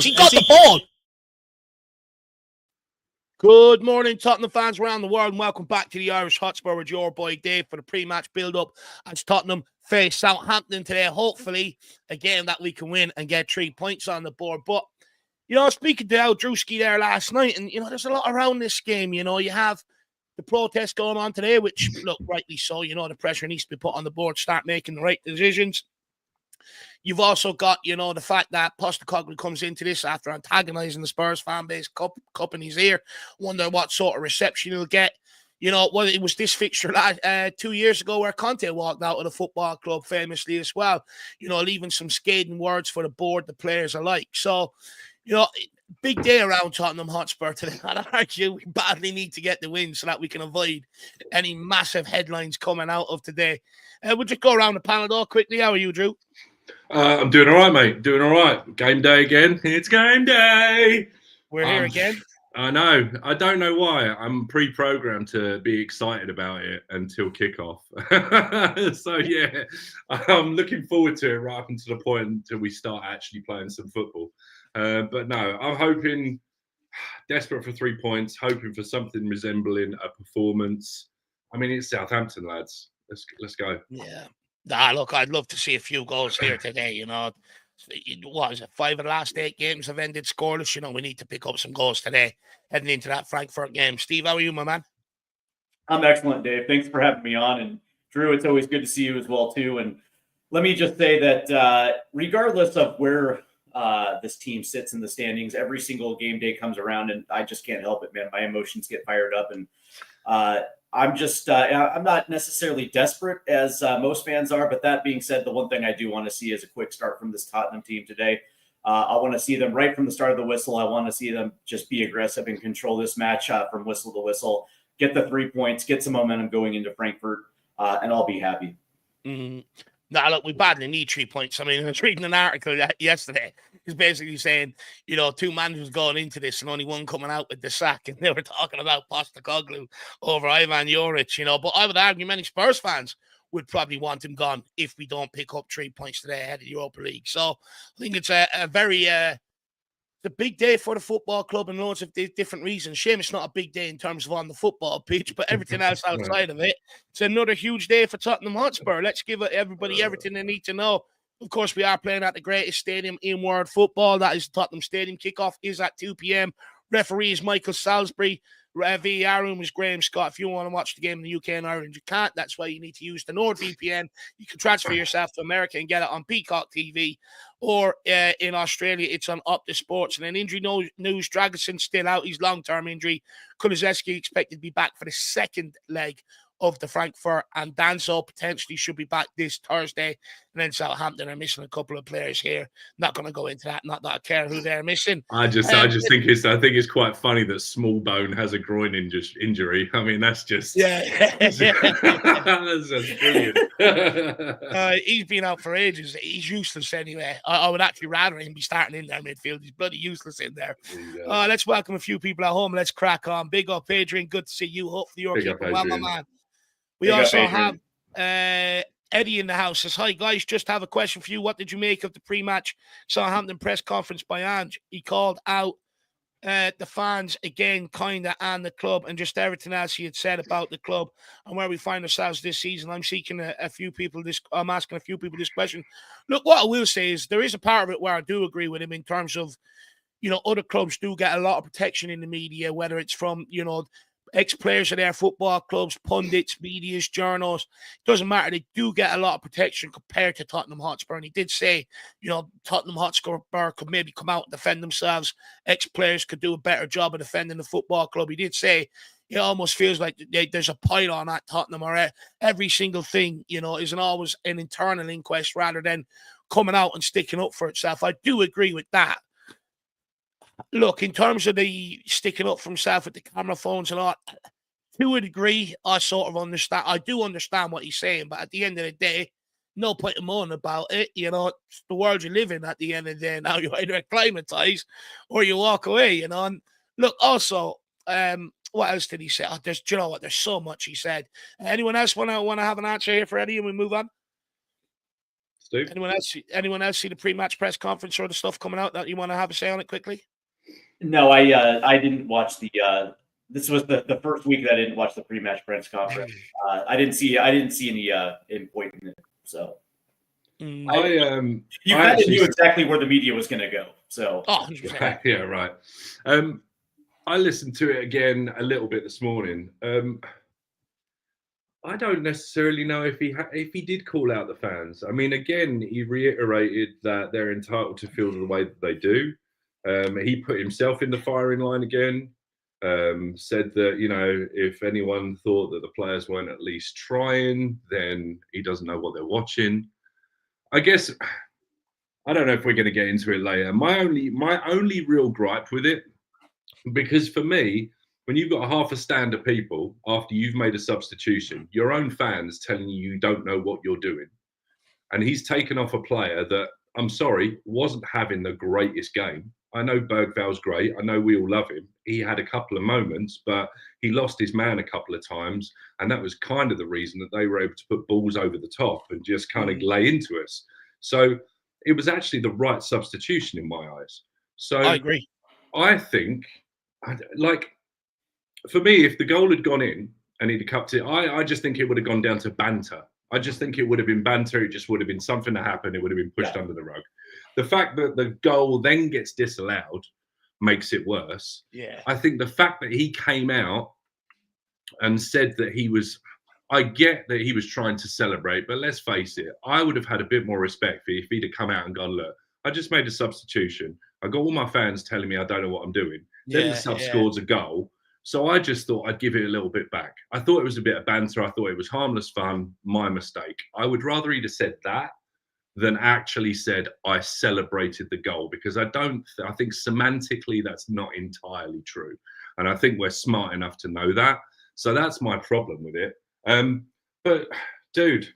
has he got the ball? Good morning, Tottenham fans around the world, and welcome back to the Irish Hotspur with your boy Dave for the pre-match build-up as Tottenham face Southampton today. Hopefully, a game that we can win and get 3 points on the board. But, speaking to Al Drewski there last night, and, there's a lot around this game. You have the protest going on today, which, look, rightly so. The pressure needs to be put on the board, start making the right decisions. You've also got, the fact that Pochettino comes into this after antagonizing the Spurs fan base, cup in his ear. Wonder what sort of reception he'll get. It was this fixture 2 years ago where Conte walked out of the football club famously as well, leaving some scathing words for the board, the players alike. So, big day around Tottenham Hotspur today. I'd argue we badly need to get the win so that we can avoid any massive headlines coming out of today. We'll just go around the panel though quickly. How are you, Drew? I'm doing all right, mate. Doing all right. Game day again. It's game day. We're here again. I know. I don't know why. I'm pre-programmed to be excited about it until kickoff. So, yeah, I'm looking forward to it right up until the point until we start actually playing some football. But no, I'm hoping, desperate for 3 points, hoping for something resembling a performance. I mean, it's Southampton, lads. Let's go. Yeah. Look, I'd love to see a few goals here today. What is it? 5 of the last 8 games have ended scoreless. We need to pick up some goals today heading into that Frankfurt game. Steve, how are you, my man? I'm excellent, Dave. Thanks for having me on. And Drew, it's always good to see you as well, too. And let me just say that regardless of where this team sits in the standings, every single game day comes around and I just can't help it, man. My emotions get fired up. And I'm just, I'm not necessarily desperate as most fans are, but that being said, the one thing I do want to see is a quick start from this Tottenham team today. I want to see them right from the start of the whistle. I want to see them just be aggressive and control this match from whistle to whistle, get the 3 points, get some momentum going into Frankfurt, and I'll be happy. Mm-hmm. No, look, we badly need 3 points. I mean, I was reading an article yesterday. It's basically saying, 2 managers going into this and only one coming out with the sack. And they were talking about Pochettino over Ivan Juric, But I would argue many Spurs fans would probably want him gone if we don't pick up 3 points today ahead of the Europa League. So I think it's a very... It's a big day for the football club and loads of different reasons. Shame it's not a big day in terms of on the football pitch, but everything else outside of it, it's another huge day for Tottenham Hotspur. Let's give everybody everything they need to know. Of course, we are playing at the greatest stadium in world football. That is Tottenham Stadium. Kickoff is at 2 p.m. Referee is Michael Salisbury. VAR room is Graham Scott. If you want to watch the game in the UK and Ireland, you can't. That's why you need to use the NordVPN. You can transfer yourself to America and get it on Peacock TV. Or in Australia, it's on Optus Sports. And then injury news, Dragonson still out. His long-term injury. Kulusevski expected to be back for the second leg of the Frankfurt, and Danso potentially should be back this Thursday. And then Southampton are missing a couple of players here. Not going to go into that. Not that I care who they're missing. I just think it's quite funny that Smallbone has a groin injury. I mean, that's just that's just brilliant. He's been out for ages. He's useless anyway. I would actually rather him be starting in their midfield. He's bloody useless in there. Let's welcome a few people at home. Let's crack on. Big up, Adrian. Good to see you. Hopefully you're keeping well, my man. We also have Eddie in the house. Says, hi, guys. Just have a question for you. What did you make of the pre-match Southampton press conference by Ange? He called out the fans again, kind of, and the club, and just everything else he had said about the club and where we find ourselves this season. I'm asking a few people this question. Look, what I will say is there is a part of it where I do agree with him in terms of, other clubs do get a lot of protection in the media, whether it's from, ex-players of their football clubs, pundits, medias, journals. It doesn't matter. They do get a lot of protection compared to Tottenham Hotspur. And he did say, Tottenham Hotspur could maybe come out and defend themselves. Ex-players could do a better job of defending the football club. He did say it almost feels like there's a pile-on at Tottenham, or every single thing, isn't always an internal inquest rather than coming out and sticking up for itself. I do agree with that. Look, in terms of the sticking up for himself with the camera phones and all, to a degree, I sort of understand. I do understand what he's saying, but at the end of the day, no point in moaning about it. It's the world you live in at the end of the day. Now you either acclimatise or you walk away, And look, also, what else did he say? There's so much he said. Anyone else want to have an answer here for Eddie and we move on? Steve? Anyone else see the pre-match press conference or the stuff coming out that you want to have a say on it quickly? No, I didn't watch the. This was the first week that I didn't watch the pre-match press conference. I didn't see any point in it. So you kind of knew exactly where the media was going to go. So 100%. Yeah, right. I listened to it again a little bit this morning. I don't necessarily know if he did call out the fans. I mean, again, he reiterated that they're entitled to feel the way that they do. He put himself in the firing line again. Said that, you know, if anyone thought that the players weren't at least trying, then he doesn't know what they're watching. I guess I don't know if we're going to get into it later. My only real gripe with it, because for me, when you've got half a stand of people after you've made a substitution, your own fans telling you don't know what you're doing, and he's taken off a player that, I'm sorry, wasn't having the greatest game. I know Bergval's great. I know we all love him. He had a couple of moments, but he lost his man a couple of times, and that was kind of the reason that they were able to put balls over the top and just kind of lay into us. So it was actually the right substitution in my eyes. So I agree. I think, like, for me, if the goal had gone in and he'd have cupped it, I just think it would have gone down to banter. I just think it would have been banter. It just would have been something that happened. It would have been pushed under the rug. The fact that the goal then gets disallowed makes it worse. Yeah. I think the fact that he came out and said that I get that he was trying to celebrate, but let's face it, I would have had a bit more respect for if he'd have come out and gone, look, I just made a substitution. I got all my fans telling me I don't know what I'm doing. Then the sub scores a goal. So I just thought I'd give it a little bit back. I thought it was a bit of banter. I thought it was harmless fun, my mistake. I would rather he'd have said that than actually said, I celebrated the goal, because I think semantically that's not entirely true. And I think we're smart enough to know that. So that's my problem with it. But dude,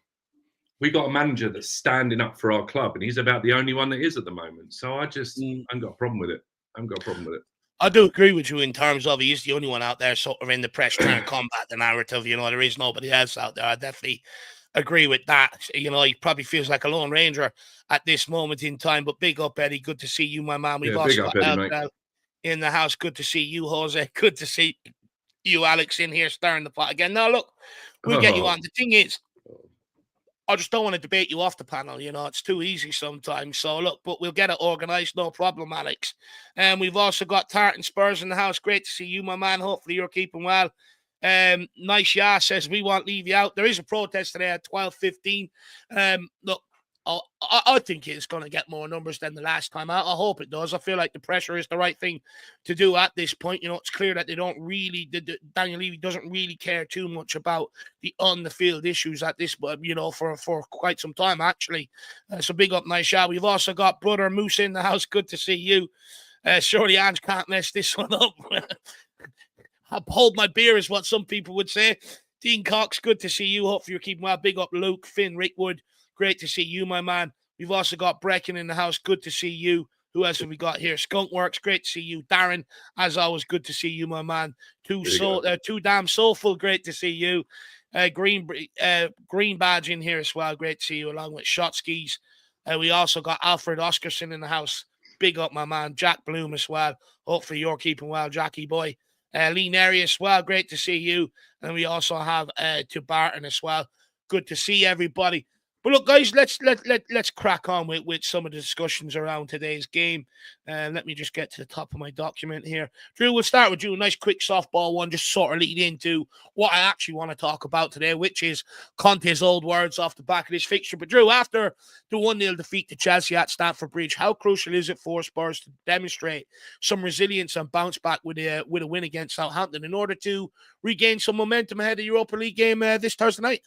we got a manager that's standing up for our club, and he's about the only one that is at the moment. So I just I've got a problem with it. I do agree with you in terms of he's the only one out there sort of in the press trying to combat the narrative. You know, there is nobody else out there. I definitely agree with that. You know, he probably feels like a lone ranger at this moment in time. But big up, Eddie. Good to see you, my man. We've also got Eddie, in the house. Good to see you, Jose. Good to see you, Alex, in here stirring the pot again. Now, look, we'll get you on. The thing is, I just don't want to debate you off the panel. You know, it's too easy sometimes. So, look, but we'll get it organised. No problem, Alex. And we've also got Tartan Spurs in the house. Great to see you, my man. Hopefully you're keeping well. Nice Yah says we want Levy out. There is a protest today at 12:15. Look, I think it's going to get more numbers than the last time out. I hope it does. I feel like the pressure is the right thing to do at this point. You know, it's clear that they don't really, Daniel Levy doesn't really care too much about the on-the-field issues at this, you know, for quite some time, actually. So big up, nice shot. We've also got Brother Moose in the house. Good to see you. Surely Ange can't mess this one up. I hold my beer is what some people would say. Dean Cox, good to see you. Hopefully you're keeping well. Big up Luke, Finn, Rickwood. Great to see you, my man. We've also got Brecken in the house. Good to see you. Who else have we got here? Skunkworks. Great to see you. Darren, as always, good to see you, my man. Too damn soulful. Great to see you. Green Badge in here as well. Great to see you, along with Shot Skis. We also got Alfred Oscarson in the house. Big up, my man. Jack Bloom as well. Hopefully you're keeping well, Jackie boy. Lee Neri as well. Great to see you. And we also have to Barton as well. Good to see everybody. But look, guys, let's crack on with some of the discussions around today's game. Let me just get to the top of my document here. Drew, we'll start with you. A nice quick softball one, just sort of lead into what I actually want to talk about today, which is Conte's old words off the back of this fixture. But Drew, after the 1-0 defeat to Chelsea at Stamford Bridge, how crucial is it for Spurs to demonstrate some resilience and bounce back with a win against Southampton in order to regain some momentum ahead of the Europa League game this Thursday night?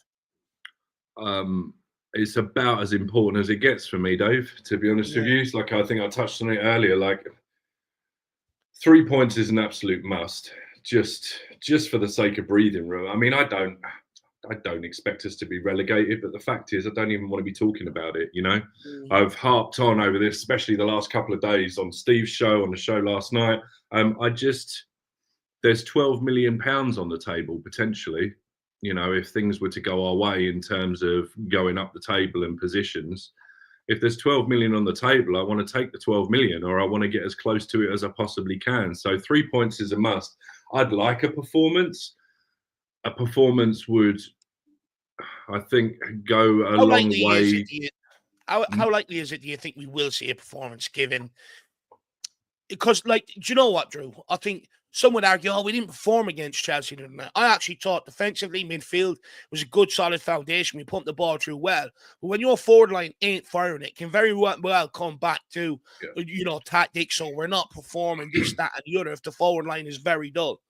It's about as important as it gets for me, Dave, to be honest with you. It's like, I think I touched on it earlier, like 3 points is an absolute must, just for the sake of breathing room. I mean, I don't expect us to be relegated, but the fact is I don't even want to be talking about it, you know. I've harped on over this, especially the last couple of days on Steve's show, on the show last night. There's £12 million on the table, potentially. You know, if things were to go our way in terms of going up the table and positions, If there's 12 million on the table, I want to take the 12 million, or I want to get as close to it as I possibly can. So 3 points is a must. I'd like a performance. A performance would, I think, go a long way. How likely is it, do you think we will see a performance given? Because, like, do you know what, Drew? I think some would argue, we didn't perform against Chelsea tonight. I actually thought defensively, midfield was a good, solid foundation. We pumped the ball through well. But when your forward line ain't firing, it can very well come back to, tactics. So we're not performing this, that, and the other if the forward line is very dull.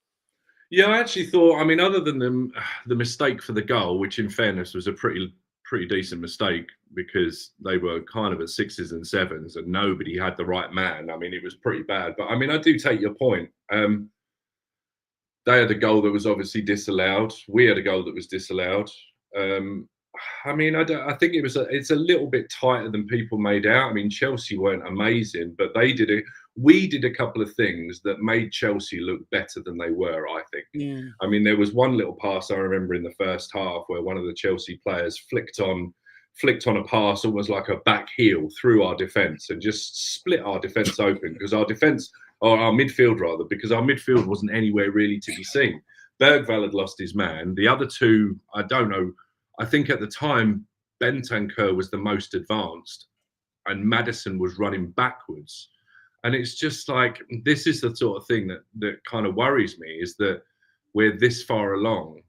Yeah, I actually thought, other than the mistake for the goal, which in fairness was a pretty decent mistake because they were kind of at 6s and 7s and nobody had the right man. It was pretty bad. But I do take your point. They had a goal that was obviously disallowed. We had a goal that was disallowed. I think it's a little bit tighter than people made out. Chelsea weren't amazing, but we did a couple of things that made Chelsea look better than they were, I think. Yeah. There was one little pass I remember in the first half where one of the Chelsea players flicked on a pass almost like a back heel through our defence and just split our defence open because our midfield wasn't anywhere really to be seen. Bergvall had lost his man. The other two, I don't know. I think at the time, Bentancur was the most advanced and Maddison was running backwards. And it's just like, this is the sort of thing that kind of worries me, is that we're this far along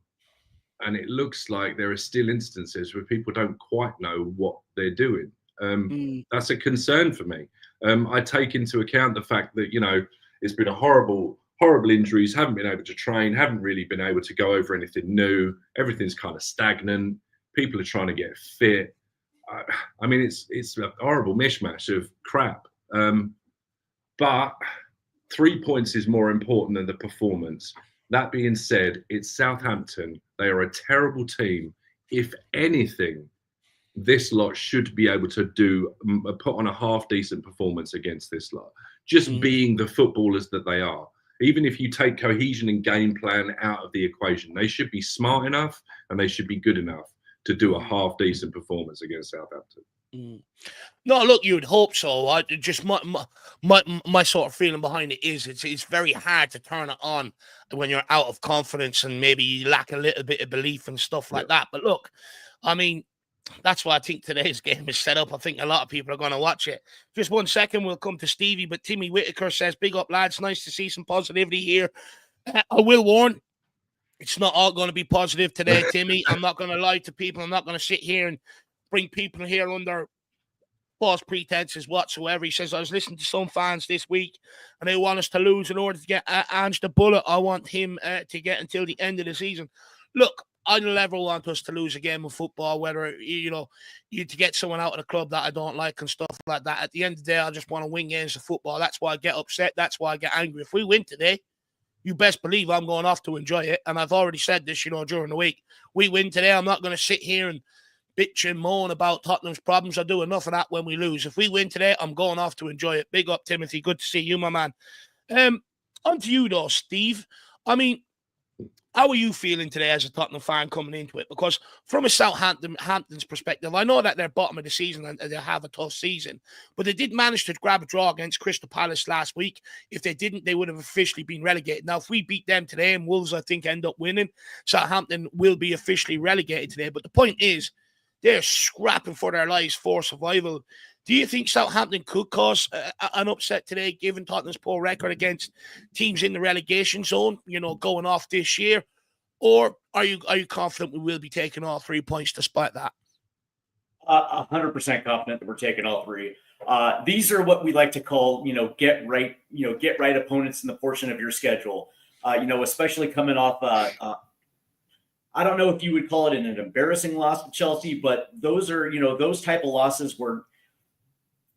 and it looks like there are still instances where people don't quite know what they're doing. That's a concern for me. I take into account the fact that, it's been a horrible injuries, haven't been able to train, haven't really been able to go over anything new. Everything's kind of stagnant. People are trying to get fit. It's a horrible mishmash of crap. But 3 points is more important than the performance. That being said, it's Southampton. They are a terrible team. If anything, this lot should be able to put on a half decent performance against this lot. Just being the footballers that they are. Even if you take cohesion and game plan out of the equation, they should be smart enough and they should be good enough to do a half decent performance against Southampton. No, look, you would hope so. My sort of feeling behind it is it's very hard to turn it on when you're out of confidence and maybe you lack a little bit of belief and stuff like that. But look, that's why I think today's game is set up. I think a lot of people are going to watch it. Just 1 second, we'll come to Stevie. But Timmy Whitaker says, big up, lads. Nice to see some positivity here. I will warn, it's not all going to be positive today, Timmy. I'm not going to lie to people. I'm not going to sit here and bring people here under false pretenses whatsoever. He says, I was listening to some fans this week and they want us to lose in order to get Ange the Bullet. I want him to get until the end of the season. Look, I never want us to lose a game of football, whether, you to get someone out of the club that I don't like and stuff like that. At the end of the day, I just want to win games of football. That's why I get upset. That's why I get angry. If we win today, you best believe I'm going off to enjoy it. And I've already said this, during the week. We win today, I'm not going to sit here and bitch and moan about Tottenham's problems. I do enough of that when we lose. If we win today, I'm going off to enjoy it. Big up, Timothy. Good to see you, my man. On to you, though, Steve. How are you feeling today as a Tottenham fan coming into it? Because from a Southampton's perspective, I know that they're bottom of the season and they have a tough season, but they did manage to grab a draw against Crystal Palace last week. If they didn't, they would have officially been relegated. Now, if we beat them today and Wolves, I think, end up winning, Southampton will be officially relegated today. But the point is, they're scrapping for their lives for survival. Do you think Southampton could cause an upset today, given Tottenham's poor record against teams in the relegation zone, going off this year? Or are you confident we will be taking all 3 points despite that? 100% confident that we're taking all three. These are what we like to call, get right opponents in the portion of your schedule. Especially coming off I don't know if you would call it an embarrassing loss to Chelsea, but those are, those type of losses where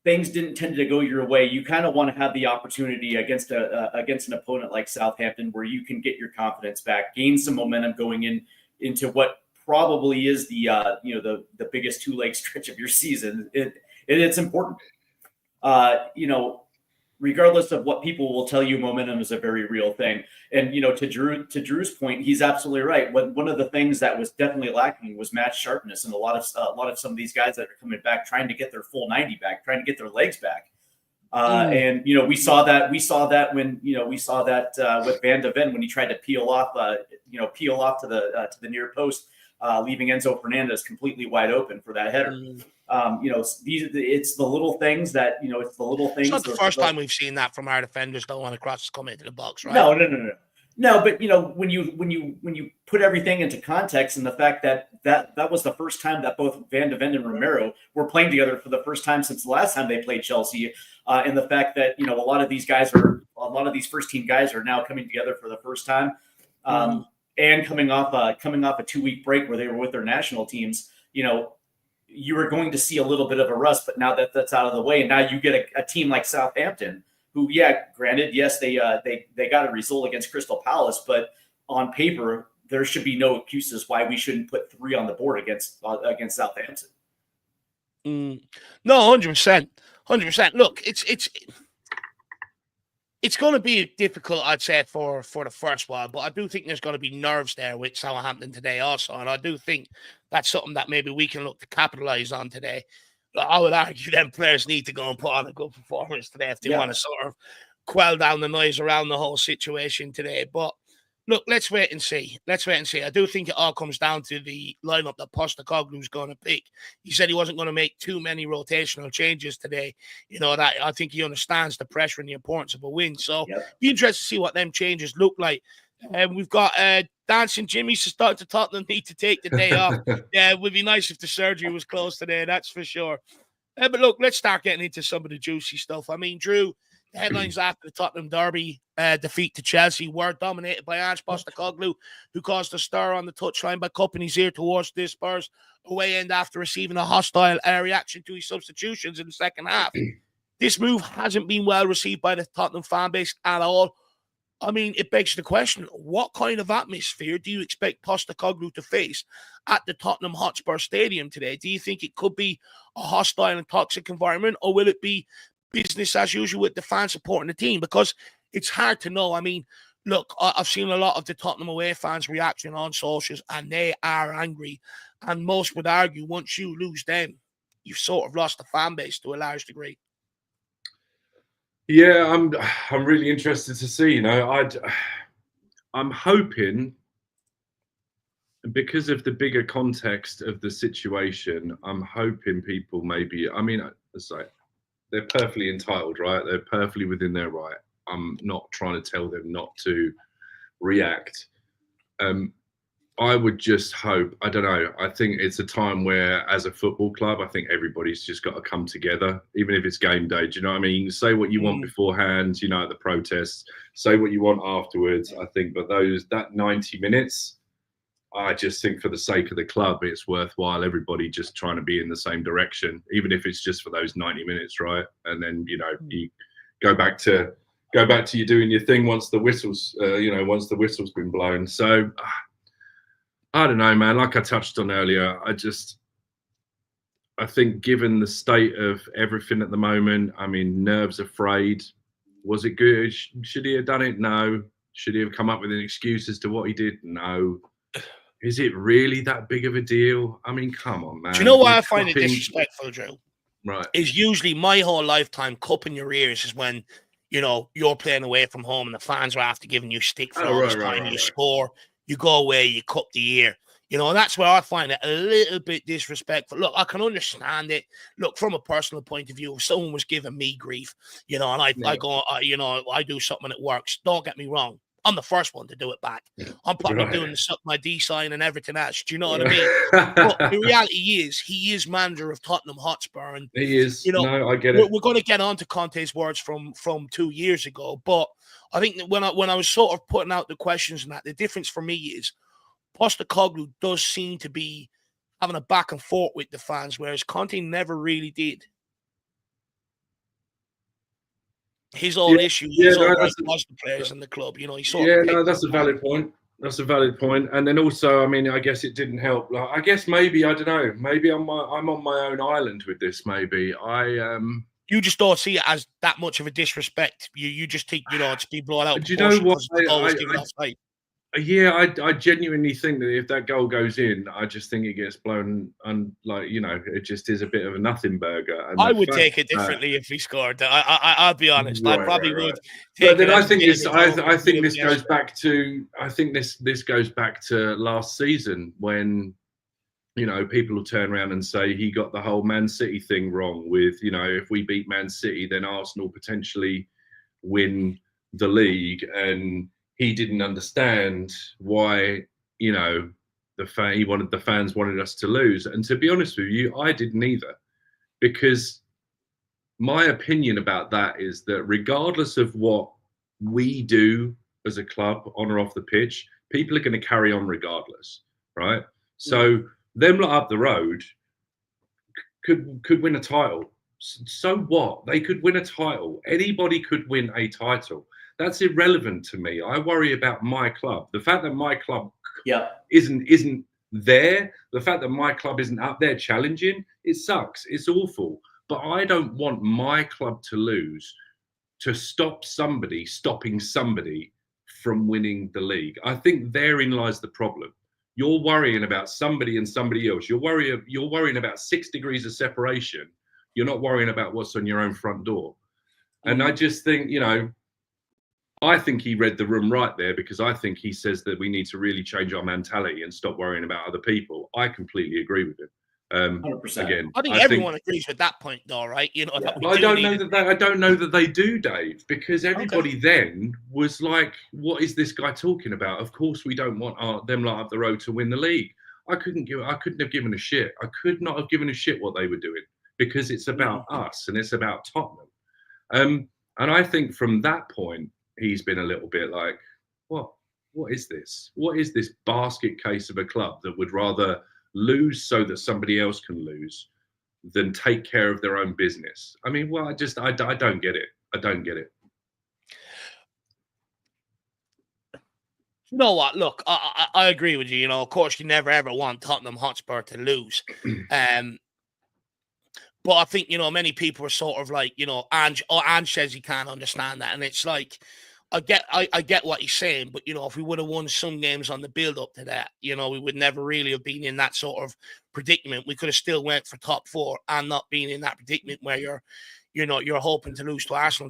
things didn't tend to go your way. You kind of want to have the opportunity against an opponent like Southampton where you can get your confidence back, gain some momentum going into what probably is the biggest 2-leg stretch of your season. It's important. regardless of what people will tell you, momentum is a very real thing. And, to Drew's point, he's absolutely right. One of the things that was definitely lacking was match sharpness. And a lot of some of these guys that are coming back, trying to get their full 90 back, trying to get their legs back. And, we saw that when, with Van de Ven, when he tried to peel off to the near post, leaving Enzo Fernandez completely wide open for that header. It's the little things that, it's the little things. It's not the first time we've seen that from our defenders don't want to cross come into the box, right? No, but when you put everything into context, and the fact that was the first time that both Van de Ven and Romero were playing together for the first time since the last time they played Chelsea, and the fact that a lot of these first team guys are now coming together for the first time, and coming off a 2-week break where they were with their national teams, you are going to see a little bit of a rust. But now that's out of the way, and now you get a team like Southampton, who, granted, yes, they got a result against Crystal Palace, but on paper there should be no excuses why we shouldn't put 3 on the board against Southampton. No, 100%. Look, it's going to be difficult, I'd say, for the first while, but I do think there's going to be nerves there with Southampton today also, and I do think that's something that maybe we can look to capitalize on today. I would argue them players need to go and put on a good performance today if they want to sort of quell down the noise around the whole situation today. But look, let's wait and see. I do think it all comes down to the lineup that Postecoglou's going to pick. He said he wasn't going to make too many rotational changes today. That I think he understands the pressure and the importance of a win. So be interested to see what them changes look like. We've got Dancing Jimmy starting to Tottenham need to take the day off. It would be nice if the surgery was closed today, that's for sure. But look, let's start getting into some of the juicy stuff. I mean, Drew, the headlines after the Tottenham derby defeat to Chelsea were dominated by Ange Postecoglou, who caused a stir on the touchline by cupping his ear towards the Spurs away end after receiving a hostile reaction to his substitutions in the second half. This move hasn't been well received by the Tottenham fan base at all. I mean, it begs the question, what kind of atmosphere do you expect Postecoglou to face at the Tottenham Hotspur Stadium today? Do you think it could be a hostile and toxic environment, or will it be business as usual with the fans supporting the team? Because it's hard to know. I mean, look, I've seen a lot of the Tottenham away fans reacting on socials, and they are angry. And most would argue once you lose them, you've sort of lost the fan base to a large degree. Yeah, I'm really interested to see. I'm hoping, because of the bigger context of the situation, I'm hoping people maybe. I mean, they're perfectly entitled, right? They're perfectly within their right. I'm not trying to tell them not to react. I would just hope, I don't know, I think it's a time where, as a football club, I think everybody's just got to come together, even if it's game day. Do you know what I mean? Say what you want beforehand, at the protests, say what you want afterwards, I think. But that 90 minutes, I just think for the sake of the club, it's worthwhile everybody just trying to be in the same direction, even if it's just for those 90 minutes, right? And then, you go back to you doing your thing once the whistle's been blown. So I don't know, man. Like I touched on earlier, I think given the state of everything at the moment, I mean, nerves are frayed. Was it good? Should he have done it? No. Should he have come up with an excuse as to what he did? No. Is it really that big of a deal? I mean, come on, man. Do you know why I find it disrespectful, Drew? Right. Is usually my whole lifetime cupping your ears is when, you're playing away from home and the fans are after giving you stick for all this time. You score. You go away, you cup the ear. And that's where I find it a little bit disrespectful. Look, I can understand it. Look, from a personal point of view, if someone was giving me grief, and I go, I do something that works. Don't get me wrong. I'm the first one to do it back. I'm probably doing the suck my D sign and everything else. Do you know what I mean? But the reality is, he is manager of Tottenham Hotspur. And he is. No, I get it. We're going to get on to Conte's words from 2 years ago. But I think that when I was sort of putting out the questions and that, the difference for me is Postecoglou does seem to be having a back and forth with the fans, whereas Conte never really did. His whole issue was the players in the club. That's a valid point. That's a valid point. And then also, I mean, I guess it didn't help. Like, I guess maybe, I don't know, maybe I'm on my own island with this. Maybe you You just don't see it as that much of a disrespect. You just think, it's been blown out of Do you know what? offside. Yeah, I genuinely think that if that goal goes in, I just think it gets blown, and it just is a bit of a nothing burger. And I would take it differently if he scored. I'll be honest. I probably would. But then I think this goes back to this goes back to last season when people will turn around and say he got the whole Man City thing wrong with if we beat Man City, then Arsenal potentially win the league, and he didn't understand why the fans wanted us to lose. And to be honest with you, I didn't either, because my opinion about that is that regardless of what we do as a club on or off the pitch, people are going to carry on regardless, right? So them lot up the road could win a title. So what? They could win a title. Anybody could win a title. That's irrelevant to me. I worry about my club. The fact that my club isn't there, the fact that my club isn't up there challenging, it sucks. It's awful. But I don't want my club to lose to stop somebody stopping somebody from winning the league. I think therein lies the problem. You're worrying about somebody and somebody else. You're worrying about 6 degrees of separation. You're not worrying about what's on your own front door. And I just think, I think he read the room right there, because I think he says that we need to really change our mentality and stop worrying about other people. I completely agree with him. 100%. Again, I think everyone agrees with that point, though, right? I don't know that they do, Dave, because everybody then was like, "What is this guy talking about? Of course, we don't want them up the road to win the league." I couldn't have given a shit. I could not have given a shit what they were doing, because it's about us and it's about Tottenham. And I think from that point, he's been a little bit like, what is this? What is this basket case of a club that would rather lose so that somebody else can lose than take care of their own business? I mean, well, I don't get it. I don't get it. You know what? Look, I agree with you. Of course, you never ever want Tottenham Hotspur to lose. But I think, many people are sort of like, Ange says he can't understand that. And it's like, I get what he's saying, but, if we would have won some games on the build-up to that, we would never really have been in that sort of predicament. We could have still went for top 4 and not been in that predicament where you're hoping to lose to Arsenal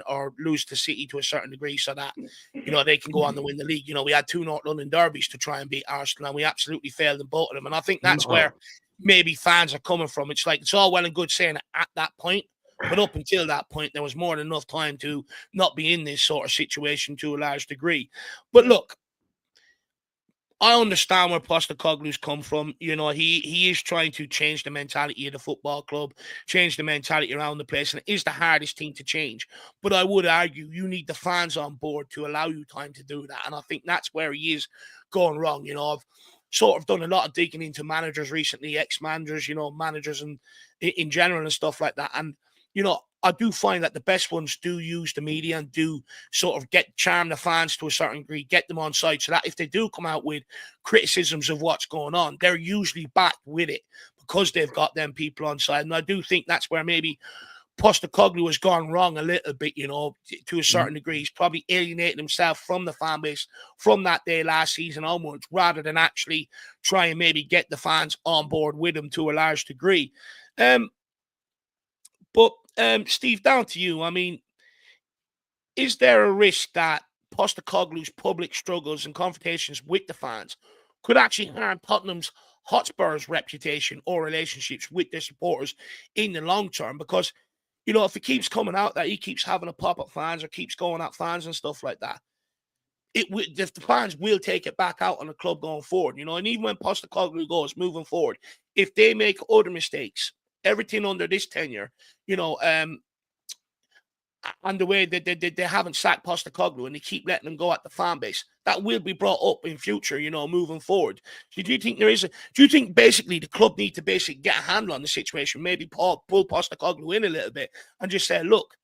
or lose to City to a certain degree so that, they can go on to win the league. We had 2 North London derbies to try and beat Arsenal, and we absolutely failed in both of them. And I think that's where maybe fans are coming from. It's like, it's all well and good saying it at that point, but up until that point, there was more than enough time to not be in this sort of situation to a large degree. But look, I understand where Postecoglou's come from. He is trying to change the mentality of the football club, change the mentality around the place, and it is the hardest thing to change. But I would argue you need the fans on board to allow you time to do that, and I think that's where he is going wrong. I've sort of done a lot of digging into managers recently, ex-managers, managers and in general and stuff like that. And, I do find that the best ones do use the media and do sort of charm the fans to a certain degree, get them on side so that if they do come out with criticisms of what's going on, they're usually back with it because they've got them people on side. And I do think that's where maybe Postecoglou has gone wrong a little bit, to a certain degree. He's probably alienating himself from the fan base from that day last season onwards, rather than actually try and maybe get the fans on board with him to a large degree. But Steve, down to you. I mean, is there a risk that Postecoglou's public struggles and confrontations with the fans could actually harm Tottenham's Hotspur's reputation or relationships with their supporters in the long term? Because, if it keeps coming out that he keeps having a pop at fans or keeps going at fans and stuff like that, the fans will take it back out on the club going forward, and even when Postecoglou goes moving forward, if they make other mistakes, everything under this tenure, and the way they haven't sacked Postecoglou and they keep letting them go at the fan base, that will be brought up in future, moving forward. So do you think do you think basically the club need to basically get a handle on the situation, maybe pull Postecoglou in a little bit and just say, look,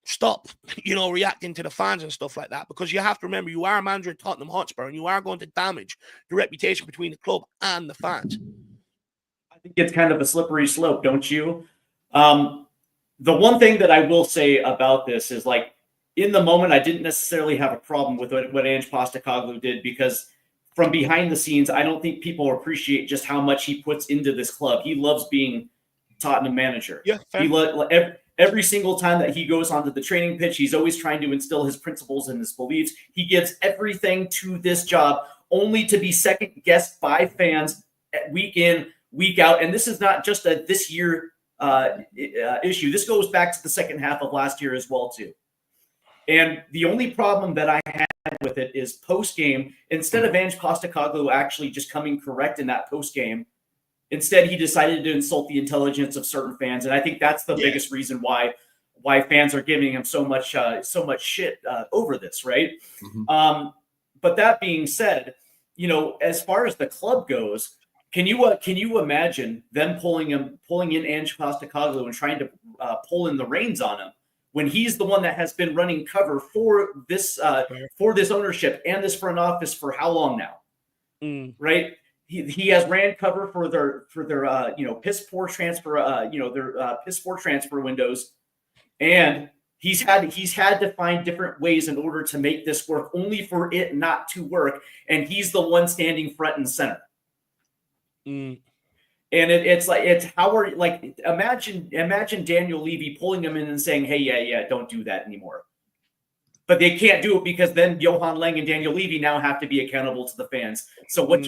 stop, reacting to the fans and stuff like that, because you have to remember you are a manager at Tottenham Hotspur and you are going to damage the reputation between the club and the fans. I think it's kind of a slippery slope, don't you? The one thing that I will say about this is, like, in the moment, I didn't necessarily have a problem with what Ange Postecoglou did, because from behind the scenes, I don't think people appreciate just how much he puts into this club. He loves being Tottenham manager. Yeah, fair. He every single time that he goes onto the training pitch, he's always trying to instill his principles and his beliefs. He gives everything to this job, only to be second guessed by fans week in, week out. And this is not just a this year issue. This goes back to the second half of last year as well too. And the only problem that I had with it is post game, instead of Ange Postecoglou actually just coming correct in that post game, instead, he decided to insult the intelligence of certain fans, and I think that's the biggest reason why fans are giving him so much shit over this, right? Mm-hmm. But that being said, as far as the club goes, can you imagine them pulling in Ange Postecoglou and trying to pull in the reins on him when he's the one that has been running cover for this ownership and this front office for how long now, right? He has ran cover for their piss poor transfer piss poor transfer windows, and he's had to find different ways in order to make this work, only for it not to work, and he's the one standing front and center. And imagine Daniel Levy pulling him in and saying, hey, don't do that anymore. But they can't do it because then Johan Lang and Daniel Levy now have to be accountable to the fans. So what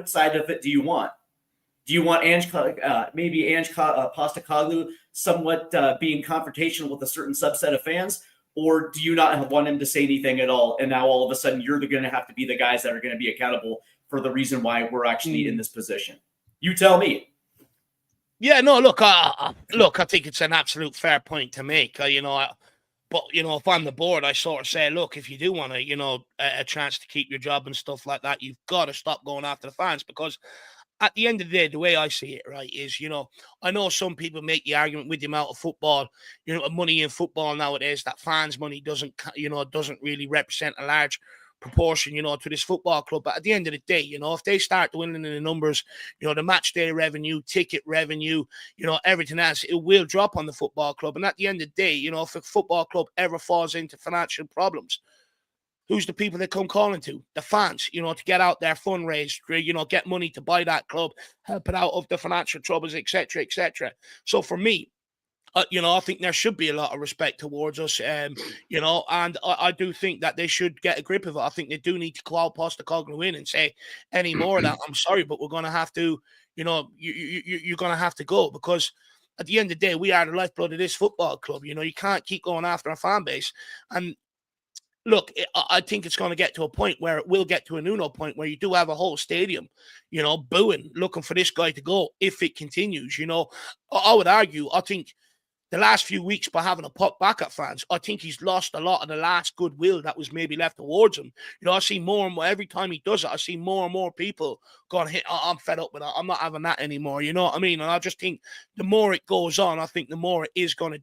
side of it do you want? Do you want Ange Postecoglou somewhat being confrontational with a certain subset of fans, or do you not want him to say anything at all? And now all of a sudden you're going to have to be the guys that are going to be accountable for the reason why we're actually in this position. You tell me. Yeah, no, look, I think it's an absolute fair point to make. But, if I'm the board, I sort of say, look, if you do want a chance to keep your job and stuff like that, you've got to stop going after the fans, because at the end of the day, the way I see it, right, is, I know some people make the argument with the amount of football, money in football nowadays, that fans' money doesn't really represent a large proportion, to this football club. But at the end of the day, if they start dwindling in the numbers, the match day revenue, ticket revenue, everything else, it will drop on the football club. And at the end of the day, if a football club ever falls into financial problems, who's the people they come calling to? The fans, to get out there, fundraise, get money to buy that club, help it out of the financial troubles, etc., etc. So for me, I think there should be a lot of respect towards us, and I do think that they should get a grip of it. I think they do need to call Postecoglou in and say, any more of that, I'm sorry, but we're going to have to, you're going to have to go, because at the end of the day, we are the lifeblood of this football club. You can't keep going after our fan base. And look, I think it's going to get to a point where it will get to a Nuno point where you do have a whole stadium, booing, looking for this guy to go if it continues. I would argue, I think the last few weeks, by having a pop back at fans, I think he's lost a lot of the last goodwill that was maybe left towards him. I see more and more, every time he does it, I see more and more people going, hey, I'm fed up with that. I'm not having that anymore. You know what I mean? And I just think the more it goes on, I think the more it is going to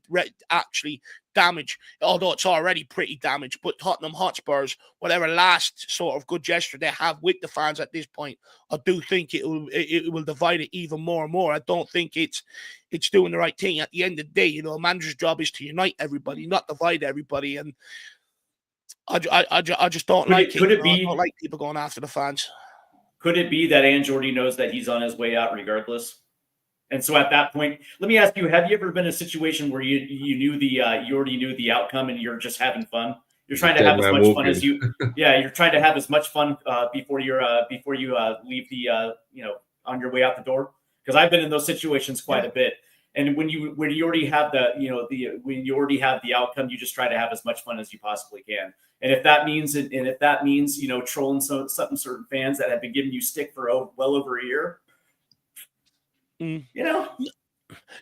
actually damage, although it's already pretty damaged, but Tottenham Hotspurs, whatever last sort of good gesture they have with the fans at this point, I do think it will divide it even more and more. I don't think it's doing the right thing. At the end of the day, a manager's job is to unite everybody, not divide everybody. And I just don't like it. I don't like people going after the fans. Could it be that Ange already knows that he's on his way out regardless? And so at that point, let me ask you, have you ever been in a situation where you already knew the outcome and you're just having fun? You're trying to have as much fun as you're trying to have as much fun before you leave on your way out the door. Because I've been in those situations quite a bit. And when you already have when you already have the outcome, you just try to have as much fun as you possibly can. And if that means trolling certain fans that have been giving you stick for well over a year, No,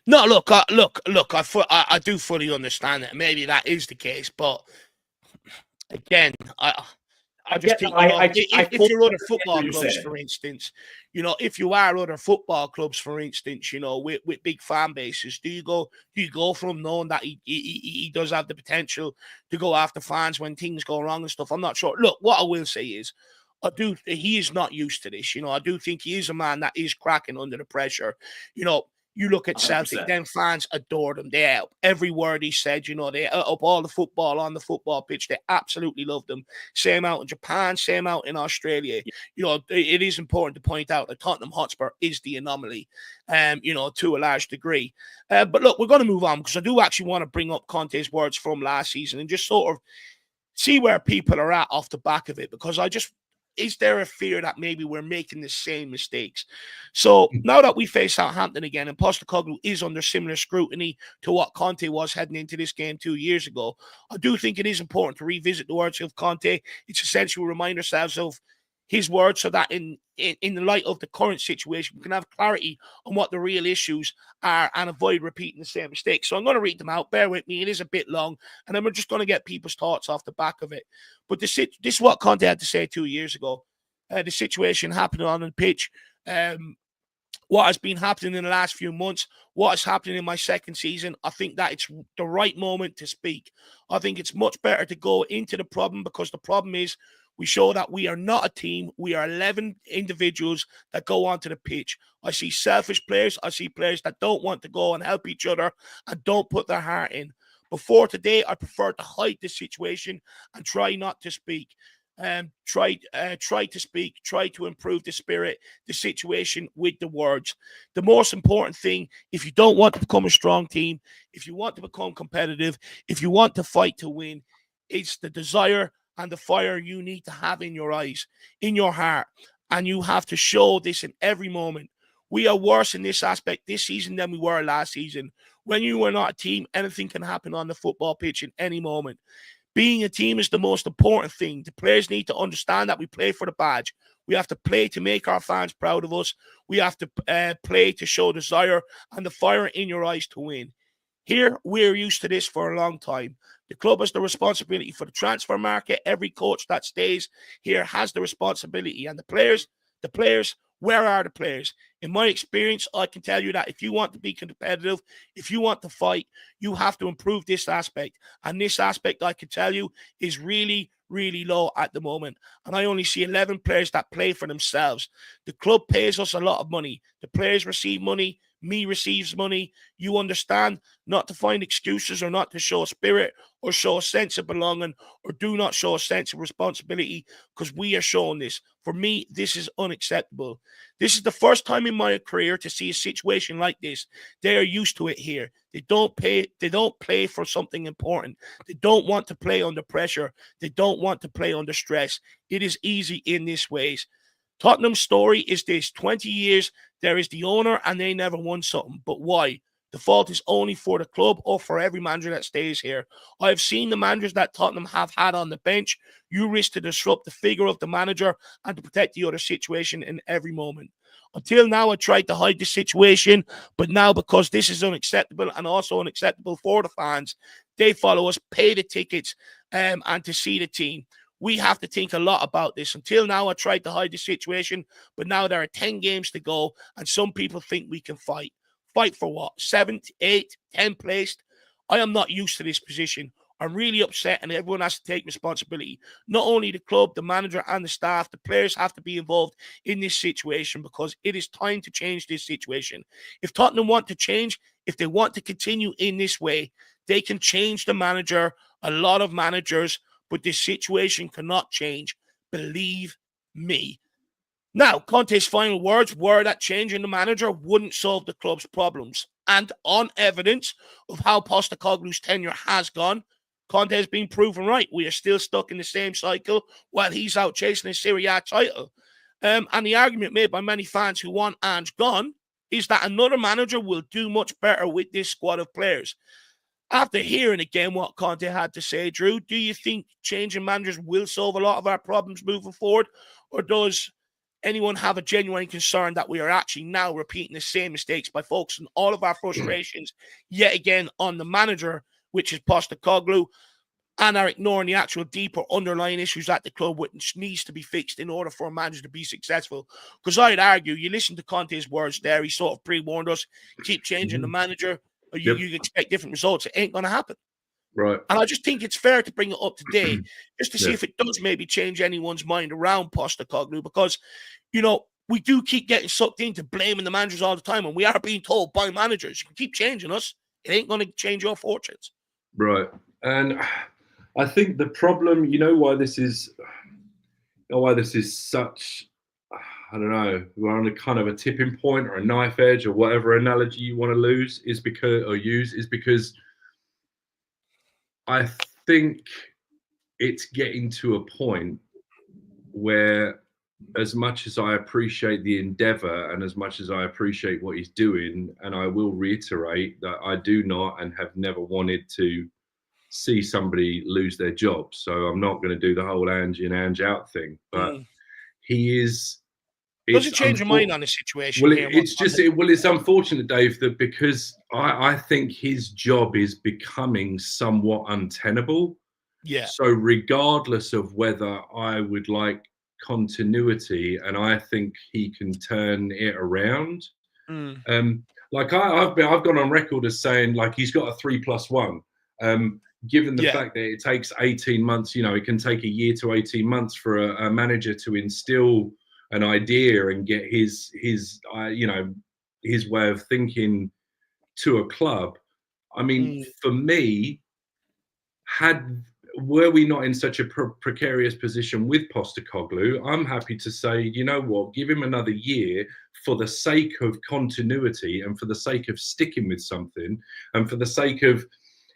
look. I do fully understand that. Maybe that is the case, but again, I just think if you're other football clubs, for instance, if you are other football clubs, for instance, with big fan bases, do you go from knowing that he does have the potential to go after fans when things go wrong and stuff? I'm not sure. Look, what I will say is, he is not used to this. I do think he is a man that is cracking under the pressure. You look at Celtic, 100%. then fans adore them. They up every word he said, they up all the football on the football pitch. They absolutely love them. Same out in Japan, same out in Australia. It is important to point out that Tottenham Hotspur is the anomaly, to a large degree. But look, we're going to move on because I do actually want to bring up Conte's words from last season and just sort of see where people are at off the back of it, because is there a fear that maybe we're making the same mistakes? So now that we face Southampton again and Pochettino is under similar scrutiny to what Conte was heading into this game 2 years ago, I do think it is important to revisit the words of Conte. It's essential to remind ourselves of his words so that in the light of the current situation, we can have clarity on what the real issues are and avoid repeating the same mistakes. So I'm going to read them out. Bear with me. It is a bit long, and then we're just going to get people's thoughts off the back of it. But this is what Conte had to say 2 years ago. The situation happening on the pitch, what has been happening in the last few months, what is happening in my second season. I think that it's the right moment to speak. I think it's much better to go into the problem, because the problem is we show that we are not a team. We are 11 individuals that go onto the pitch. I see selfish players. I see players that don't want to go and help each other and don't put their heart in. Before today, I prefer to hide the situation and try not to speak. Try to speak, try to improve the spirit, the situation with the words. The most important thing, if you don't want to become a strong team, if you want to become competitive, if you want to fight to win, it's the desire and the fire you need to have in your eyes, in your heart. And you have to show this in every moment. We are worse in this aspect this season than we were last season. When you are not a team, anything can happen on the football pitch in any moment. Being a team is the most important thing. The players need to understand that we play for the badge. We have to play to make our fans proud of us. We have to play to show desire and the fire in your eyes to win. Here, we're used to this for a long time. The club has the responsibility for the transfer market. Every coach that stays here has the responsibility. And the players, where are the players? In my experience, I can tell you that if you want to be competitive, if you want to fight, you have to improve this aspect. And this aspect, I can tell you, is really, really low at the moment. And I only see 11 players that play for themselves. The club pays us a lot of money. The players receive money. Me receives money. You understand, not to find excuses or not to show spirit or show a sense of belonging or do not show a sense of responsibility, because we are showing this. For me, this is unacceptable. This is the first time in my career to see a situation like this. They are used to it here. They don't play for something important. They don't want to play under pressure. They don't want to play under stress. It is easy in this ways. Tottenham's story is this: 20 years, there is the owner and they never won something. But why? The fault is only for the club or for every manager that stays here. I have seen the managers that Tottenham have had on the bench. You risk to disrupt the figure of the manager and to protect the other situation in every moment. Until now, I tried to hide the situation, but now, because this is unacceptable and also unacceptable for the fans, they follow us, pay the tickets, and to see the team. We have to think a lot about this. Until now, I tried to hide the situation, but now there are 10 games to go, and some people think we can fight. Fight for what? 7th, 8th, 10th placed? I am not used to this position. I'm really upset, and everyone has to take responsibility. Not only the club, the manager, and the staff, the players have to be involved in this situation, because it is time to change this situation. If Tottenham want to change, if they want to continue in this way, they can change the manager, a lot of managers, but this situation cannot change. Believe me. Now, Conte's final words were that changing the manager wouldn't solve the club's problems. And on evidence of how Postecoglou's tenure has gone, Conte has been proven right. We are still stuck in the same cycle while he's out chasing a Serie A title. And the argument made by many fans who want Ange gone is that another manager will do much better with this squad of players. After hearing again what Conte had to say, Drew, do you think changing managers will solve a lot of our problems moving forward? Or does anyone have a genuine concern that we are actually now repeating the same mistakes by focusing all of our frustrations yet again on the manager, which is Postecoglou, and are ignoring the actual deeper underlying issues at the club, which needs to be fixed in order for a manager to be successful? Because I'd argue, you listen to Conte's words there, he sort of pre-warned us, keep changing the manager, or you expect different results. It ain't going to happen. Right. And I just think it's fair to bring it up today just to see if it does maybe change anyone's mind around Postecoglou, because, we do keep getting sucked into blaming the managers all the time, and we are being told by managers, you can keep changing us. It ain't going to change your fortunes. Right. And I think the problem, why this is such, I don't know, we're on a kind of a tipping point or a knife edge or whatever analogy you want to use is because I think it's getting to a point where, as much as I appreciate the endeavor and as much as I appreciate what he's doing, and I will reiterate that I do not and have never wanted to see somebody lose their job. So I'm not going to do the whole Ange in, Ange out thing, but he is. Does it change your mind on the situation? Well, here? It's unfortunate, Dave, that because I think his job is becoming somewhat untenable. Yeah. So regardless of whether I would like continuity, and I think he can turn it around. Like I've gone on record as saying like he's got a 3+1. Given the fact that it takes 18 months, it can take a year to 18 months for a manager to instill an idea and get his way of thinking to a club. I mean, for me, were we not in such a precarious position with Postecoglou, I'm happy to say, you know what, give him another year for the sake of continuity and for the sake of sticking with something and for the sake of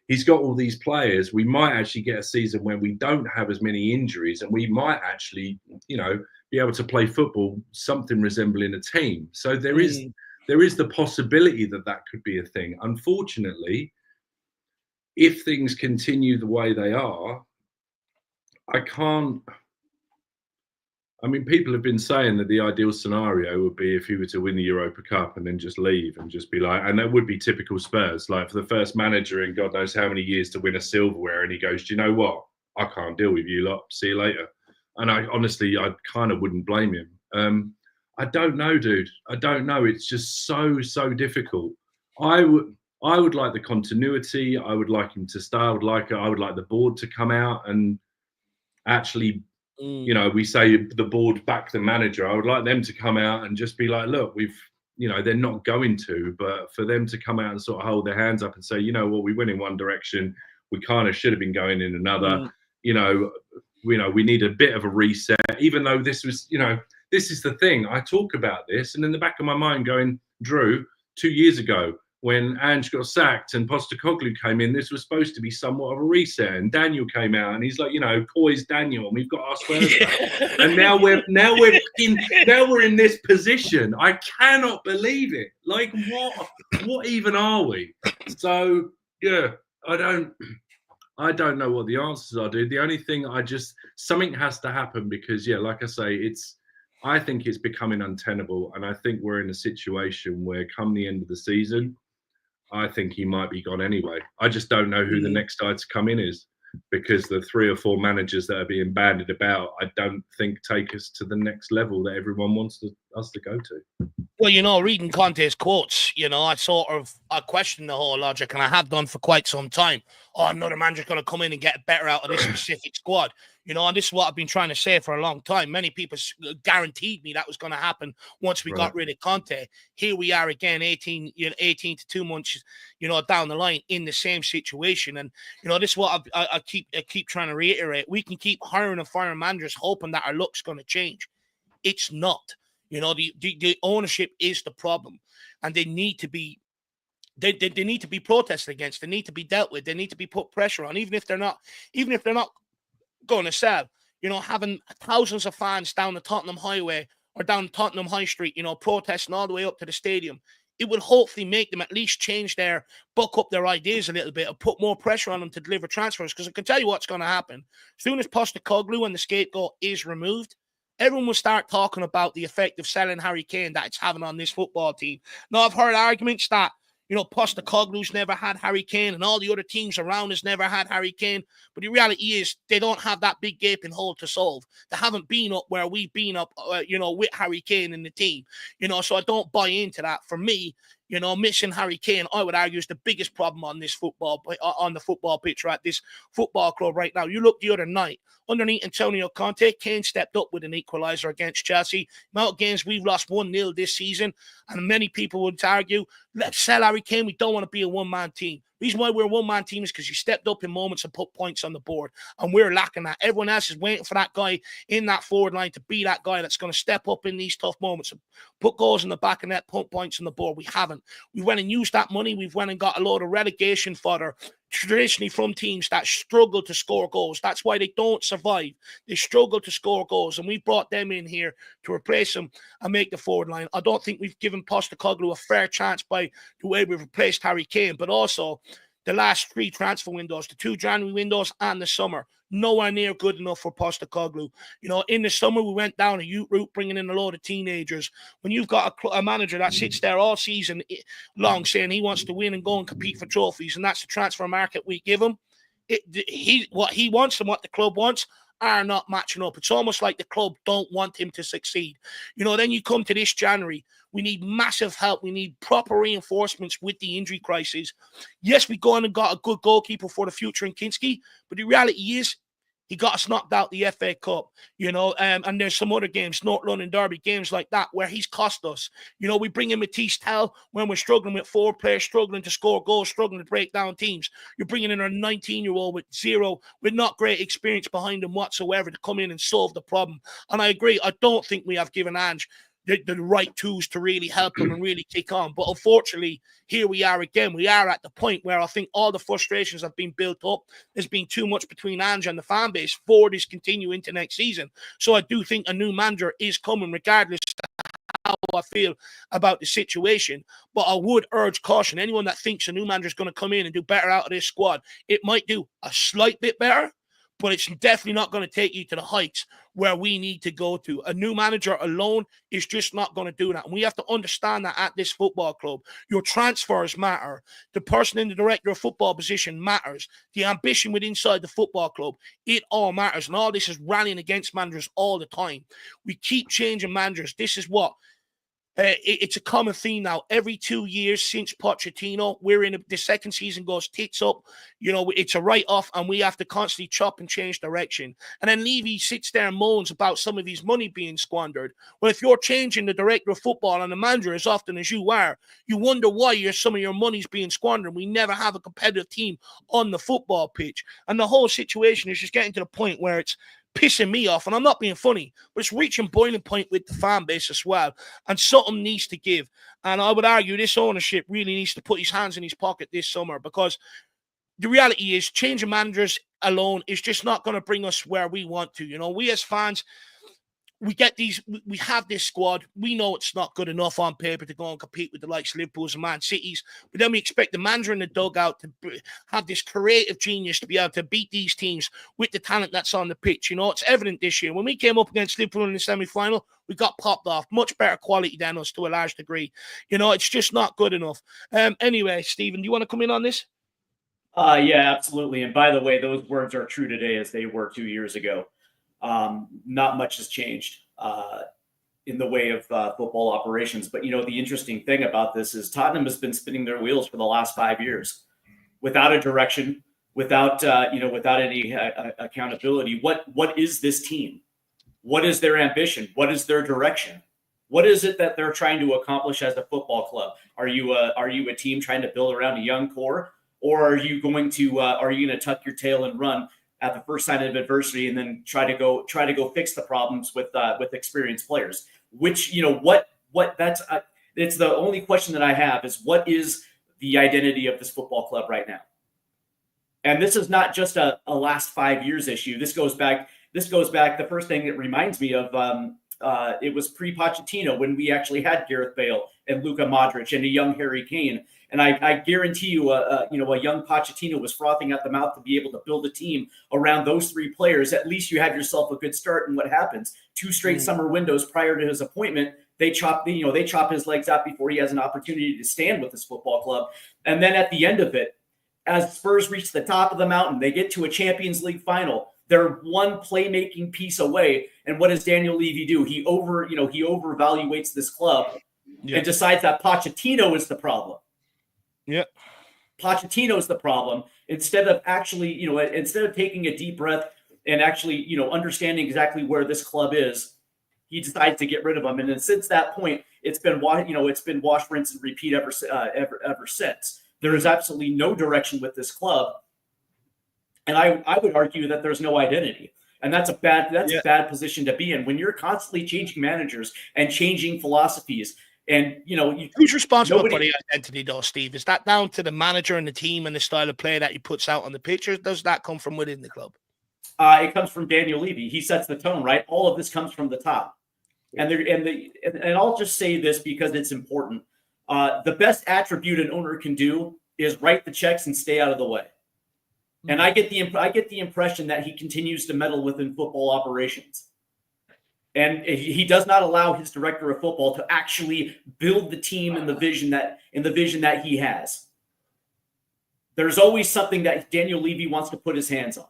he's got all these players. We might actually get a season where we don't have as many injuries and we might actually, be able to play football, something resembling a team. So there is the possibility that could be a thing. Unfortunately, if things continue the way they are, people have been saying that the ideal scenario would be if he were to win the Europa Cup and then just leave and just be like, and that would be typical Spurs, like for the first manager in God knows how many years to win a silverware. And he goes, do you know what? I can't deal with you lot. See you later. And I kind of wouldn't blame him. I don't know, dude. I don't know. It's just so difficult. I would like the continuity. I would like him to stay. I would like the board to come out and actually, we say the board back the manager. I would like them to come out and just be like, look, they're not going to, but for them to come out and sort of hold their hands up and say, we went in one direction. We kind of should have been going in another. We need a bit of a reset, even though this was, this is the thing. I talk about this and in the back of my mind going, Drew, 2 years ago, when Ange got sacked and Postecoglou came in, this was supposed to be somewhat of a reset. And Daniel came out and he's like, poised Daniel, and we've got our Spurs back. And now we're in this position. I cannot believe it. Like what even are we? So yeah, I don't know what the answers are, dude. The only thing something has to happen because like I say, I think it's becoming untenable, and I think we're in a situation where come the end of the season, I think he might be gone anyway. I just don't know who the next guy to come in is because the 3 or 4 managers that are being bandied about, I don't think take us to the next level that everyone wants us to go to. Well, reading Conte's quotes, I question the whole logic, and I have done for quite some time. Oh, another manager's going to come in and get better out of this specific squad. And this is what I've been trying to say for a long time. Many people guaranteed me that was going to happen once we got rid of Conte. Here we are again, 18 to 2 months, down the line in the same situation. And, this is what I keep trying to reiterate. We can keep hiring and firing managers hoping that our luck's going to change. It's not. The ownership is the problem, and they need to be they need to be protested against. They need to be dealt with. They need to be put pressure on, even if they're not going to sell. Having thousands of fans down the Tottenham Highway or down Tottenham High Street, protesting all the way up to the stadium. It will hopefully make them at least buck up their ideas a little bit and put more pressure on them to deliver transfers. Because I can tell you what's going to happen. As soon as Postecoglou and the scapegoat is removed, everyone will start talking about the effect of selling Harry Kane that it's having on this football team. Now, I've heard arguments that, Postecoglou's never had Harry Kane and all the other teams around us never had Harry Kane. But the reality is they don't have that big gaping hole to solve. They haven't been up where we've been up, with Harry Kane in the team. So I don't buy into that. For me, Missing Harry Kane, I would argue, is the biggest problem on the football pitch, right? This football club right now. You look the other night, underneath Antonio Conte, Kane stepped up with an equaliser against Chelsea. Amount of games we've lost 1-0 this season, and many people would argue, let's sell Harry Kane. We don't want to be a one-man team. The reason why we're a one-man team is because you stepped up in moments and put points on the board, and we're lacking that. Everyone else is waiting for that guy in that forward line to be that guy that's going to step up in these tough moments and put goals in the back of net, put points on the board. We haven't. We went and used that money. We've went and got a load of relegation fodder, traditionally from teams that struggle to score goals. That's why they don't survive. They struggle to score goals, and we brought them in here to replace them and make the forward line. I don't think we've given Pochettino a fair chance by the way we've replaced Harry Kane, but also the last 3 transfer windows, the 2 January windows and the summer, nowhere near good enough for Pochettino. In the summer, we went down a youth route, bringing in a load of teenagers. When you've got a manager that sits there all season long saying he wants to win and go and compete for trophies, and that's the transfer market we give him, what he wants and what the club wants are not matching up. It's almost like the club don't want him to succeed. Then you come to this January, we need massive help. We need proper reinforcements with the injury crisis. Yes, we gone and got a good goalkeeper for the future in Kinski, but the reality is he got us knocked out the FA Cup, and there's some other games, North London Derby, games like that, where he's cost us. We bring in Matisse Tell when we're struggling with 4 players, struggling to score goals, struggling to break down teams. You're bringing in a 19-year-old with not great experience behind him whatsoever to come in and solve the problem. And I agree, I don't think we have given Ange the right tools to really help them and really kick on. But unfortunately, here we are again. We are at the point where I think all the frustrations have been built up. There's been too much between Ange and the fan base for this continue into next season. So I do think a new manager is coming, regardless of how I feel about the situation. But I would urge caution. Anyone that thinks a new manager is going to come in and do better out of this squad, it might do a slight bit better, but it's definitely not going to take you to the heights where we need to go to. A new manager alone is just not going to do that. And we have to understand that at this football club. Your transfers matter. The person in the director of football position matters. The ambition within inside the football club, it all matters. And all this is rallying against managers all the time. We keep changing managers. This is what it's a common theme now. Every 2 years since Pochettino, the second season goes tits up. It's a write-off, and we have to constantly chop and change direction. And then Levy sits there and moans about some of his money being squandered. Well, if you're changing the director of football and the manager as often as you are, you wonder why some of your money's being squandered. We never have a competitive team on the football pitch. And the whole situation is just getting to the point where it's pissing me off, and I'm not being funny, but it's reaching boiling point with the fan base as well, and something needs to give. And I would argue this ownership really needs to put his hands in his pocket this summer, because the reality is changing managers alone is just not going to bring us where we want to. We as fans, we have this squad. We know it's not good enough on paper to go and compete with the likes of Liverpool's and Man City's, but then we expect the manager in the dugout to have this creative genius to be able to beat these teams with the talent that's on the pitch. It's evident this year. When we came up against Liverpool in the semi-final, we got popped off. Much better quality than us to a large degree. It's just not good enough. Anyway, Stephen, do you want to come in on this? Yeah, absolutely. And by the way, those words are true today as they were 2 years ago. Not much has changed in the way of football operations. But, the interesting thing about this is Tottenham has been spinning their wheels for the last 5 years without a direction, without any accountability. What is this team? What is their ambition? What is their direction? What is it that they're trying to accomplish as a football club? Are you a team trying to build around a young core, or are you going to tuck your tail and run at the first sign of adversity and then try to go fix the problems with experienced players? Which, it's the only question that I have is, what is the identity of this football club right now? And this is not just a last 5 years issue. This goes back. The first thing it reminds me of, it was pre-Pochettino, when we actually had Gareth Bale and Luka Modric and a young Harry Kane. And I guarantee you, a young Pochettino was frothing at the mouth to be able to build a team around those 3 players. At least you have yourself a good start. And what happens? 2 straight summer windows prior to his appointment, they chop his legs out before he has an opportunity to stand with this football club. And then at the end of it, as Spurs reach the top of the mountain, they get to a Champions League final. They're one playmaking piece away. And what does Daniel Levy do? He overvaluates this club and decides that Pochettino is the problem. Yeah. Pochettino is the problem, instead of actually, instead of taking a deep breath and actually, understanding exactly where this club is, he decides to get rid of him. And then since that point, it's been wash, rinse, and repeat ever since. There is absolutely no direction with this club. And I would argue that there's no identity. And that's a bad position to be in when you're constantly changing managers and changing philosophies. And who's responsible for the identity, though, Steve? Is that down to the manager and the team and the style of play that he puts out on the pitch, or does that come from within the club? It comes from Daniel Levy. He sets the tone, right? All of this comes from the top. And I'll just say this because it's important. The best attribute an owner can do is write the checks and stay out of the way. And I get the impression that he continues to meddle within football operations. And he does not allow his director of football to actually build the team in the vision that he has. There's always something that Daniel Levy wants to put his hands on.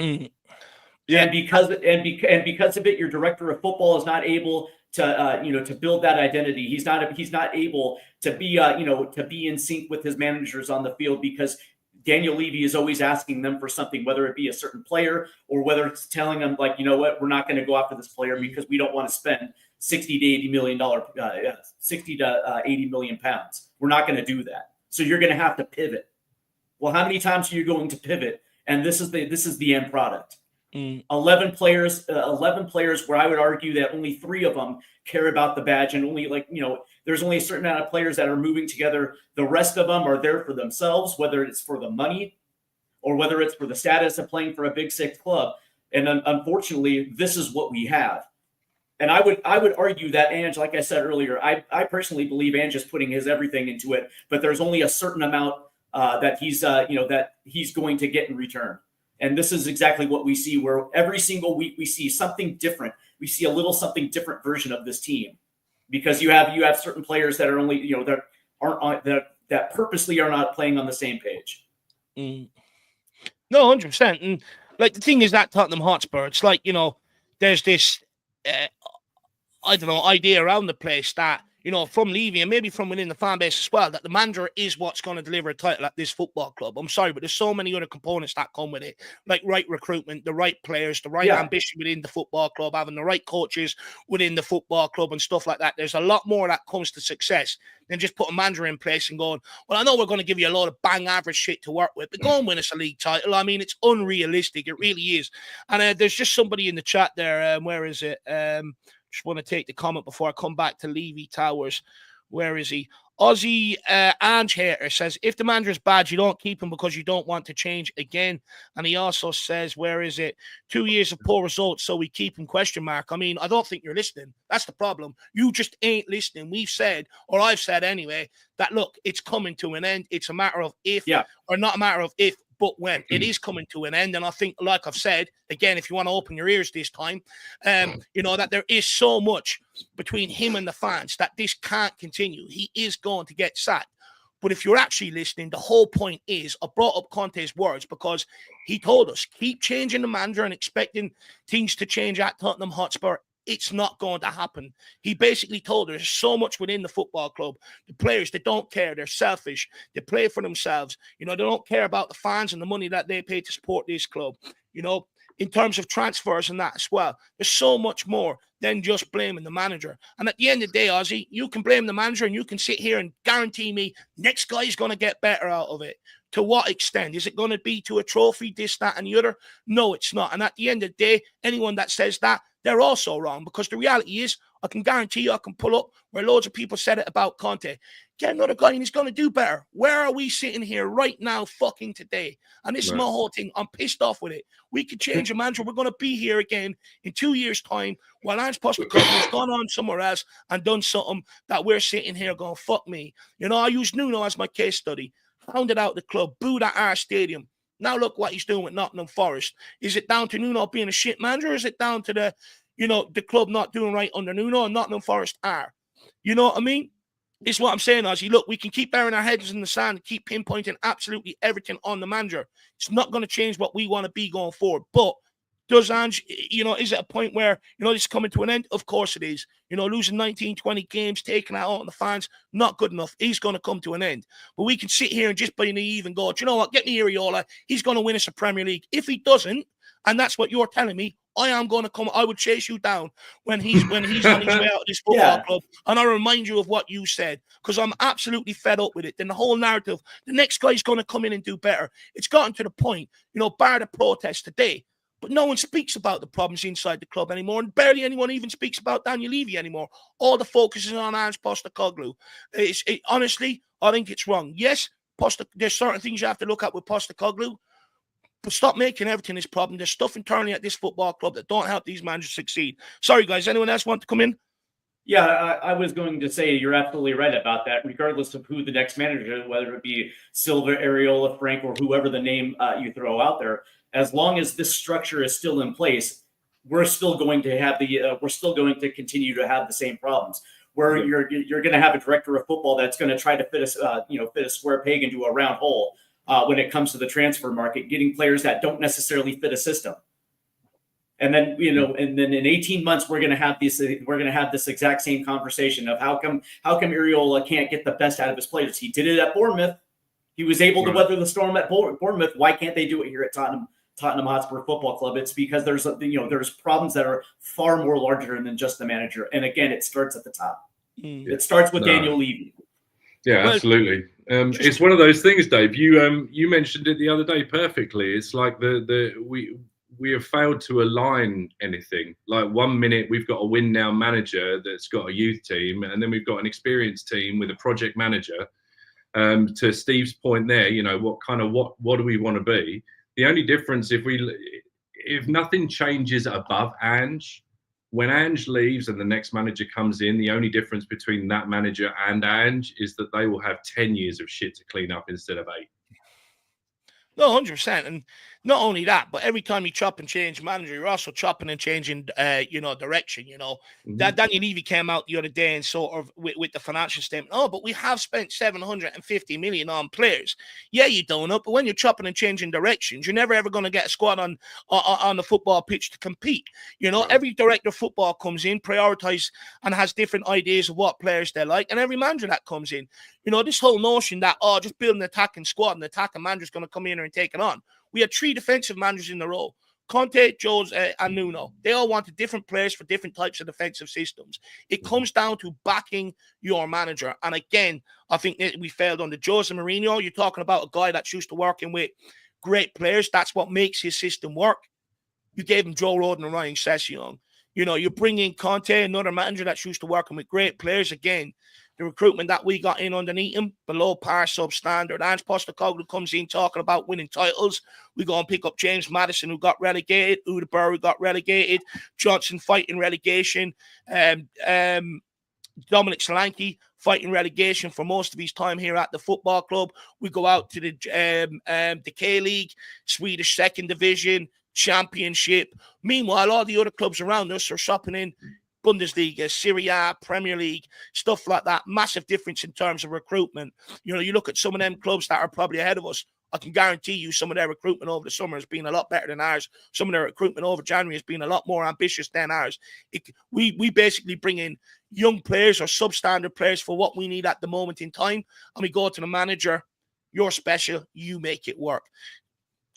Mm. Yeah. And because of it, your director of football is not able to build that identity. He's not able to be in sync with his managers on the field, because Daniel Levy is always asking them for something, whether it be a certain player or whether it's telling them, like, you know what, we're not going to go after this player because we don't want to spend $60 to $80 million, 60 to 80 million pounds. We're not going to do that. So you're going to have to pivot. Well, how many times are you going to pivot? And this is the end product. 11 players where I would argue that only 3 of them care about the badge, and only there's only a certain amount of players that are moving together. The rest of them are there for themselves, whether it's for the money or whether it's for the status of playing for a Big Six club. And unfortunately, this is what we have. And I would argue that Ange, like I said earlier, I personally believe Ange is putting his everything into it, but there's only a certain amount that he's going to get in return. And this is exactly what we see, where every single week we see something different. We see a little something different version of this team, because you have certain players that are only, that purposely are not playing on the same page. No, 100%. And like, the thing is that Tottenham Hotspur, it's like, there's this, idea around the place that, from Levy and maybe from within the fan base as well, that the manager is what's going to deliver a title at this football club. I'm sorry, but there's so many other components that come with it, like right recruitment, the right players, the right ambition within the football club, having the right coaches within the football club and stuff like that. There's a lot more that comes to success than just put a manager in place and going, well, I know we're going to give you a lot of bang average shit to work with, but go and win us a league title. I mean, it's unrealistic. It really is. And there's just somebody in the chat there. Where is it? Just want to take the comment before I come back to Levy Towers. Where is he? Aussie Ange hater says, if the manager is bad, you don't keep him because you don't want to change again. And he also says, where is it? 2 years of poor results, so we keep him, ? I mean, I don't think you're listening. That's the problem. You just ain't listening. We've said, or I've said anyway, that look, it's coming to an end. It's a matter of if, or not a matter of if, but when. It is coming to an end. And I think, like I've said, again, if you want to open your ears this time, that there is so much between him and the fans that this can't continue. He is going to get sacked. But if you're actually listening, the whole point is, I brought up Conte's words because he told us, keep changing the manager and expecting things to change at Tottenham Hotspur. It's not going to happen. He basically told us there's so much within the football club. The players, they don't care. They're selfish. They play for themselves. They don't care about the fans and the money that they pay to support this club. In terms of transfers and that as well. There's so much more than just blaming the manager. And at the end of the day, Ozzy, you can blame the manager and you can sit here and guarantee me next guy is going to get better out of it. To what extent? Is it going to be to a trophy, this, that, and the other? No, it's not. And at the end of the day, anyone that says that, they're also wrong, because the reality is, I can guarantee you, I can pull up where loads of people said it about Conte. Get another guy and he's going to do better. Where are we sitting here right now fucking today? And this is my whole thing. I'm pissed off with it. We could change a manager. We're going to be here again in 2 years' time while Ange Pochettino has gone on somewhere else and done something that we're sitting here going, fuck me. I use Nuno as my case study. Hounded out the club, booed at our stadium. Now look what he's doing with Nottingham Forest. Is it down to Nuno being a shit manager, or is it down to the club not doing right under Nuno and Nottingham Forest are? You know what I mean? It's what I'm saying, Ozzy. Look, we can keep burying our heads in the sand and keep pinpointing absolutely everything on the manager. It's not going to change what we want to be going forward. But Does Ange, is it a point where, this is coming to an end? Of course it is. Losing 19, 20 games, taking that out on the fans, not good enough. He's going to come to an end. But we can sit here and just be naive and go, do you know what? Get me Areola. He's going to win us a Premier League. If he doesn't, and that's what you're telling me, I am going to come. I would chase you down when he's on his way out of this football club. And I remind you of what you said, because I'm absolutely fed up with it. Then the whole narrative, the next guy's going to come in and do better. It's gotten to the point, bar the protest today. But no one speaks about the problems inside the club anymore, and barely anyone even speaks about Daniel Levy anymore. All the focus is on Ange Postecoglou. Honestly, I think it's wrong. Yes, there's certain things you have to look at with Postecoglou, but stop making everything this problem. There's stuff internally at this football club that don't help these managers succeed. Sorry, guys. Anyone else want to come in? Yeah, I was going to say you're absolutely right about that. Regardless of who the next manager is, whether it be Silva, Areola, Frank, or whoever the name you throw out there, as long as this structure is still in place, we're still going to have we're still going to continue to have the same problems. Where you're going to have a director of football that's going to try to fit a square peg into a round hole when it comes to the transfer market, getting players that don't necessarily fit a system. And then, and then in 18 months, we're going to have this exact same conversation of how come Areola can't get the best out of his players. He did it at Bournemouth. He was able to weather the storm at Bournemouth. Why can't they do it here at Tottenham Hotspur Football Club? It's because there's problems that are far more larger than just the manager. And again, it starts at the top. It starts with Daniel Levy. Yeah, absolutely. It's one of those things, Dave. You mentioned it the other day perfectly. It's like we have failed to align anything. Like 1 minute we've got a win now manager that's got a youth team, and then we've got an experienced team with a project manager. To Steve's point there, what do we want to be? The only difference if nothing changes above Ange, when Ange leaves and the next manager comes in, the only difference between that manager and Ange is that they will have 10 years of shit to clean up instead of 8. No, 100%. And not only that, but every time you chop and change manager, you're also chopping and changing, direction. That Daniel Levy came out the other day and sort of with the financial statement. Oh, but we have spent 750 million on players. Yeah, you don't know. But when you're chopping and changing directions, you're never ever going to get a squad on the football pitch to compete. Every director of football comes in, prioritize, and has different ideas of what players they like. And every manager that comes in, this whole notion that, just build an attacking squad and the attacking manager is going to come in and take it on. We had 3 defensive managers in a row. Conte, Jose, and Nuno. They all wanted different players for different types of defensive systems. It comes down to backing your manager. And again, I think that we failed under Jose Mourinho. You're talking about a guy that's used to working with great players. That's what makes his system work. You gave him Joe Rodon and Ryan Sessegnon. You bring in Conte, another manager that's used to working with great players. Again, the recruitment that we got in underneath him, below par, substandard. Ange Postecoglou comes in talking about winning titles. We go and pick up James Maddison, who got relegated. Udeberg, who got relegated. Johnson fighting relegation. Dominic Solanke fighting relegation for most of his time here at the football club. We go out to the K-League, Swedish second division, Championship. Meanwhile, all the other clubs around us are shopping in Bundesliga, Serie A, Premier League, stuff like that. Massive difference in terms of recruitment. You look at some of them clubs that are probably ahead of us. I can guarantee you some of their recruitment over the summer has been a lot better than ours. Some of their recruitment over January has been a lot more ambitious than ours. We basically bring in young players or substandard players for what we need at the moment in time, and we go to the manager, you're special, you make it work.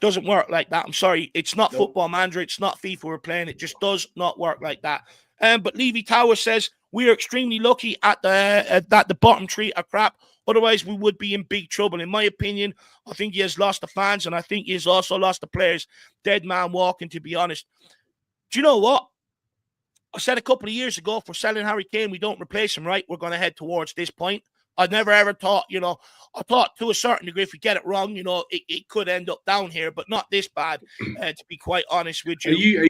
Doesn't work like that. I'm sorry. It's not Football Manager. It's not FIFA we're playing. It just does not work like that. But Levy Tower says we are extremely lucky at the bottom 3 are crap. Otherwise, we would be in big trouble. In my opinion, I think he has lost the fans, and I think he has also lost the players. Dead man walking, to be honest. Do you know what? I said a couple of years ago, if we're selling Harry Kane, we don't replace him, right? We're going to head towards this point. I never ever thought, I thought to a certain degree, if we get it wrong, it could end up down here, but not this bad, to be quite honest with you. Are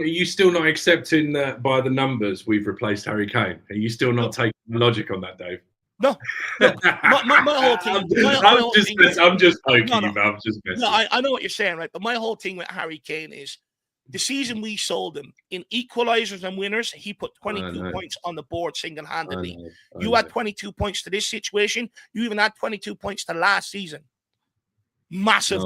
you still not accepting that by the numbers we've replaced Harry Kane? Are you still not taking the logic on that, Dave? No. Look, my whole thing. I'm just poking you, man. I'm just messing. No, I know what you're saying, right? But my whole thing with Harry Kane is the season we sold him in equalizers and winners, he put 22 points on the board single-handedly. You had 22 points to this situation. You even had 22 points to last season. Massive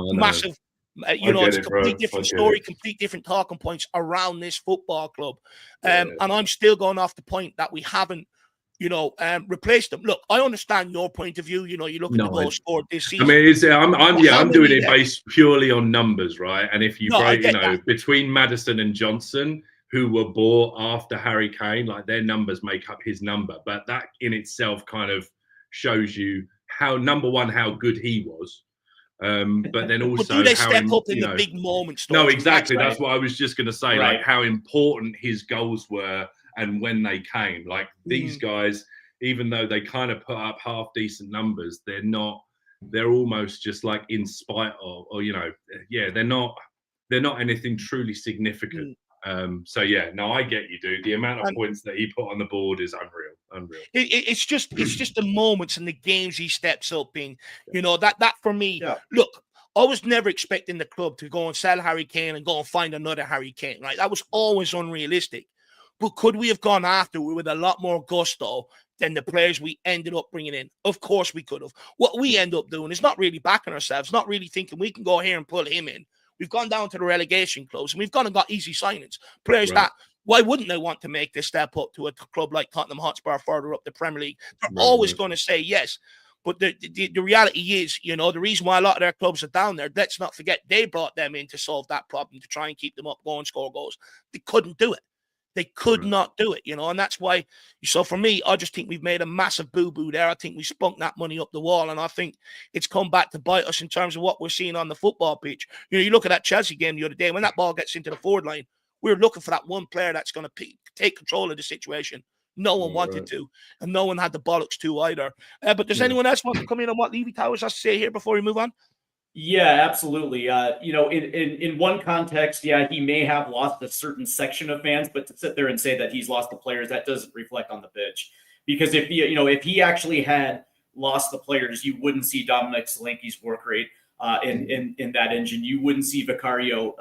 It's a complete different story, complete different talking points around this football club. And I'm still going off the point that we haven't, replaced them. Look, I understand your point of view. You look at the goals scored this season. I mean, I'm doing it based purely on numbers, right? And if you break, between Maddison and Johnson, who were bought after Harry Kane, like their numbers make up his number. But that in itself kind of shows you how good he was. But then also, do they step up in the big moments? No, exactly. That's what I was just going to say. Right. Like how important his goals were. And when they came, like these guys, even though they kind of put up half decent numbers, they're almost just like in spite of, they're not anything truly significant. I get you, dude. The amount of points that he put on the board is unreal. It's just the moments and the games he steps up in, that for me, look, I was never expecting the club to go and sell Harry Kane and go and find another Harry Kane, right? That was always unrealistic. But could we have gone after it with a lot more gusto than the players we ended up bringing in? Of course we could have. What we end up doing is not really backing ourselves, not really thinking we can go here and pull him in. We've gone down to the relegation clubs and we've gone and got easy signings. Players that, why wouldn't they want to make this step up to a club like Tottenham Hotspur further up the Premier League? They're always going to say yes. But the reality is, the reason why a lot of their clubs are down there, let's not forget, they brought them in to solve that problem, to try and keep them up, go and score goals. They couldn't do it. They could not do it, and that's why. So for me, I just think we've made a massive boo-boo there. I think we spunked that money up the wall, and I think it's come back to bite us in terms of what we're seeing on the football pitch. You look at that Chelsea game the other day, when that ball gets into the forward line, we're looking for that one player that's going to take control of the situation. No one wanted to, and no one had the bollocks to either. But does anyone else want to come in on what Levy Towers has to say here before we move on? Yeah, absolutely. In one context, he may have lost a certain section of fans, but to sit there and say that he's lost the players, that doesn't reflect on the pitch. Because if he actually had lost the players, you wouldn't see Dominic Solanke's work rate in that engine. You wouldn't see Vicario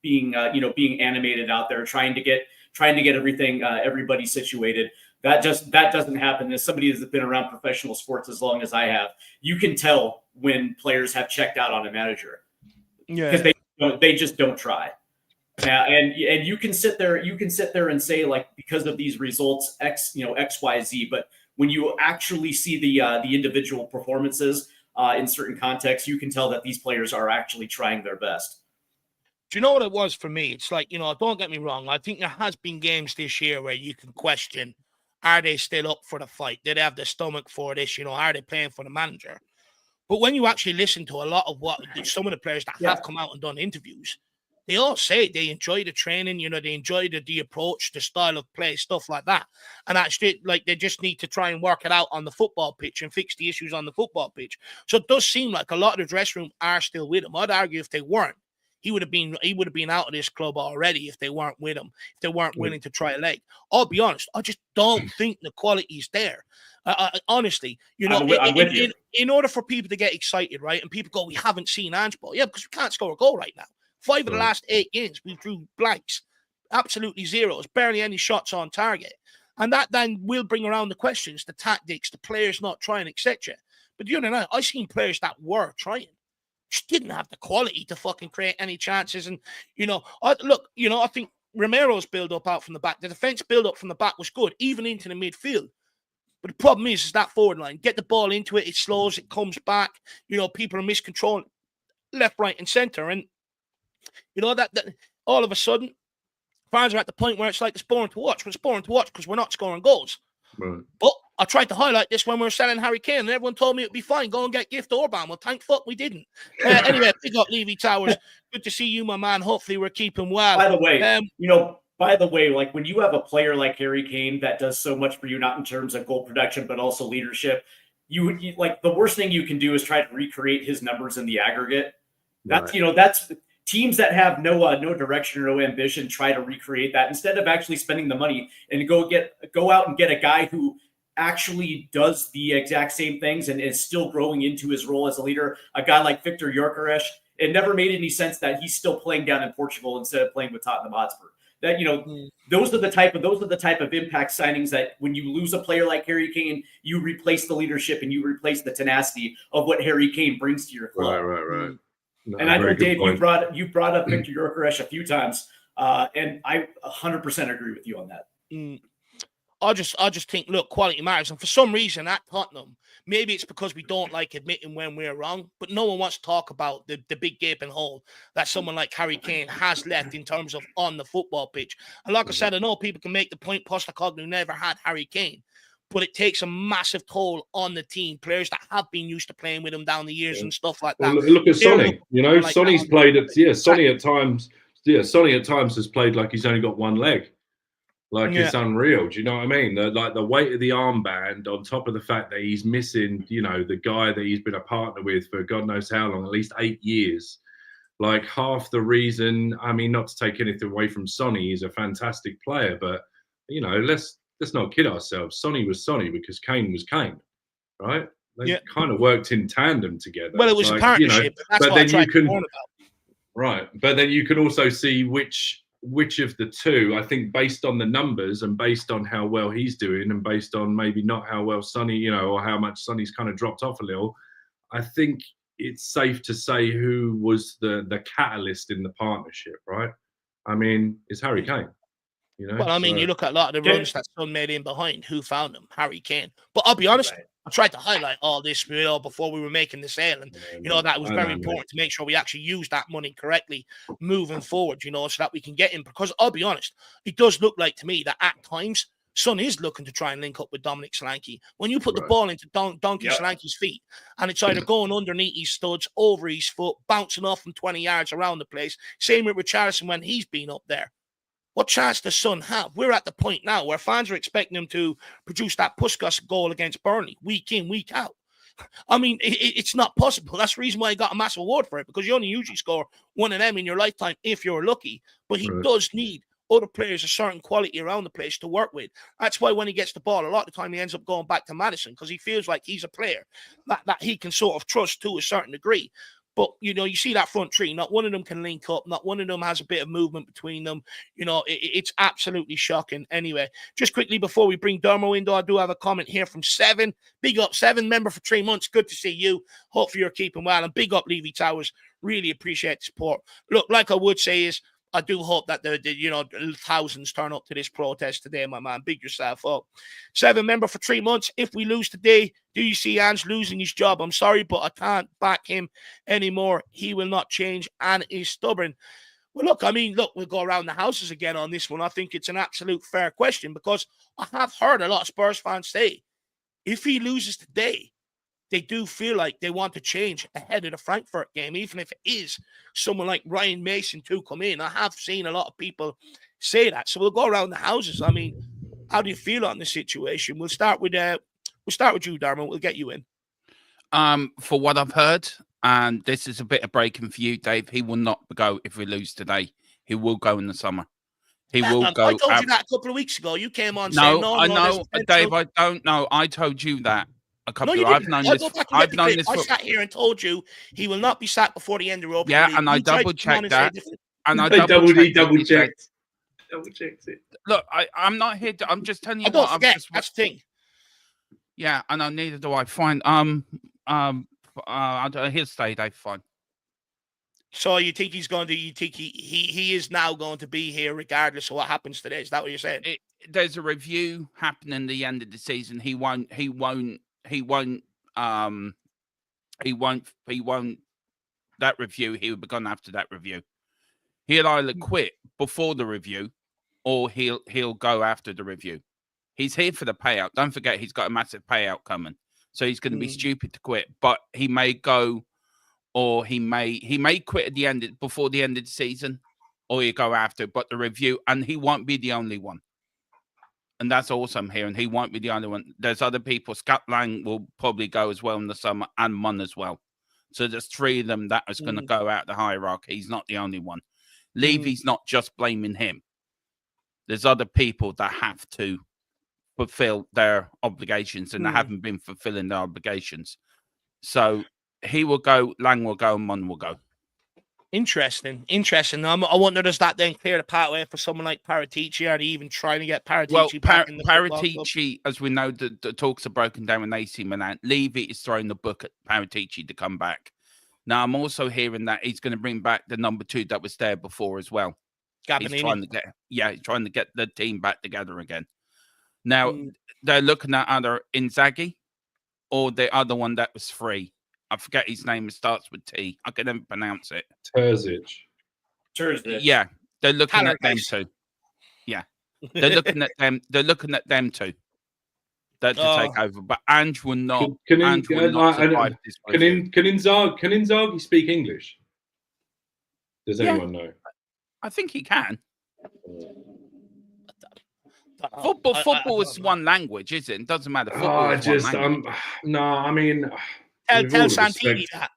being animated out there, trying to get everybody situated. That doesn't happen. As somebody that's been around professional sports as long as I have, you can tell when players have checked out on a manager, because they just don't try. And you can sit there and say, like, because of these results, X, Y, Z. But when you actually see the individual performances in certain contexts, you can tell that these players are actually trying their best. Do you know what it was for me? It's like, don't get me wrong. I think there has been games this year where you can question, are they still up for the fight? Did they have the stomach for this? Are they playing for the manager? But when you actually listen to a lot of some of the players that have come out and done interviews, they all say they enjoy the training, they enjoy the approach, the style of play, stuff like that. And actually, like, they just need to try and work it out on the football pitch and fix the issues on the football pitch. So it does seem like a lot of the dressing room are still with him. I'd argue if they weren't, he would have been out of this club already if they weren't with him, if they weren't willing to try a leg. I'll be honest, I just don't think the quality is there. Honestly, in order for people to get excited, right, and people go, we haven't seen Ange ball. Yeah, because we can't score a goal right now. 5 of the last 8 games, we drew blanks, absolutely zeros, barely any shots on target. And that then will bring around the questions, the tactics, the players not trying, etc. But the other night, I've seen players that were trying, just didn't have the quality to fucking create any chances. And, I think Romero's build-up out from the back, the defense build-up from the back was good, even into the midfield. But the problem is that forward line. Get the ball into it, it slows, it comes back. People are miscontrolling left, right, and centre. And, that all of a sudden, fans are at the point where it's like it's boring to watch. But it's boring to watch because we're not scoring goals. Right. But I tried to highlight this when we were selling Harry Kane, and everyone told me it'd be fine. Go and get Gift Orban. Well, thank fuck we didn't. Anyway, big up Levy Towers. Good to see you, my man. Hopefully we're keeping well. By the way, like, when you have a player like Harry Kane that does so much for you, not in terms of goal production, but also leadership, you like, the worst thing you can do is try to recreate his numbers in the aggregate. That's, that's teams that have no direction or no ambition try to recreate that instead of actually spending the money and go out and get a guy who actually does the exact same things and is still growing into his role as a leader. A guy like Victor Gyökeres. It never made any sense that he's still playing down in Portugal instead of playing with Tottenham Hotspur. That, those are the type of impact signings that when you lose a player like Harry Kane, you replace the leadership and you replace the tenacity of what Harry Kane brings to your club. Right. No, and I know, very good Dave, point. you brought up Victor Gyökeres a few times, and I 100% agree with you on that. I just think, look, quality matters. And for some reason at Tottenham, maybe it's because we don't like admitting when we're wrong, but no one wants to talk about the big gaping hole that someone like Harry Kane has left in terms of on the football pitch. And like I said, I know people can make the point Pochettino never had Harry Kane, but it takes a massive toll on the team. Players that have been used to playing with him down the years and stuff like that. Well, look at Sonny. Sonny's played at Sonny at times. Yeah, Sonny at times has played like he's only got one leg. Like, it's unreal. Do you know what I mean? The weight of the armband on top of the fact that he's missing, the guy that he's been a partner with for God knows how long, at least 8 years. Like, half the reason, I mean, not to take anything away from Sonny, he's a fantastic player, but, let's not kid ourselves. Sonny was Sonny because Kane was Kane, right? They kind of worked in tandem together. Well, it was a partnership. That's what I tried to warn about. Right. But then you can also see which of the two, I think, based on the numbers and based on how well he's doing and based on maybe not how well Sonny, or how much Sonny's kind of dropped off a little, I think it's safe to say who was the catalyst in the partnership, right? I mean, it's Harry Kane. Well, I mean, you look at a lot of the runs that Son made in behind. Who found them? Harry Kane. But I'll be honest, I tried to highlight all this, before we were making the sale, and that was very important to make sure we actually use that money correctly moving forward. So that we can get him. Because I'll be honest, it does look like to me that at times Son is looking to try and link up with Dominic Solanke. When you put the ball into Donkey Solanke's feet, and it's either going underneath his studs, over his foot, bouncing off from 20 yards around the place. Same with Richarlison when he's been up there. What chance does Son have? We're at the point now where fans are expecting him to produce that Puskas goal against Burnley week in, week out. I mean, it's not possible. That's the reason why he got a massive award for it, because you only usually score one of them in your lifetime if you're lucky. But he does need other players of certain quality around the place to work with. That's why when he gets the ball, a lot of the time he ends up going back to Maddison, because he feels like he's a player that he can sort of trust to a certain degree. But, you see that front three, not one of them can link up. Not one of them has a bit of movement between them. It's absolutely shocking. Anyway, just quickly before we bring Dermo in, though, I do have a comment here from Seven. Big up, Seven, member for 3 months. Good to see you. Hopefully you're keeping well. And big up, Levy Towers. Really appreciate the support. Look, like I would say is, I do hope that the thousands turn up to this protest today, my man. Big yourself up. Seven, member for 3 months. If we lose today, do you see Ange losing his job? I'm sorry, but I can't back him anymore. He will not change and is stubborn. Well, we'll go around the houses again on this one. I think it's an absolute fair question, because I have heard a lot of Spurs fans say, if he loses today, they do feel like they want to change ahead of the Frankfurt game, even if it is someone like Ryan Mason to come in. I have seen a lot of people say that. So we'll go around the houses. I mean, how do you feel on the situation? We'll start with you, Darmo. We'll get you in. For what I've heard, and this is a bit of breaking for you, Dave, he will not go if we lose today. He will go in the summer. He will go. I told you that a couple of weeks ago. You came on saying, no, I know, Dave, I don't know. I told you that. I've known this. I sat here and told you he will not be sacked before the end of the Europa League. And I double checked that. And I double checked it. Look, I'm not here. I'm just telling you. Don't forget. That's the thing. Yeah, and neither do I. Fine. He'll stay. Dave. Fine. So you think he's going to? You think he is now going to be here regardless of what happens today? Is that what you're saying? There's a review happening at the end of the season. He won't. That review, he will be gone after that review. He'll either quit before the review, or he'll go after the review. He's here for the payout. Don't forget, he's got a massive payout coming, so he's going to be stupid to quit. But he may go, or he may quit at the end before the end of the season, or he'll go after. But the review, and he won't be the only one. And that's awesome here, and he won't be the only one. There's other people. Scott Lang will probably go as well in the summer, and Munn as well. So there's 3 of them that is going to go out the hierarchy. He's not the only one. Levy's not just blaming him. There's other people that have to fulfill their obligations, and they haven't been fulfilling their obligations. So he will go, Lang will go, and Munn will go. Interesting. I wonder, does that then clear the pathway for someone like Paratici? Are they even trying to get Paratici back in the Paratici, as we know, the talks are broken down with AC Milan. Levy is throwing the book at Paratici to come back. Now, I'm also hearing that he's going to bring back the number 2 that was there before as well. He's trying to get the team back together again. Now, they're looking at either Inzaghi or the other one that was free. I forget his name. It starts with T. I can never pronounce it. Terzic. Yeah, they're looking at them too. Yeah, they're looking at them. They're looking at them too. That to take over, but Ange will not. Ange will not survive this. Can Inzaghi speak English? Does anyone know? I think he can. Football is one language, isn't it? It doesn't matter. Football no. I mean, tell Santini that.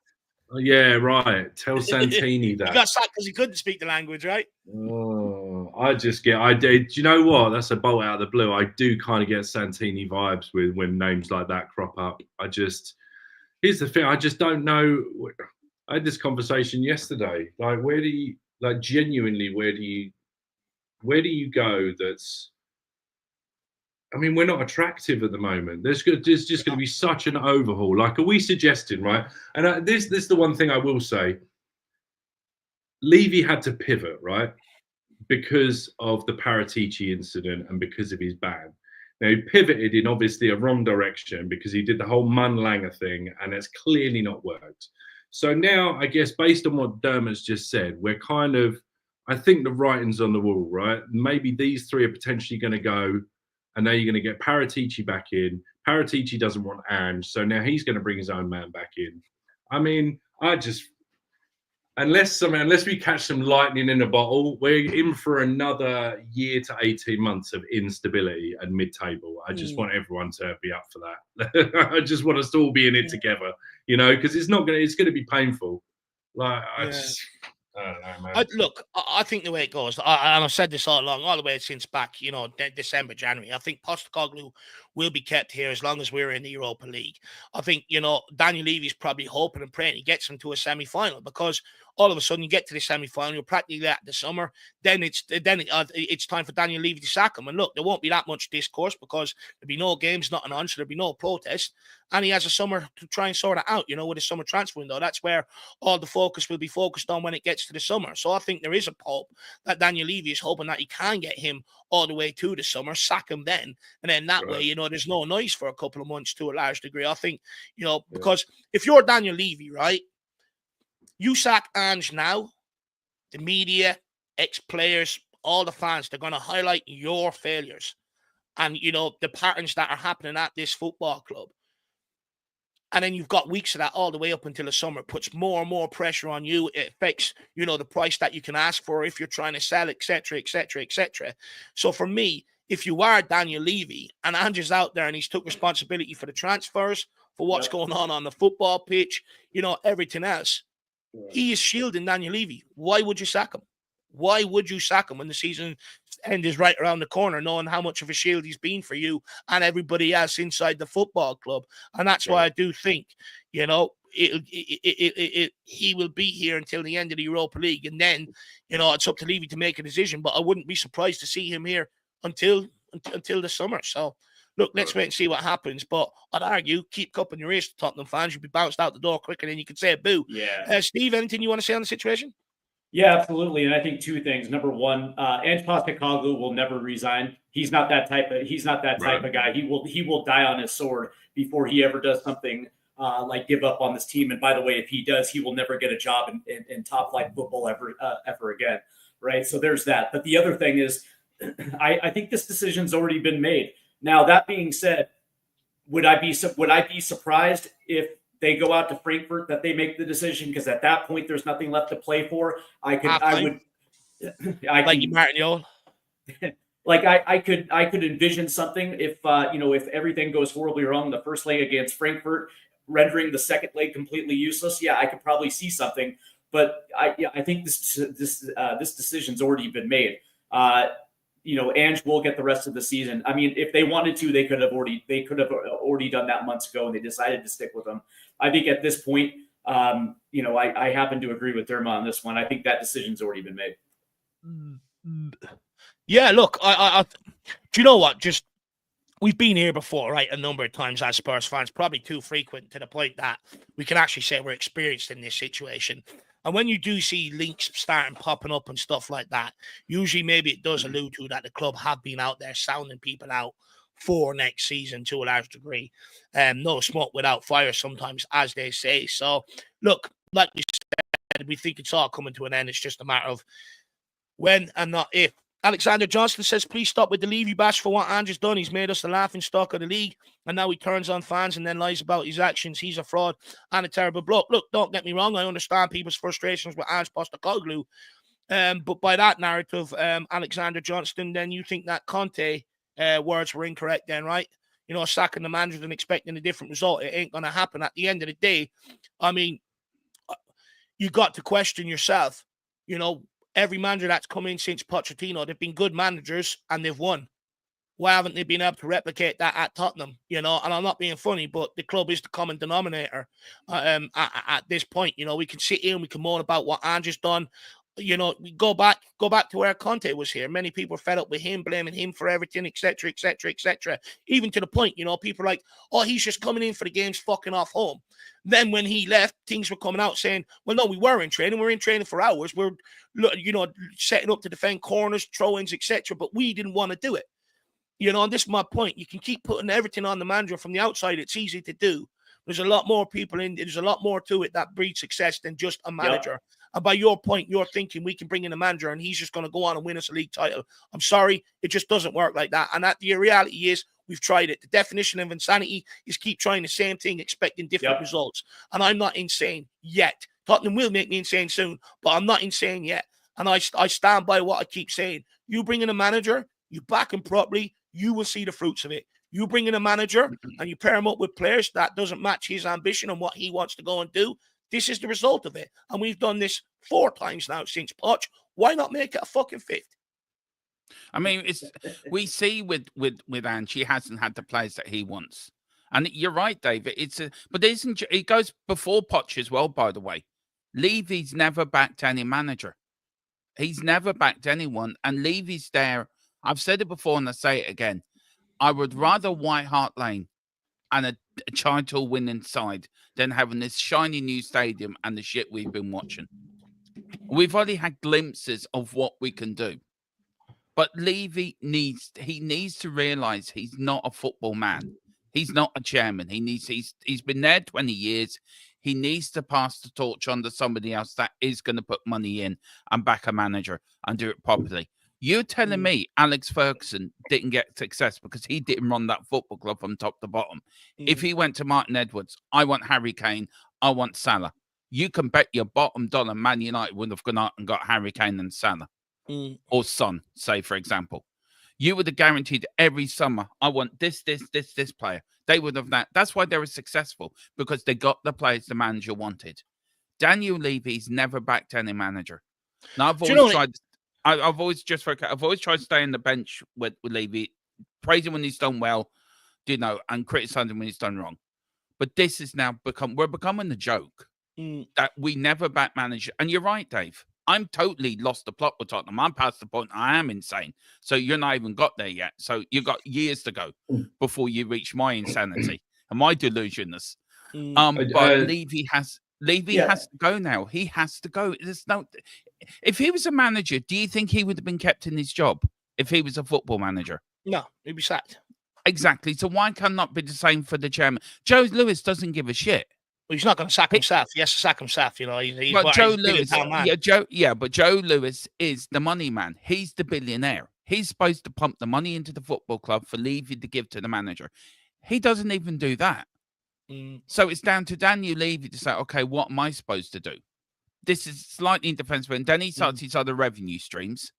Yeah, right. Tell Santini that. He got sacked because he couldn't speak the language, right? Oh, do you know what? That's a bolt out of the blue. I do kind of get Santini vibes when names like that crop up. Here's the thing. I just don't know. I had this conversation yesterday. Like, genuinely, where do you go that's, I mean, we're not attractive at the moment. There's just going to be such an overhaul. Like, are we suggesting, right? And this is the one thing I will say. Levy had to pivot, right? Because of the Paratici incident and because of his ban. Now, he pivoted in obviously a wrong direction because he did the whole Mun Langer thing, and it's clearly not worked. So now, I guess, based on what Dermot's just said, we're kind of, I think the writing's on the wall, right? Maybe these 3 are potentially going to go, and now you're going to get Paratici back in. Paratici doesn't want Ange, so now he's going to bring his own man back in. I mean, unless we catch some lightning in a bottle, we're in for another year to 18 months of instability and mid-table. I just want everyone to be up for that. I just want us to all be in it together, because it's going to be painful. Like, I don't know, man. I think the way it goes, and I've said this all along, all the way since back, December, January, I think Postecoglou will be kept here as long as we're in the Europa League. I think, Daniel Levy's probably hoping and praying he gets them to a semi-final, because all of a sudden you get to the semi-final, you're practically at the summer, then it's time for Daniel Levy to sack him. And look, there won't be that much discourse because there'll be no games, nothing on, so there'll be no protest. And he has a summer to try and sort it out, with his summer transfer window. That's where all the focus will be focused on when it gets to the summer. So I think there is a hope that Daniel Levy is hoping that he can get him all the way to the summer, sack him then. And then that way, there's no noise for a couple of months to a large degree. I think, because if you're Daniel Levy, right, you sack Ange now, the media, ex-players, all the fans, they're going to highlight your failures and, the patterns that are happening at this football club. And then you've got weeks of that all the way up until the summer. It puts more and more pressure on you. It affects, the price that you can ask for if you're trying to sell, etc., etc., etc. So for me, if you are Daniel Levy and Ange's out there and he's took responsibility for the transfers, for what's going on the football pitch, everything else, he is shielding Daniel Levy. Why would you sack him? Why would you sack him when the season end is right around the corner, knowing how much of a shield he's been for you and everybody else inside the football club? And that's why I do think, he will be here until the end of the Europa League. And then, it's up to Levy to make a decision. But I wouldn't be surprised to see him here until the summer. So, look, let's wait and see what happens. But I'd argue, keep cupping your ears to Tottenham fans. You'll be bounced out the door quicker than you can say a boo. Yeah. Steve, anything you want to say on the situation? Yeah, absolutely. And I think 2 things. Number one, Ange Postecoglou will never resign. He's not that type of guy. He will die on his sword before he ever does something like give up on this team. And by the way, if he does, he will never get a job in top flight football ever again. Right. So there's that. But the other thing is, I think this decision's already been made. Now, that being said, would I be surprised if they go out to Frankfurt that they make the decision? Because at that point, there's nothing left to play for. I could envision something if everything goes horribly wrong, the first leg against Frankfurt, rendering the second leg completely useless. Yeah, I could probably see something, but I think this decision's already been made. Ange will get the rest of the season. I mean, if they wanted to, they could have already done that months ago, and they decided to stick with him. I think at this point, I happen to agree with Dermot on this one. I think that decision's already been made. Yeah, look, I do you know what? Just we've been here before, right? A number of times as Spurs fans, probably too frequent to the point that we can actually say we're experienced in this situation. And when you do see links starting popping up and stuff like that, usually maybe it does allude to that the club have been out there sounding people out for next season to a large degree. No smoke without fire sometimes, as they say. So, look, like we said, we think it's all coming to an end. It's just a matter of when and not if. Alexander Johnston says, please stop with the Levy bash for what Ange has done. He's made us the laughing stock of the league, and now he turns on fans and then lies about his actions. He's a fraud and a terrible bloke. Look, don't get me wrong. I understand people's frustrations with Ange Postecoglou, but by that narrative, Alexander Johnston, then you think that Conte words were incorrect then, right? You know, sacking the manager and expecting a different result. It ain't going to happen. At the end of the day, I mean, you got to question yourself, you know, every manager that's come in since Pochettino, they've been good managers and they've won. Why haven't they been able to replicate that at Tottenham? You know, and I'm not being funny, but the club is the common denominator at this point. You know, we can sit here and we can moan about what Ange has done. You know, we go back to where Conte was here. Many people are fed up with him, blaming him for everything, etc., etc., etc. Even to the point, you know, people are like, oh, he's just coming in for the games fucking off home. Then when he left, things were coming out saying, well, no, we were in training. We're in training for hours. We're, you know, setting up to defend corners, throw-ins, etc., but we didn't want to do it. You know, and this is my point. You can keep putting everything on the manager from the outside. It's easy to do. There's a lot more people in. There's a lot more to it that breeds success than just a manager. Yep. And by your point, you're thinking we can bring in a manager and he's just going to go on and win us a league title. I'm sorry, it just doesn't work like that. And that the reality is we've tried it. The definition of insanity is keep trying the same thing, expecting different results. And I'm not insane yet. Tottenham will make me insane soon, but I'm not insane yet. And I stand by what I keep saying. You bring in a manager, you back him properly, you will see the fruits of it. You bring in a manager and you pair him up with players that doesn't match his ambition and what he wants to go and do. This is the result of it. And we've done this 4 times now since Poch. Why not make it a fucking 5th? I mean, we see with Ange, he hasn't had the players that he wants. And you're right, David. But it goes before Poch as well, by the way. Levy's never backed any manager. He's never backed anyone. And Levy's there. I've said it before and I say it again. I would rather White Hart Lane and a title winning side than having this shiny new stadium and the shit we've been watching. We've already had glimpses of what we can do. But Levy needs to realize he's not a football man. He's not a chairman. He's been there 20 years. He needs to pass the torch on to somebody else that is going to put money in and back a manager and do it properly. You're telling me Alex Ferguson didn't get success because he didn't run that football club from top to bottom. If he went to Martin Edwards, I want Harry Kane, I want Salah. You can bet your bottom dollar Man United would have gone out and got Harry Kane and Salah. Or Son, say, for example. You would have guaranteed every summer, I want this player. They would have that. That's why they were successful, because they got the players the manager wanted. Daniel Levy's never backed any manager. Now, I've always tried... I've always tried to stay on the bench with Levy, praise him when he's done well, you know, and criticize him when he's done wrong. But this is now we're becoming the joke that we never back manager. And you're right, Dave. I'm totally lost the plot with Tottenham. I'm past the point. I am insane. So you're not even got there yet. So you've got years to go before you reach my insanity and my delusionness. But Levy has to go now. He has to go. If he was a manager, do you think he would have been kept in his job if he was a football manager? No, he'd be sacked. Exactly. So why cannot be the same for the chairman? Joe Lewis doesn't give a shit. Well, he's not going to sack himself. He has to sack himself, you know. But Joe Lewis is the money man. He's the billionaire. He's supposed to pump the money into the football club for Levy to give to the manager. He doesn't even do that. So it's down to Daniel Levy to say, okay, what am I supposed to do? This is slightly indefensible. And then he starts his other revenue streams.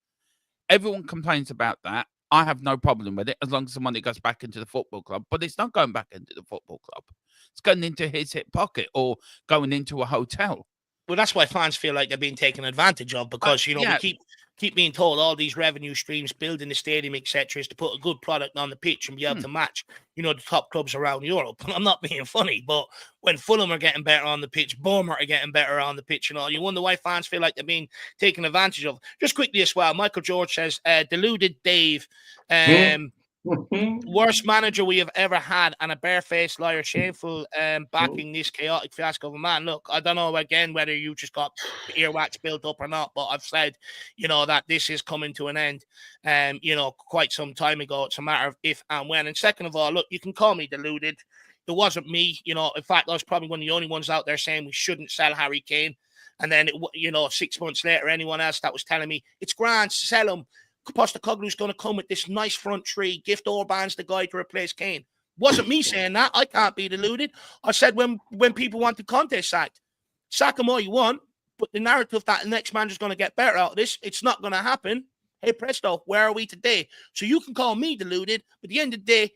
Everyone complains about that. I have no problem with it as long as the money goes back into the football club. But it's not going back into the football club. It's going into his hip pocket or going into a hotel. Well, that's why fans feel like they're being taken advantage of because, we keep being told all these revenue streams, building the stadium, etc., is to put a good product on the pitch and be able to match, the top clubs around Europe. I'm not being funny, but when Fulham are getting better on the pitch, Bournemouth are getting better on the pitch and all, you wonder why fans feel like they're being taken advantage of. Just quickly as well, Michael George says, deluded Dave. Worst manager we have ever had, and a barefaced liar, shameful backing this chaotic fiasco of a man. Look, I don't know again whether you just got earwax built up or not, but I've said, that this is coming to an end, quite some time ago. It's a matter of if and when. And second of all, look, you can call me deluded. It wasn't me, in fact, I was probably one of the only ones out there saying we shouldn't sell Harry Kane. And then, 6 months later, anyone else that was telling me it's grand, sell him. Postecoglou's going to come with this nice front three. Gift Orban's the guy to replace Kane. Wasn't me saying that. I can't be deluded. I said when people want the Conte sacked, sack him all you want, but the narrative that the next manager's going to get better out of this, it's not going to happen. Hey, presto, where are we today? So you can call me deluded, but at the end of the day,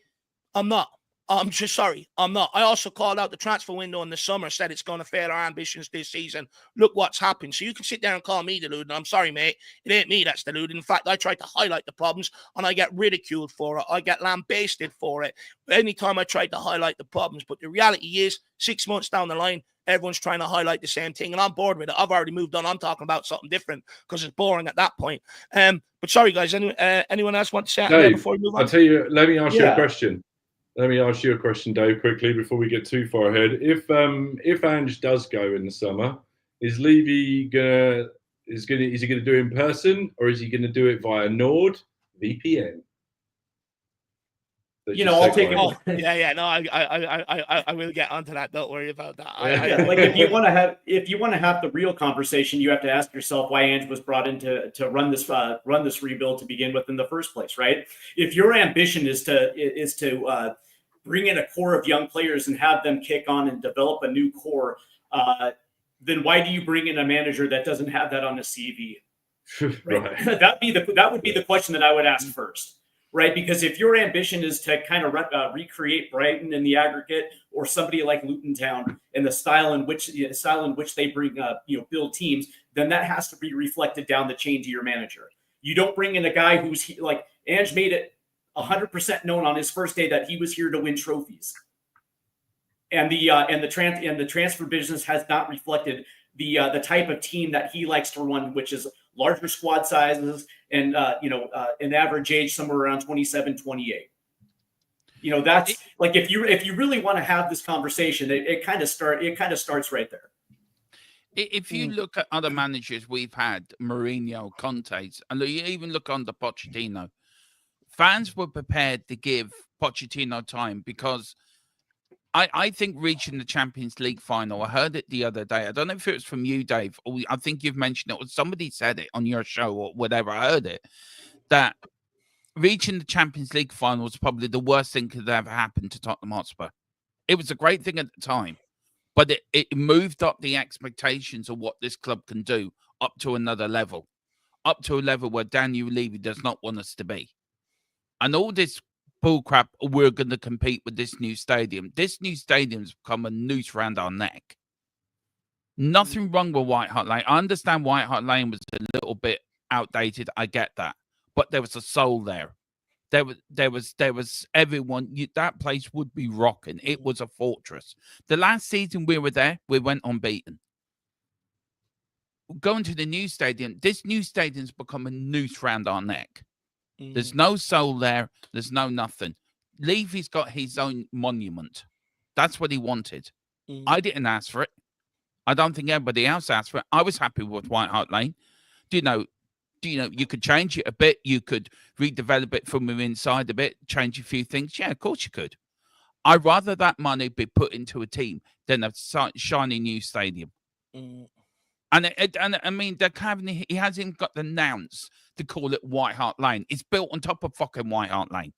I'm not. I'm just sorry. I'm not. I also called out the transfer window in the summer, said it's going to fail our ambitions this season. Look what's happened. So you can sit there and call me deluded. I'm sorry, mate. It ain't me that's deluded. In fact, I tried to highlight the problems and I get ridiculed for it. I get lambasted for it anytime I tried to highlight the problems. But the reality is 6 months down the line, everyone's trying to highlight the same thing. And I'm bored with it. I've already moved on. I'm talking about something different because it's boring at that point. But sorry, guys. Anyone else want to say anything before we move on? I'll tell you, let me ask you a question. Let me ask you a question, Dave, quickly before we get too far ahead. If Ange does go in the summer, is Levy gonna is he gonna do it in person or is he gonna do it via NordVPN? I'll take it. No, I will get onto that. Don't worry about that. If you want to have the real conversation, you have to ask yourself why Ange was brought in to run this rebuild to begin with in the first place, right? If your ambition is to bring in a core of young players and have them kick on and develop a new core, then why do you bring in a manager that doesn't have that on a CV? Right? That would be the question that I would ask first. Right, because if your ambition is to kind of recreate Brighton in the aggregate, or somebody like Luton Town and the style in which they bring build teams, then that has to be reflected down the chain to your manager. You don't bring in a guy who's like Ange made it 100% known on his first day that he was here to win trophies, and the transfer business has not reflected the type of team that he likes to run, which is larger squad sizes and an average age somewhere around 27, 28. That's like if you really want to have this conversation, it kind of starts right there. If you look at other managers we've had, Mourinho, Conte, and you even look under Pochettino, fans were prepared to give Pochettino time because I think reaching the Champions League final, I heard it the other day. I don't know if it was from you, Dave, or I think you've mentioned it, or somebody said it on your show or whatever. I heard it, that reaching the Champions League final was probably the worst thing that could ever happen to Tottenham Hotspur. It was a great thing at the time, but it moved up the expectations of what this club can do up to another level, up to a level where Daniel Levy does not want us to be. And all this bullcrap, we're going to compete with this new stadium. This new stadium's become a noose around our neck. Nothing wrong with White Hart Lane. I understand White Hart Lane was a little bit outdated. I get that. But there was a soul there. There was everyone. That place would be rocking. It was a fortress. The last season we were there, we went unbeaten. Going to the new stadium, this new stadium's become a noose around our neck. There's no soul there. There's no nothing. Levy's got his own monument. That's what he wanted. I didn't ask for it. I don't think anybody else asked for it. I was happy with White Hart Lane. You could change it a bit. You could redevelop it from the inside a bit, change a few things. Yeah, of course you could. I'd rather that money be put into a team than a shiny new stadium. And I mean, he hasn't got the nouns to call it White Hart Lane. It's built on top of fucking White Hart Lane.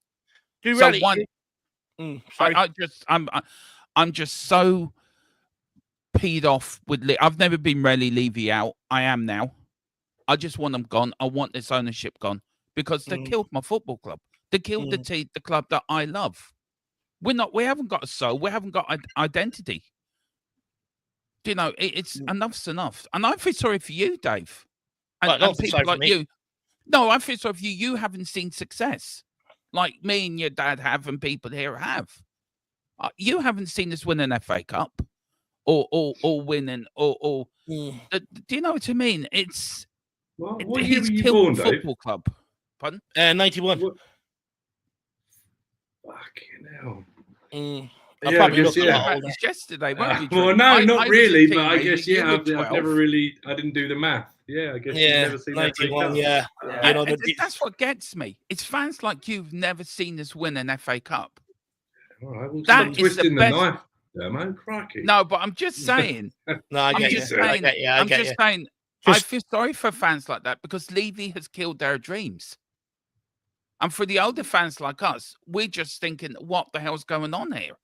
I'm just so peed off with. I've never been really Levy out. I am now. I just want them gone. I want this ownership gone because they killed my football club. They killed the club that I love. We haven't got a soul. We haven't got identity. It's enough's enough. And I feel sorry for you, Dave. And people like you. No, I feel sorry for you. You haven't seen success like me and your dad have and people here have. You haven't seen us win an FA Cup or winning or do you know what I mean? It's what year were you born, football club. Pardon? 91. Fucking hell. I Yeah, probably I look guess, a yeah. lot older. Yesterday, won't you? Well, Drew? no, not was a really, but I teenager, guess, you yeah, were I've 12. never really, I didn't do the math. Yeah, I guess you've never seen that. 91, yeah. Yeah. You know, That's what gets me. It's fans like you've never seen us win an FA Cup. All right, well, That stop is twisting the best. knife, Dermo. Crikey. No, but I'm just saying. no, I I'm get just you. saying. I get you. I I'm get just you. saying. I feel sorry for fans like that because Levy has killed their dreams. And for the older fans like us, we're just thinking, what the hell's going on here?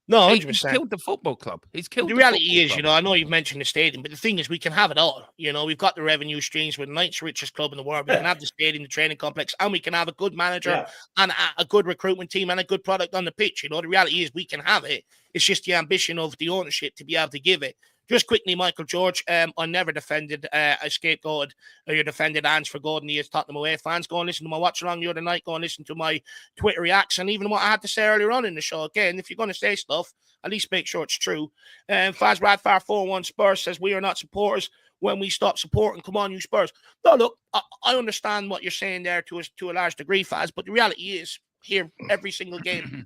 No, 100%. He's killed the football club. He's killed the the reality football is, club. you know, I know you've mentioned the stadium, but the thing is, we can have it all. You know, we've got the revenue streams. We're the ninth richest club in the world. We can have the stadium, the training complex, and we can have a good manager and a good recruitment team and a good product on the pitch. You know, the reality is we can have it. It's just the ambition of the ownership to be able to give it. Just quickly, Michael George, I never defended a scapegoat or you defended Ange for Golden Years Tottenham away. Fans, go and listen to my watch along the other night, go and listen to my Twitter reacts, and even what I had to say earlier on in the show. Again, if you're going to say stuff, at least make sure it's true. Faz Radfar 4-1 Spurs says we are not supporters when we stop supporting. Come on, you Spurs. No, look, I understand what you're saying there to a large degree, Faz, but the reality is here every single game,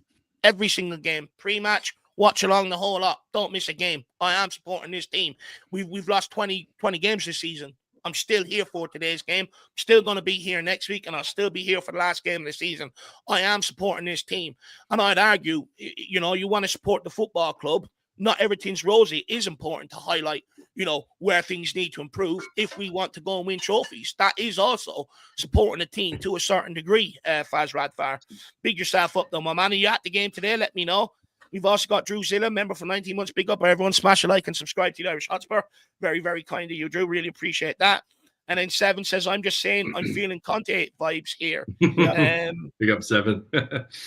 pre-match, watch along the whole lot. Don't miss a game. I am supporting this team. We've lost 20 games this season. I'm still here for today's game. I'm still going to be here next week, and I'll still be here for the last game of the season. I am supporting this team. And I'd argue, you know, you want to support the football club. Not everything's rosy. It is important to highlight, you know, where things need to improve if we want to go and win trophies. That is also supporting a team to a certain degree, Faz Radfar. Big yourself up, though, my man. Are you at the game today? Let me know. We've also got Drew Zilla, member for 19 months. Big up, everyone. Smash a like and subscribe to the Irish Hotspur. Very, very kind of you, Drew. Really appreciate that. And then 7 says, I'm just saying, I'm feeling Conte vibes here. Big up 7.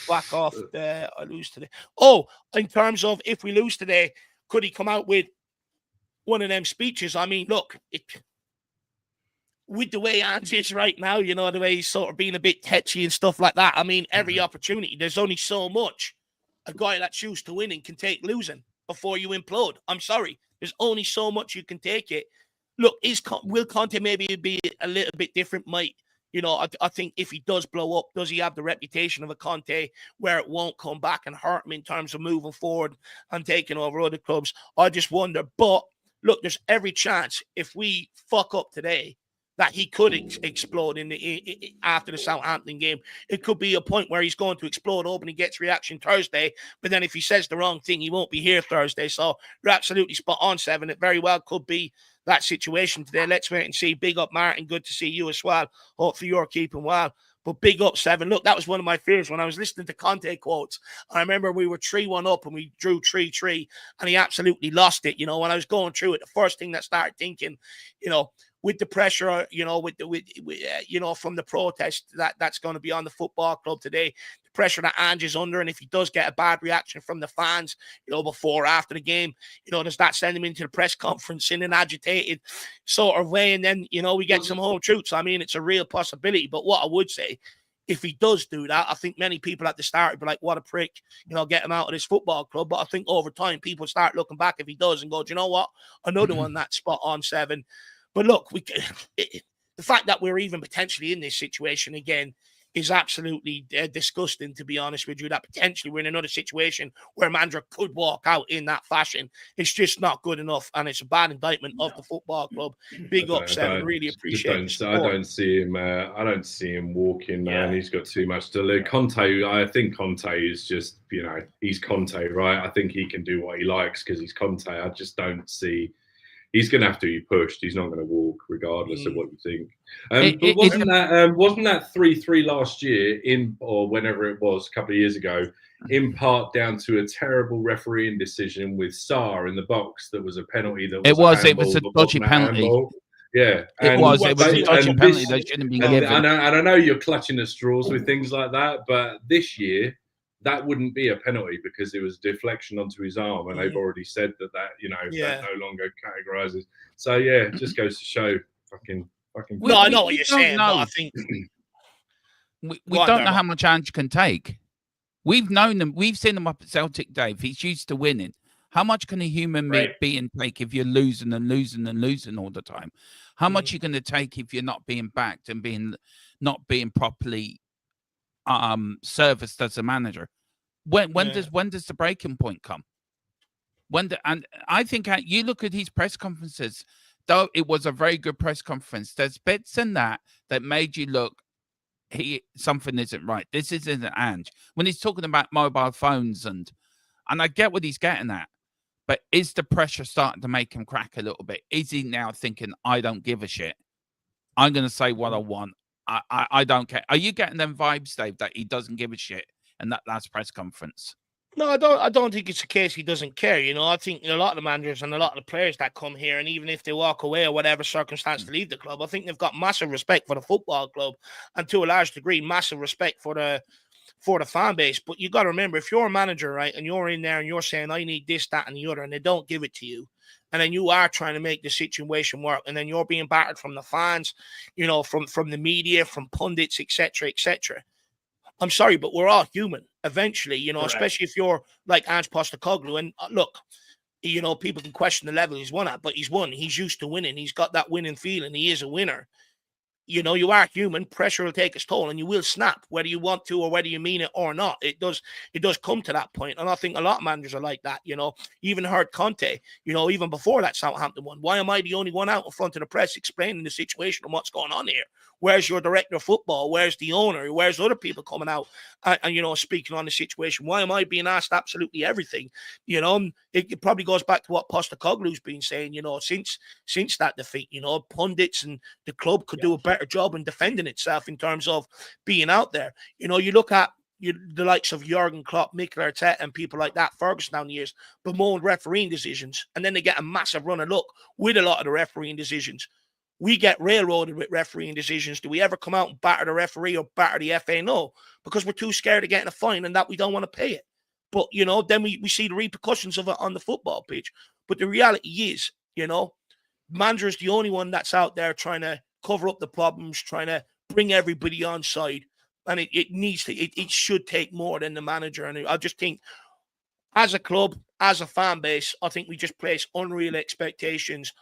Back off. I lose today. Oh, in terms of if we lose today, could he come out with one of them speeches? I mean, look, with the way Ange is right now, you know, the way he's sort of being a bit tetchy and stuff like that. I mean, every opportunity, there's only so much a guy that's used to winning can take losing before you implode. I'm sorry. There's only so much you can take it. Look, will Conte maybe be a little bit different? Might, you know, I think if he does blow up, does he have the reputation of a Conte where it won't come back and hurt him in terms of moving forward and taking over other clubs? I just wonder. But look, there's every chance if we fuck up today that he could explode after the Southampton game. It could be a point where he's going to explode, hoping he gets reaction Thursday. But then if he says the wrong thing, he won't be here Thursday. So you're absolutely spot on, 7. It very well could be that situation today. Let's wait and see. Big up, Martin. Good to see you as well. Hopefully you're keeping well. But big up, 7. Look, that was one of my fears when I was listening to Conte quotes. I remember we were 3-1 up and we drew 3-3 and he absolutely lost it. You know, when I was going through it, the first thing that started thinking, you know, with the pressure, you know, with you know, from the protest that's going to be on the football club today, the pressure that Ange is under, and if he does get a bad reaction from the fans, you know, before or after the game, you know, does that send him into the press conference in an agitated sort of way, and then, you know, we get some home truths. I mean, it's a real possibility, but what I would say, if he does do that, I think many people at the start would be like, what a prick, you know, get him out of this football club. But I think over time, people start looking back if he does and go, do you know what? Another one that's spot on, 7. But look, the fact that we're even potentially in this situation again is absolutely disgusting, to be honest with you, that potentially we're in another situation where Mandra could walk out in that fashion. It's just not good enough, and it's a bad indictment of the football club. Big up, 7. Really appreciate it. I don't see him walking, man. He's got too much to lose. Conte, I think Conte is just, you know, he's Conte, right? I think he can do what he likes because he's Conte. I just don't see... He's going to have to be pushed. He's not going to walk, regardless of what you think. But wasn't that 3-3 last year or whenever it was, a couple of years ago, in part down to a terrible refereeing decision with Sarr in the box that was a penalty? It was a dodgy penalty. Yeah, it was a dodgy penalty that shouldn't be given. And I know you're clutching at straws with things like that, but this year, that wouldn't be a penalty because it was deflection onto his arm, and they've already said that you know, that no longer categorises. So yeah, it just goes to show fucking. No, I know what you're saying, but I think we don't know how much Ange can take. We've known them. We've seen them up at Celtic, Dave. He's used to winning. How much can a human being take if you're losing and losing and losing all the time? How much are you going to take if you're not being backed and not being properly serviced as a manager. When does the breaking point come? And I think you look at his press conferences, though it was a very good press conference. There's bits in that made you look, something isn't right. This isn't Ange. When he's talking about mobile phones and I get what he's getting at, but is the pressure starting to make him crack a little bit? Is he now thinking, I don't give a shit. I'm going to say what I want. I don't care. Are you getting them vibes, Dave, that he doesn't give a shit in that last press conference? No, I don't think it's the case he doesn't care. I think a lot of the managers and a lot of the players that come here, and even if they walk away or whatever circumstance to leave the club, I think they've got massive respect for the football club, and to a large degree, massive respect for the fan base. But you got to remember, if you're a manager, right, and you're in there and you're saying, I need this, that, and the other, and they don't give it to you, and then you are trying to make the situation work, and then you're being battered from the fans, from the media, from pundits, etc., etc. I'm sorry, but we're all human eventually, especially if you're like Ange Postecoglou. And look, people can question the level he's won at, but he's won. He's used to winning. He's got that winning feeling. He is a winner. You are human. Pressure will take its toll, and you will snap, whether you want to or whether you mean it or not. It does come to that point, and I think a lot of managers are like that. You even heard Conte. Even before that Southampton one. Why am I the only one out in front of the press explaining the situation and what's going on here? Where's your director of football? Where's the owner? Where's other people coming out and speaking on the situation? Why am I being asked absolutely everything? It probably goes back to what Postecoglou's been saying. Since that defeat, pundits and the club could do a better job in defending itself in terms of being out there. You look at the likes of Jurgen Klopp, Mikel Arteta, and people like that, Ferguson down the years, bemoaned refereeing decisions, and then they get a massive run of luck with a lot of the refereeing decisions. We get railroaded with refereeing decisions. Do we ever come out and batter the referee or batter the FA? No, because we're too scared of getting a fine and that we don't want to pay it. But, then we see the repercussions of it on the football pitch. But the reality is, manager is the only one that's out there trying to cover up the problems, trying to bring everybody on side. And it should take more than the manager. And I just think, as a club, as a fan base, I think we just place unreal expectations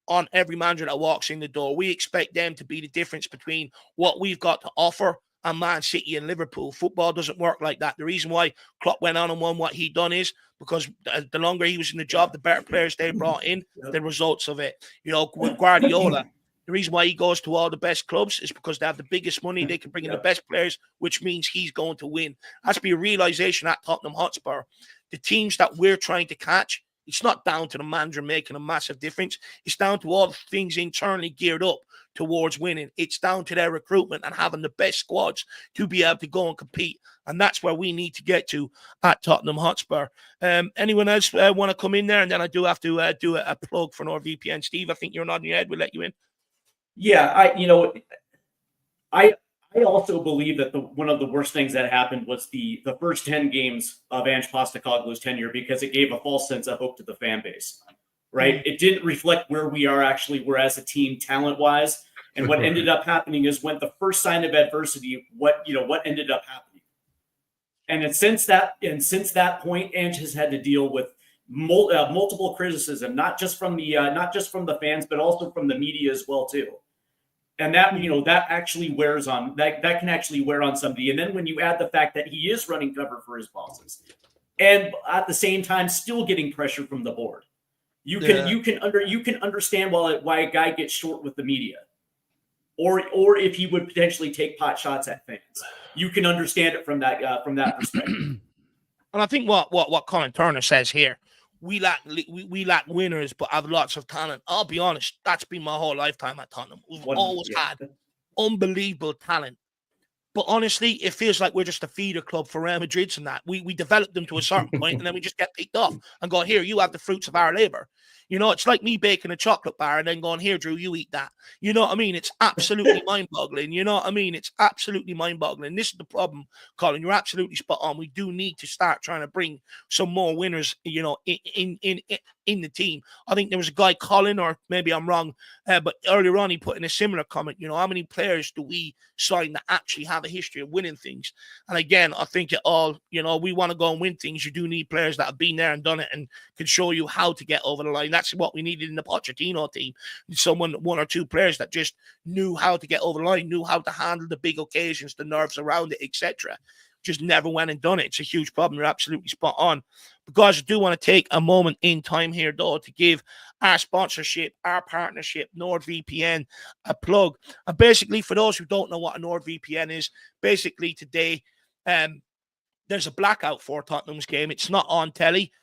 on every manager that walks in the door. We expect them to be the difference between what we've got to offer and Man City and Liverpool. Football doesn't work like that. The reason why Klopp went on and won what he done is because the longer he was in the job, the better players they brought in, the results of it. With Guardiola, the reason why he goes to all the best clubs is because they have the biggest money. They can bring in the best players, which means he's going to win. Has to be a realization at Tottenham Hotspur. The teams that we're trying to catch, it's not down to the manager making a massive difference. It's down to all the things internally geared up towards winning. It's down to their recruitment and having the best squads to be able to go and compete. And that's where we need to get to at Tottenham Hotspur. Anyone else want to come in there? And then I do have to do a plug for NordVPN. Steve, I think you're nodding your head. We'll let you in. Yeah, I also believe that one of the worst things that happened was the first 10 games of Ange Postecoglou's tenure, because it gave a false sense of hope to the fan base, right? Mm-hmm. It didn't reflect where we we're as a team talent-wise. And what ended up happening is when the first sign of adversity, what ended up happening. And since that point, Ange has had to deal with multiple criticism, not just from the fans, but also from the media as well too. And that, that actually wears on, that can actually wear on somebody. And then when you add the fact that he is running cover for his bosses and at the same time still getting pressure from the board, you can understand why a guy gets short with the media, or if he would potentially take pot shots at fans. You can understand it from that perspective. And I think what Colin Turner says here, we lack winners, but have lots of talent. I'll be honest, that's been my whole lifetime at Tottenham. We've always had unbelievable talent. But honestly, it feels like we're just a feeder club for Real Madrid and that. We develop them to a certain point and then we just get picked off and go, here, you have the fruits of our labor. It's like me baking a chocolate bar and then going, here, Drew, you eat that. You know what I mean? It's absolutely mind-boggling. You know what I mean? It's absolutely mind-boggling. This is the problem, Colin. You're absolutely spot on. We do need to start trying to bring some more winners, in the team. I think there was a guy, Colin, or maybe I'm wrong, but earlier on he put in a similar comment, how many players do we sign that actually have have a history of winning things. And again, I think it all, we want to go and win things. You do need players that have been there and done it and can show you how to get over the line. That's what we needed in the Pochettino team. One or two players that just knew how to get over the line, knew how to handle the big occasions, the nerves around it, etc. Just never went and done it. It's a huge problem. You're absolutely spot on. But guys, I do want to take a moment in time here, though, to give our sponsorship, our partnership, NordVPN, a plug. And basically, for those who don't know what a NordVPN is, basically today, there's a blackout for Tottenham's game. It's not on telly.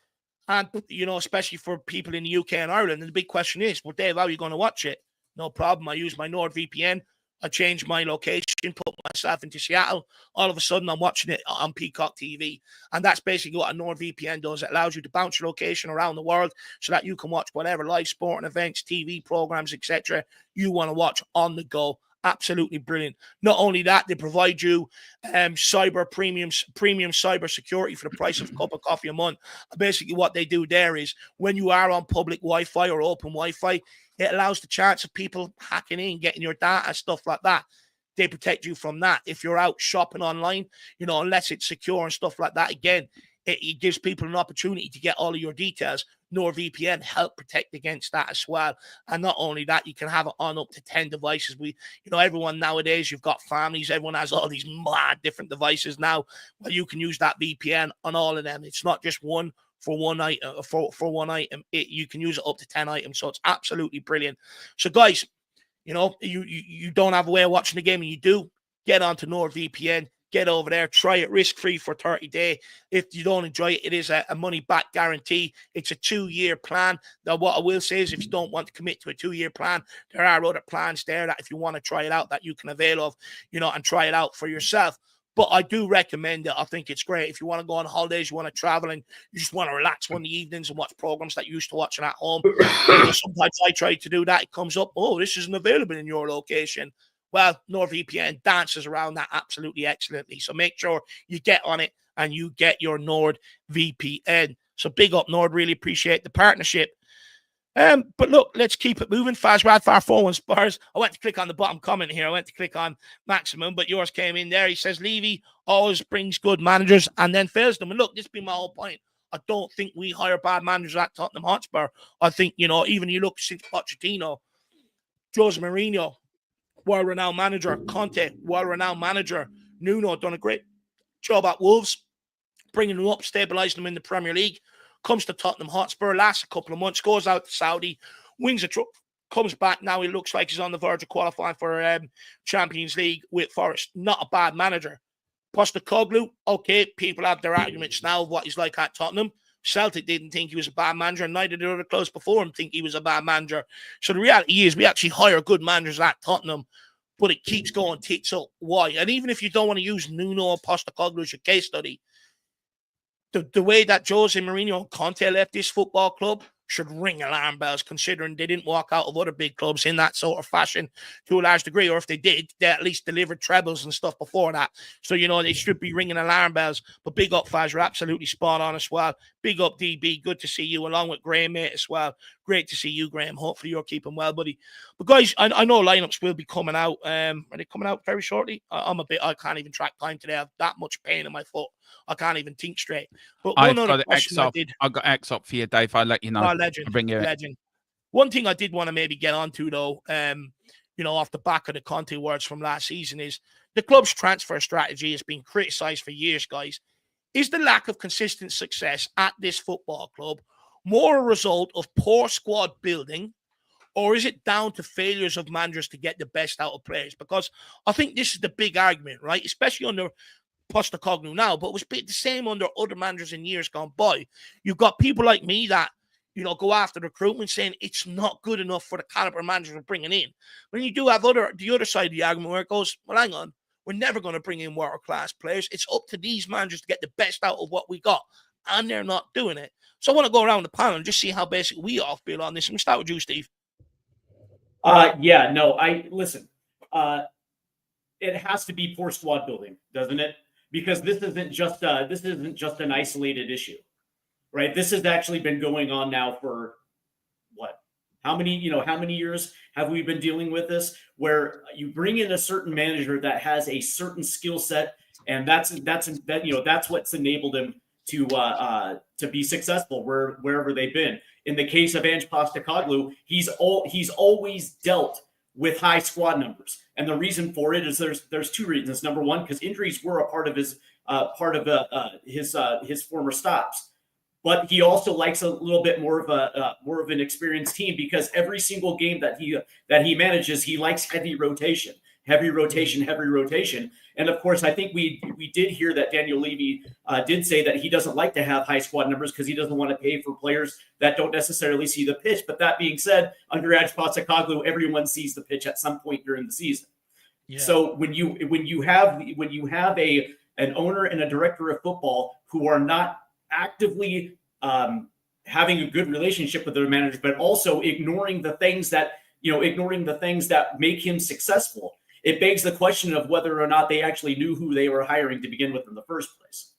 And, especially for people in the UK and Ireland. And the big question is, well, Dave, how are you going to watch it? No problem. I use my NordVPN. I changed my location, put myself into Seattle. All of a sudden, I'm watching it on Peacock TV. And that's basically what a NordVPN does. It allows you to bounce your location around the world so that you can watch whatever live sporting events, TV programs, etc. you want to watch on the go. Absolutely brilliant. Not only that, they provide you premium cyber security for the price of a cup of coffee a month. Basically, what they do there is when you are on public Wi-Fi or open Wi-Fi, it allows the chance of people hacking in, getting your data, stuff like that. They protect you from that. If you're out shopping online, unless it's secure and stuff like that, again, it gives people an opportunity to get all of your details. NordVPN help protect against that as well. And not only that, you can have it on up to 10 devices. Everyone nowadays, you've got families, everyone has all these mad different devices now. Well, you can use that VPN on all of them. It's not just one for one item. You can use it up to 10 items. So it's absolutely brilliant. So guys, you don't have a way of watching the game and you do, get onto NordVPN. Get over there, try it risk-free for 30 days. If you don't enjoy it, it is a money-back guarantee. It's a 2-year plan. Now, what I will say is if you don't want to commit to a 2-year plan, there are other plans there that if you want to try it out that you can avail of, and try it out for yourself. But I do recommend it. I think it's great. If you want to go on holidays, you want to travel, and you just want to relax one of the evenings and watch programs that you used to watching at home. Sometimes I try to do that. It comes up, oh, this isn't available in your location. Well, NordVPN dances around that absolutely excellently. So make sure you get on it and you get your NordVPN. So big up, Nord. Really appreciate the partnership. But look, let's keep it moving. Faz Radfar 4-1 Spurs. I went to click on the bottom comment here. I went to click on Maximum, but yours came in there. He says, Levy always brings good managers and then fails them. And look, this has been my whole point. I don't think we hire bad managers at Tottenham Hotspur. I think, even you look since Pochettino, Jose Mourinho, world-renowned manager, Conte, world-renowned manager, Nuno done a great job at Wolves, bringing them up, stabilising them in the Premier League, comes to Tottenham Hotspur, lasts a couple of months, goes out to Saudi, wins a trophy, comes back, now he looks like he's on the verge of qualifying for Champions League with Forest. Not a bad manager. Postecoglou, okay, people have their arguments now of what he's like at Tottenham. Celtic didn't think he was a bad manager, and neither did other clubs before him think he was a bad manager. So the reality is we actually hire good managers at Tottenham, but it keeps going tits up. Why? And even if you don't want to use Nuno or Postecoglou as your case study, the way that Jose Mourinho and Conte left this football club should ring alarm bells, considering they didn't walk out of other big clubs in that sort of fashion to a large degree, or if they did, they at least delivered trebles and stuff before that. So, they should be ringing alarm bells. But big up, Faz, you're absolutely spot on as well. Big up, DB, good to see you, along with Graham, mate, as well. Great to see you, Graham. Hopefully you're keeping well, buddy. But guys, I know lineups will be coming out. Are they coming out very shortly? I can't even track time today. I have that much pain in my foot. I can't even think straight. But one other question I got X up for you, Dave. I'll let you know. Legend. I'll bring you legend. One thing I did want to maybe get onto, though, off the back of the Conte words from last season is the club's transfer strategy has been criticised for years, guys. Is the lack of consistent success at this football club more a result of poor squad building, or is it down to failures of managers to get the best out of players? Because I think this is the big argument, right? Especially under Postecoglou now, but it was the same under other managers in years gone by. You've got people like me that, go after the recruitment saying it's not good enough for the caliber of managers we're bringing in. When you do have the other side of the argument where it goes, well, hang on, we're never going to bring in world-class players. It's up to these managers to get the best out of what we got, and they're not doing it. So I want to go around the panel and just see how basic we all feel on this. And we'll start with you, Steve. Listen. It has to be poor squad building, doesn't it? Because this isn't just an isolated issue, right? This has actually been going on now for How many years have we been dealing with this, where you bring in a certain manager that has a certain skill set, and that's what's enabled him to be successful wherever they've been. In the case of Ange Postecoglou, he's always dealt with high squad numbers, and the reason for it is there's two reasons. Number one, because injuries were a part of his former stops, but he also likes a little bit more of an experienced team, because every single game that he manages, he likes heavy rotation. And of course, I think we did hear that Daniel Levy did say that he doesn't like to have high squad numbers because he doesn't want to pay for players that don't necessarily see the pitch. But that being said, under Ange Postecoglou, everyone sees the pitch at some point during the season. Yeah. So when you have an owner and a director of football who are not actively having a good relationship with their managers, but also ignoring the things that make him successful, it begs the question of whether or not they actually knew who they were hiring to begin with in the first place.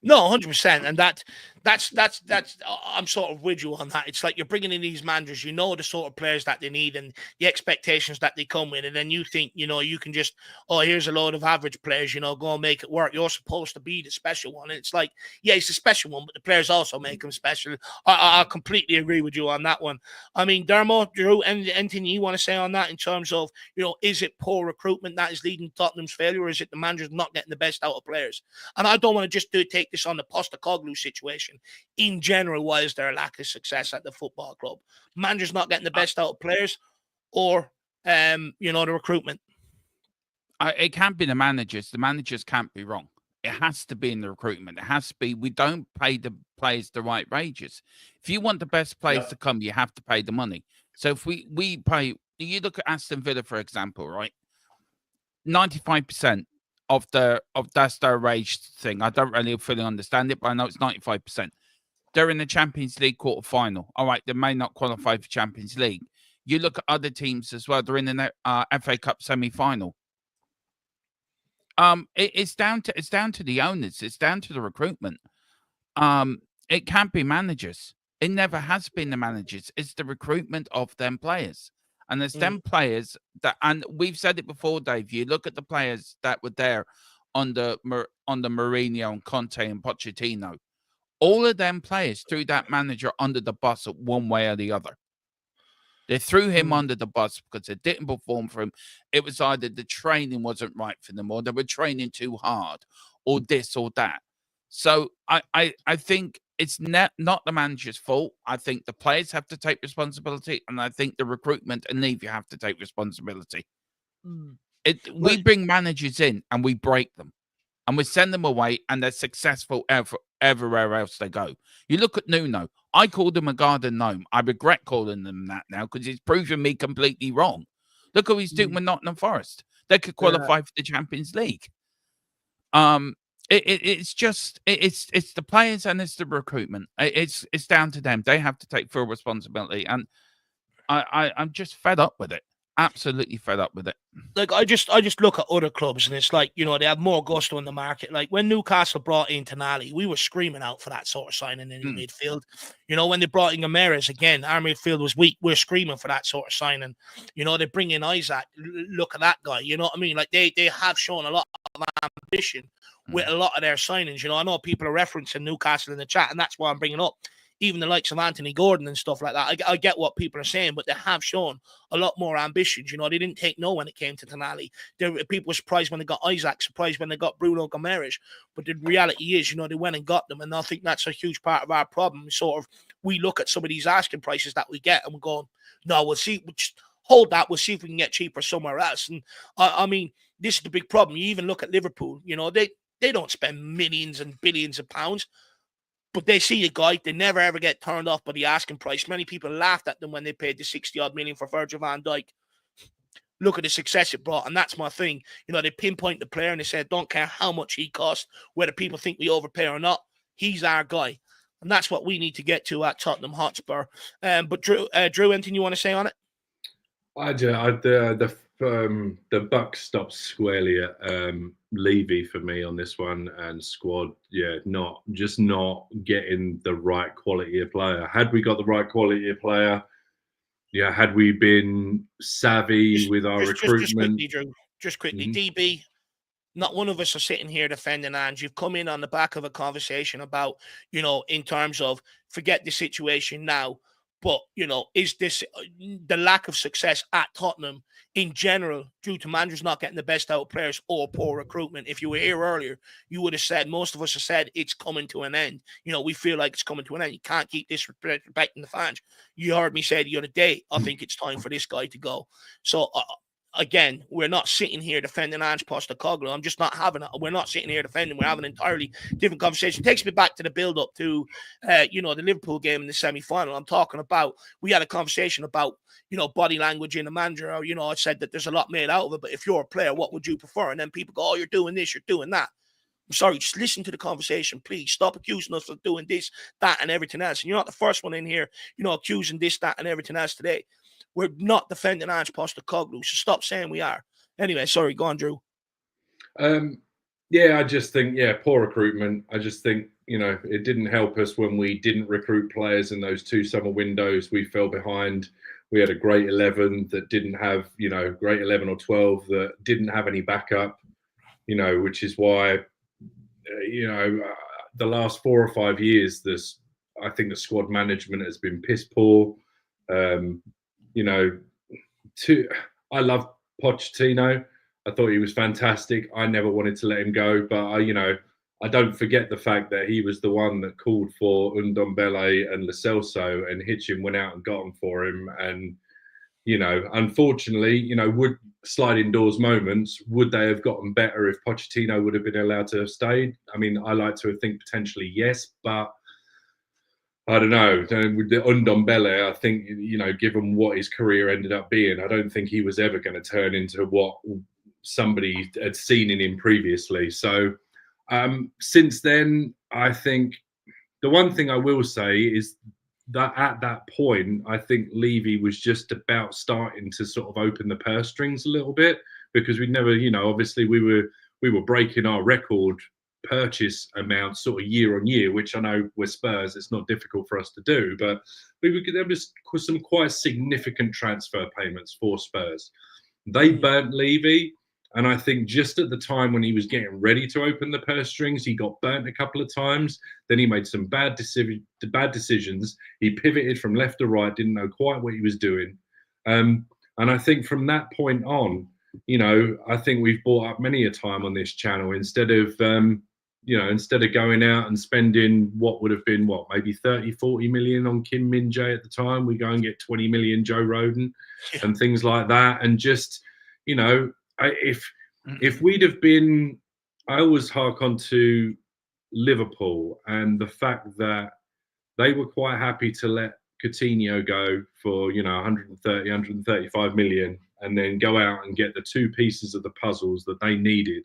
No, 100%, and that's. I'm sort of with you on that. It's like you're bringing in these managers, the sort of players that they need and the expectations that they come with, and then you think, you can just, here's a load of average players, go and make it work. You're supposed to be the special one, and it's like, yeah, he's the special one, but the players also make him special. I completely agree with you on that one. I mean, Dermot, Drew, anything you want to say on that in terms of, is it poor recruitment that is leading to Tottenham's failure, or is it the managers not getting the best out of players? And I don't want to just take this on the Postecoglou situation. In general, why is there a lack of success at the football club? Managers not getting the best out of players, or the recruitment? It can't be the managers. The managers can't be wrong. It has to be in the recruitment. It has to be. We don't pay the players the right wages. If you want the best players to come, you have to pay the money. So if we pay, you look at Aston Villa, for example, right? 95% of that's their wage thing. I don't really fully understand it, but I know it's 95%. They're in the Champions League quarter-final. All right, they may not qualify for Champions League. You look at other teams as well. They're in the FA Cup semi-final. It's down to the owners. It's down to the recruitment. It can't be managers. It never has been the managers. It's the recruitment of them players. And there's them players that, and we've said it before, Dave. You look at the players that were there under Mourinho and Conte and Pochettino. All of them players threw that manager under the bus one way or the other. They threw him under the bus because it didn't perform for him. It was either the training wasn't right for them, or they were training too hard, or this or that. So I think it's not the manager's fault. I think the players have to take responsibility, and I think the recruitment and Levy have to take responsibility. We bring managers in and we break them, and we send them away, and they're successful everywhere else they go. You look at Nuno. I called him a garden gnome. I regret calling them that now because he's proven me completely wrong. Look what he's doing with Nottingham Forest. They could qualify for the Champions League. It's the players and it's the recruitment. It's down to them. They have to take full responsibility, and I'm just fed up with it. Absolutely fed up with it. Like I just look at other clubs, and it's like, they have more gusto in the market. Like when Newcastle brought in Tonali, we were screaming out for that sort of signing in the midfield. When they brought in Ramirez again, our midfield was weak. We're screaming for that sort of signing. They bring in Isaac. Look at that guy. You know what I mean? Like they have shown a lot of ambition with a lot of their signings. I know people are referencing Newcastle in the chat, and that's why I'm bringing up even the likes of Anthony Gordon and stuff like that. I get what people are saying, but they have shown a lot more ambitions. They didn't take no when it came to Tonali. People were surprised when they got Isaac, surprised when they got Bruno Gomes. But the reality is, they went and got them, and I think that's a huge part of our problem. We look at some of these asking prices that we get, and we're going, no, we'll see. We'll just hold that. We'll see if we can get cheaper somewhere else. And I mean, this is the big problem. You even look at Liverpool. They don't spend millions and billions of pounds. But they see a guy, they never ever get turned off by the asking price. Many people laughed at them when they paid the 60-odd million for Virgil van Dijk. Look at the success it brought, and that's my thing. They pinpoint the player and they said, don't care how much he costs, whether people think we overpay or not, he's our guy. And that's what we need to get to at Tottenham Hotspur. But Drew, anything you want to say on it? The buck stops squarely at Levy for me on this one, and squad. Yeah, not getting the right quality of player. Had we got the right quality of player, had we been savvy with our recruitment? Just quickly, DB. Not one of us are sitting here defending Ange. You've come in on the back of a conversation about, in terms of forget the situation now, but, is this the lack of success at Tottenham in general due to managers not getting the best out of players or poor recruitment? If you were here earlier, you would have said, most of us have said it's coming to an end. We feel like it's coming to an end. You can't keep disrespecting the fans. You heard me say the other day, I think it's time for this guy to go. So, again, we're not sitting here defending Ange Postecoglou. I'm just not having it. We're not sitting here defending. We're having an entirely different conversation. It takes me back to the build-up to, the Liverpool game in the semi-final. I'm talking about, we had a conversation about, body language in the manager. I said that there's a lot made out of it, but if you're a player, what would you prefer? And then people go, oh, you're doing this, you're doing that. I'm sorry, just listen to the conversation, please. Stop accusing us of doing this, that, and everything else. And you're not the first one in here, accusing this, that, and everything else today. We're not defending Ange Postecoglou, so stop saying we are. Anyway, sorry, go on, Drew. I just think, poor recruitment. I just think, it didn't help us when we didn't recruit players in those 2 summer windows. We fell behind. We had a great 11 that didn't have, great 11 or 12 that didn't have any backup, which is why, the last 4 or 5 years, I think the squad management has been piss poor. I love Pochettino. I thought he was fantastic. I never wanted to let him go, but I don't forget the fact that he was the one that called for Ndombele and Lo Celso, and Hitchin went out and got them for him. And unfortunately, would sliding doors moments, would they have gotten better if Pochettino would have been allowed to have stayed? I mean, I like to think potentially yes, but I don't know. With the Ndombele, I think, given what his career ended up being, I don't think he was ever going to turn into what somebody had seen in him previously. So since then, I think the one thing I will say is that at that point, I think Levy was just about starting to sort of open the purse strings a little bit, because we never, obviously we were breaking our record purchase amount sort of year on year, which I know we're Spurs, it's not difficult for us to do, but there was some quite significant transfer payments for Spurs. They burnt Levy, and I think just at the time when he was getting ready to open the purse strings, he got burnt a couple of times. Then he made some bad decisions. He pivoted from left to right, didn't know quite what he was doing, and I think from that point on, I think we've brought up many a time on this channel, instead of going out and spending what would have been, maybe 30, 40 million on Kim Min-jae at the time, we go and get 20 million Joe Rodon and things like that. And just, if we'd have been, I always hark on to Liverpool and the fact that they were quite happy to let Coutinho go for, 130, 135 million and then go out and get the 2 pieces of the puzzles that they needed.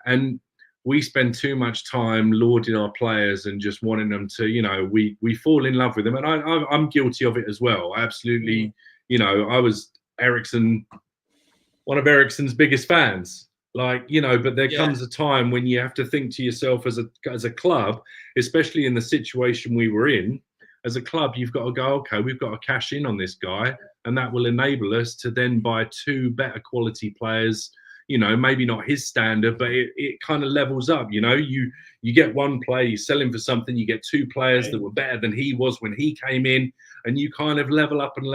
And we spend too much time lauding our players and just wanting them to, we fall in love with them. And I'm guilty of it as well. I absolutely, I was one of Eriksen's biggest fans. But there comes a time when you have to think to yourself as a club, especially in the situation we were in, as a club, you've got to go, okay, we've got to cash in on this guy, and that will enable us to then buy 2 better quality players. Maybe not his standard, but it kind of levels up. You get one player, you sell him for something, you get 2 players that were better than he was when he came in, and you kind of level up. And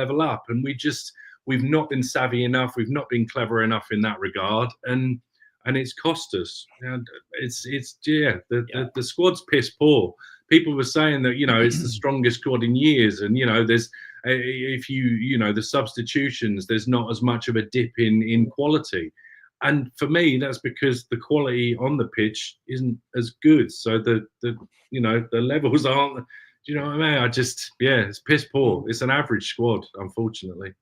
we've not been savvy enough, we've not been clever enough in that regard, and it's cost us. And the squad's piss poor. People were saying that it's the strongest squad in years, and there's the substitutions, there's not as much of a dip in quality. And for me, that's because the quality on the pitch isn't as good. So the levels aren't. Do you know what I mean? It's piss poor. It's an average squad, unfortunately.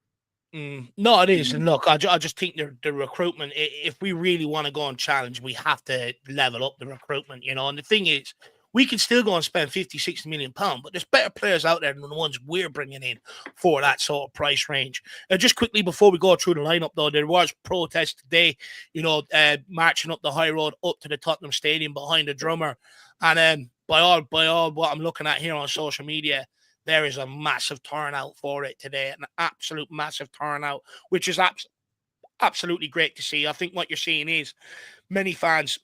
No, it is. And look, I just think the recruitment, if we really want to go and challenge, we have to level up the recruitment, And the thing is, we can still go and spend 50, 60 million pounds, but there's better players out there than the ones we're bringing in for that sort of price range. Just quickly before we go through the lineup, though, there was protest today, marching up the high road up to the Tottenham Stadium behind the drummer. And by all what I'm looking at here on social media, there is a massive turnout for it today, an absolute massive turnout, which is absolutely great to see. I think what you're seeing is many fans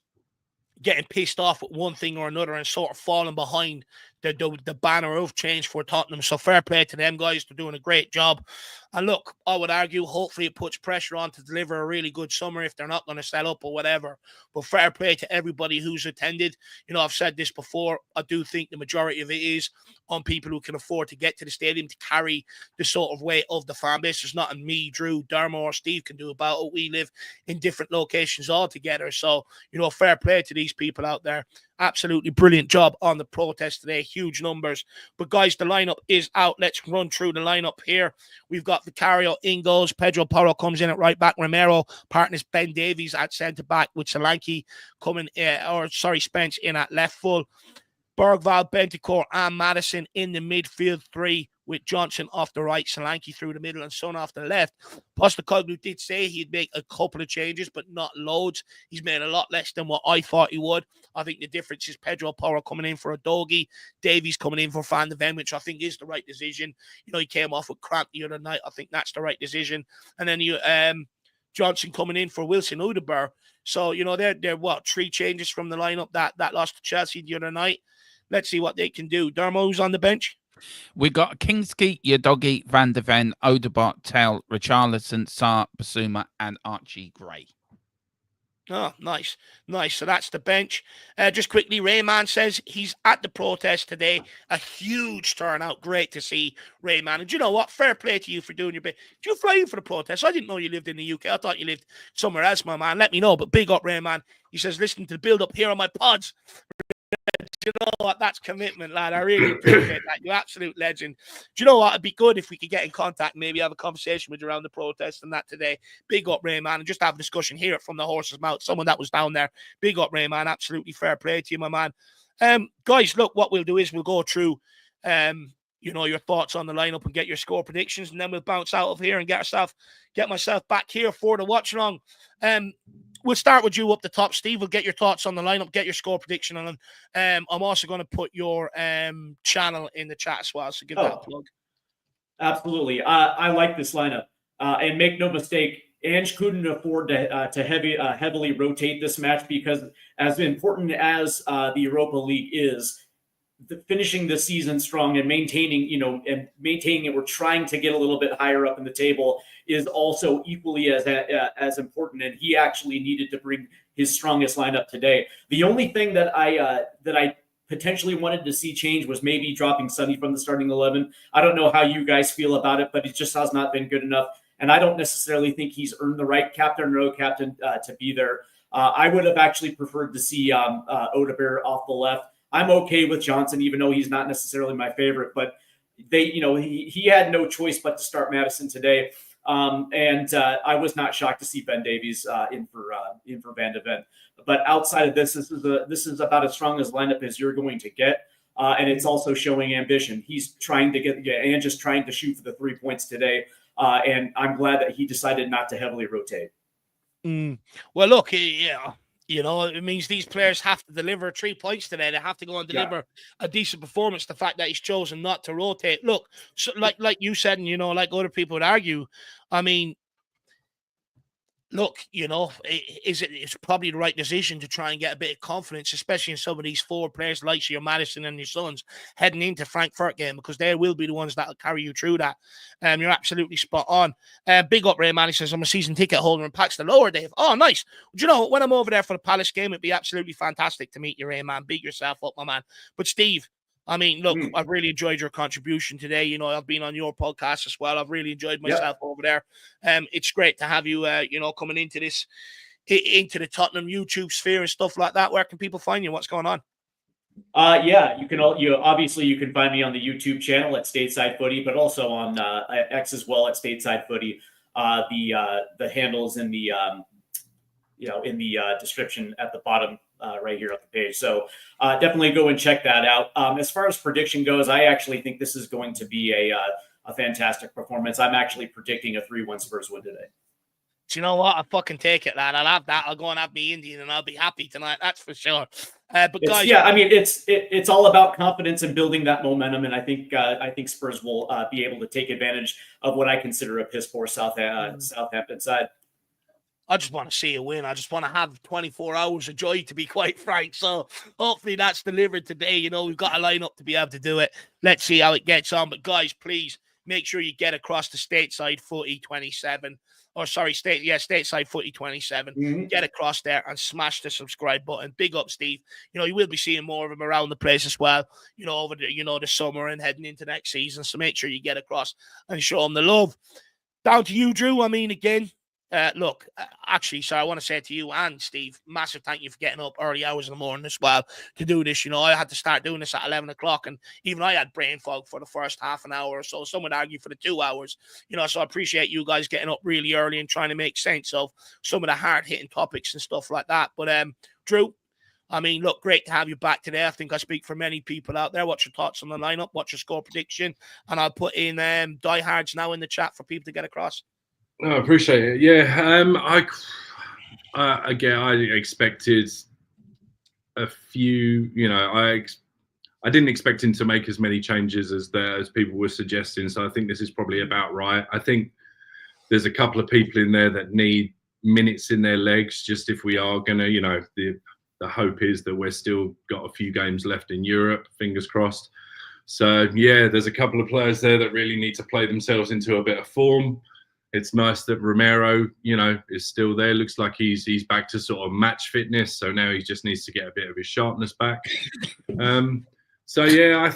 getting pissed off with one thing or another and sort of falling behind the banner of change for Tottenham. So fair play to them guys. They're doing a great job. And look, I would argue hopefully it puts pressure on to deliver a really good summer if they're not going to sell up or whatever. But fair play to everybody who's attended. You know, I've said this before. I do think the majority of it is on people who can afford to get to the stadium to carry the sort of weight of the fan base. There's nothing me, Drew, Dermo, or Steve can do about it. We live in different locations altogether. So, you know, fair play to these people out there. Absolutely brilliant job on the protest today. Huge numbers. But guys, the lineup is out. Let's run through the lineup here. We've got Vicario in goals. Pedro Porro comes in at right back. Romero partners Ben Davies at centre back with Solanke Spence in at left full. Bergvall, Bentancur, and Maddison in the midfield three, with Johnson off the right, Solanke through the middle, and Son off the left. Postecoglou did say he'd make a couple of changes, but not loads. He's made a lot less than what I thought he would. I think the difference is Pedro Porro coming in for Udogie, Davies coming in for Van de Ven, which I think is the right decision. You know, he came off with cramp the other night. I think that's the right decision. And then you Johnson coming in for Wilson Udebur. So, you know, they're what, 3 changes from the lineup that lost to Chelsea the other night. Let's see what they can do. Dermo, who's on the bench? We got Kingsky, Udogie, Van de Ven, Odegaard, Tell, Richarlison, Sarr, Basuma, and Archie Gray. Oh, nice. So that's the bench. Just quickly, Rayman says he's at the protest today. A huge turnout. Great to see, Rayman. And you know what? Fair play to you for doing your bit. Did you fly in for the protest? I didn't know you lived in the UK. I thought you lived somewhere else, my man. Let me know. But big up, Rayman. He says, listen to the build-up here on my pods. You know what? That's commitment, lad. I really appreciate that. You absolute legend. Do you know what? It'd be good if we could get in contact, maybe have a conversation with you around the protest and that today. Big up, Rayman, and just have a discussion, hear it from the horse's mouth. Someone that was down there. Big up, Rayman. Absolutely fair play to you, my man. Guys, look, what we'll do is we'll go through you know, your thoughts on the lineup and get your score predictions, and then we'll bounce out of here and get myself back here for the watch along. We'll start with you up the top, Steve. We'll get your thoughts on the lineup, get your score prediction on them. I'm also going to put your channel in the chat as well, so give that a plug. Absolutely. I like this lineup. And make no mistake, Ange couldn't afford to heavily rotate this match, because as important as the Europa League is, finishing the season strong and maintaining it, we're trying to get a little bit higher up in the table, is also equally as important. And he actually needed to bring his strongest lineup today. The only thing that I potentially wanted to see change was maybe dropping Sonny from the starting 11. I don't know how you guys feel about it, but it just has not been good enough. And I don't necessarily think he's earned the right, captain or no captain, to be there. I would have actually preferred to see Odegaard off the left. I'm okay with Johnson, even though he's not necessarily my favorite, but he had no choice but to start Maddison today. I was not shocked to see Ben Davies in for Van de Ven. But outside of this is about as strong as lineup as you're going to get. And it's also showing ambition. He's trying to Ange is trying to shoot for the 3 points today. And I'm glad that he decided not to heavily rotate. Well, look, yeah. You know, it means these players have to deliver 3 points today. They have to go and deliver a decent performance. The fact that he's chosen not to rotate. Look, so like you said, and, you know, like other people would argue, I mean, look, you know, it's probably the right decision to try and get a bit of confidence, especially in some of these forward players like your Maddison and your Sons heading into Frankfurt game, because they will be the ones that will carry you through that. You're absolutely spot on. Big up, Ray Man. He says, I'm a season ticket holder in Paxton Lower, Dave. Oh, nice. Do you know, when I'm over there for the Palace game, it'd be absolutely fantastic to meet you, Ray Man. Beat yourself up, my man. But Steve, I mean, look, I've really enjoyed your contribution today. You know, I've been on your podcast as well. I've really enjoyed myself over there. It's great to have you, you know, coming into the Tottenham YouTube sphere and stuff like that. Where can people find you? What's going on? You can find me on the YouTube channel at Stateside Footy, but also on X as well at Stateside Footy. The handles in the description at the bottom. Right here on the page. So definitely go and check that out. As far as prediction goes, I actually think this is going to be a fantastic performance. I'm actually predicting a 3-1 Spurs win today. Do you know what? I'll fucking take it, lad. I'll have that. I'll go and have me Indian, and I'll be happy tonight. That's for sure. But guys, yeah, I mean, it's all about confidence and building that momentum, and I think Spurs will be able to take advantage of what I consider a piss poor Southampton side. I just want to see a win. I just want to have 24 hours of joy, to be quite frank. So hopefully that's delivered today. You know, we've got a lineup to be able to do it. Let's see how it gets on. But guys, please make sure you get across to Stateside Footy 27. Stateside Footy 27. Mm-hmm. Get across there and smash the subscribe button. Big up, Steve. You know, you will be seeing more of him around the place as well, you know, over the summer and heading into next season. So make sure you get across and show him the love. Down to you, Drew. I mean, again, look, actually, I want to say to you and Steve, massive thank you for getting up early hours in the morning as well to do this. You know, I had to start doing this at 11 o'clock, and even I had brain fog for the first half an hour or so. Some would argue for the 2 hours, you know, so I appreciate you guys getting up really early and trying to make sense of some of the hard-hitting topics and stuff like that. But, Drew, I mean, look, great to have you back today. I think I speak for many people out there. What's your thoughts on the lineup? What's your score prediction? And I'll put in diehards now in the chat for people to get across. I appreciate it. Yeah, I expected a few. You know, I didn't expect him to make as many changes as people were suggesting. So I think this is probably about right. I think there's a couple of people in there that need minutes in their legs. Just if we are gonna, you know, the hope is that we're still got a few games left in Europe. Fingers crossed. So yeah, there's a couple of players there that really need to play themselves into a bit of form. It's nice that Romero, you know, is still there. Looks like he's back to sort of match fitness. So now he just needs to get a bit of his sharpness back. So, yeah,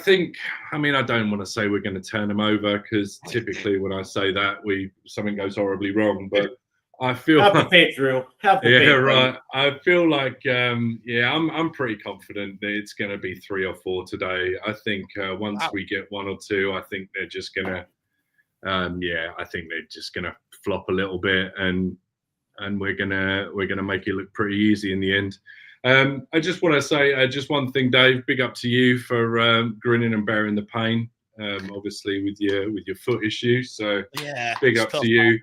I mean, I don't want to say we're going to turn them over because typically when I say that, something goes horribly wrong. But I feel have the faith, Drew. Have the faith, right. I feel like, I'm pretty confident that it's going to be 3 or 4 today. I think once we get 1 or 2, I think they're just going to. I think they're just going to flop a little bit, and we're gonna make it look pretty easy in the end. I just want to say just one thing, Dave. Big up to you for grinning and bearing the pain. Obviously with your foot issue. So yeah, big up to you.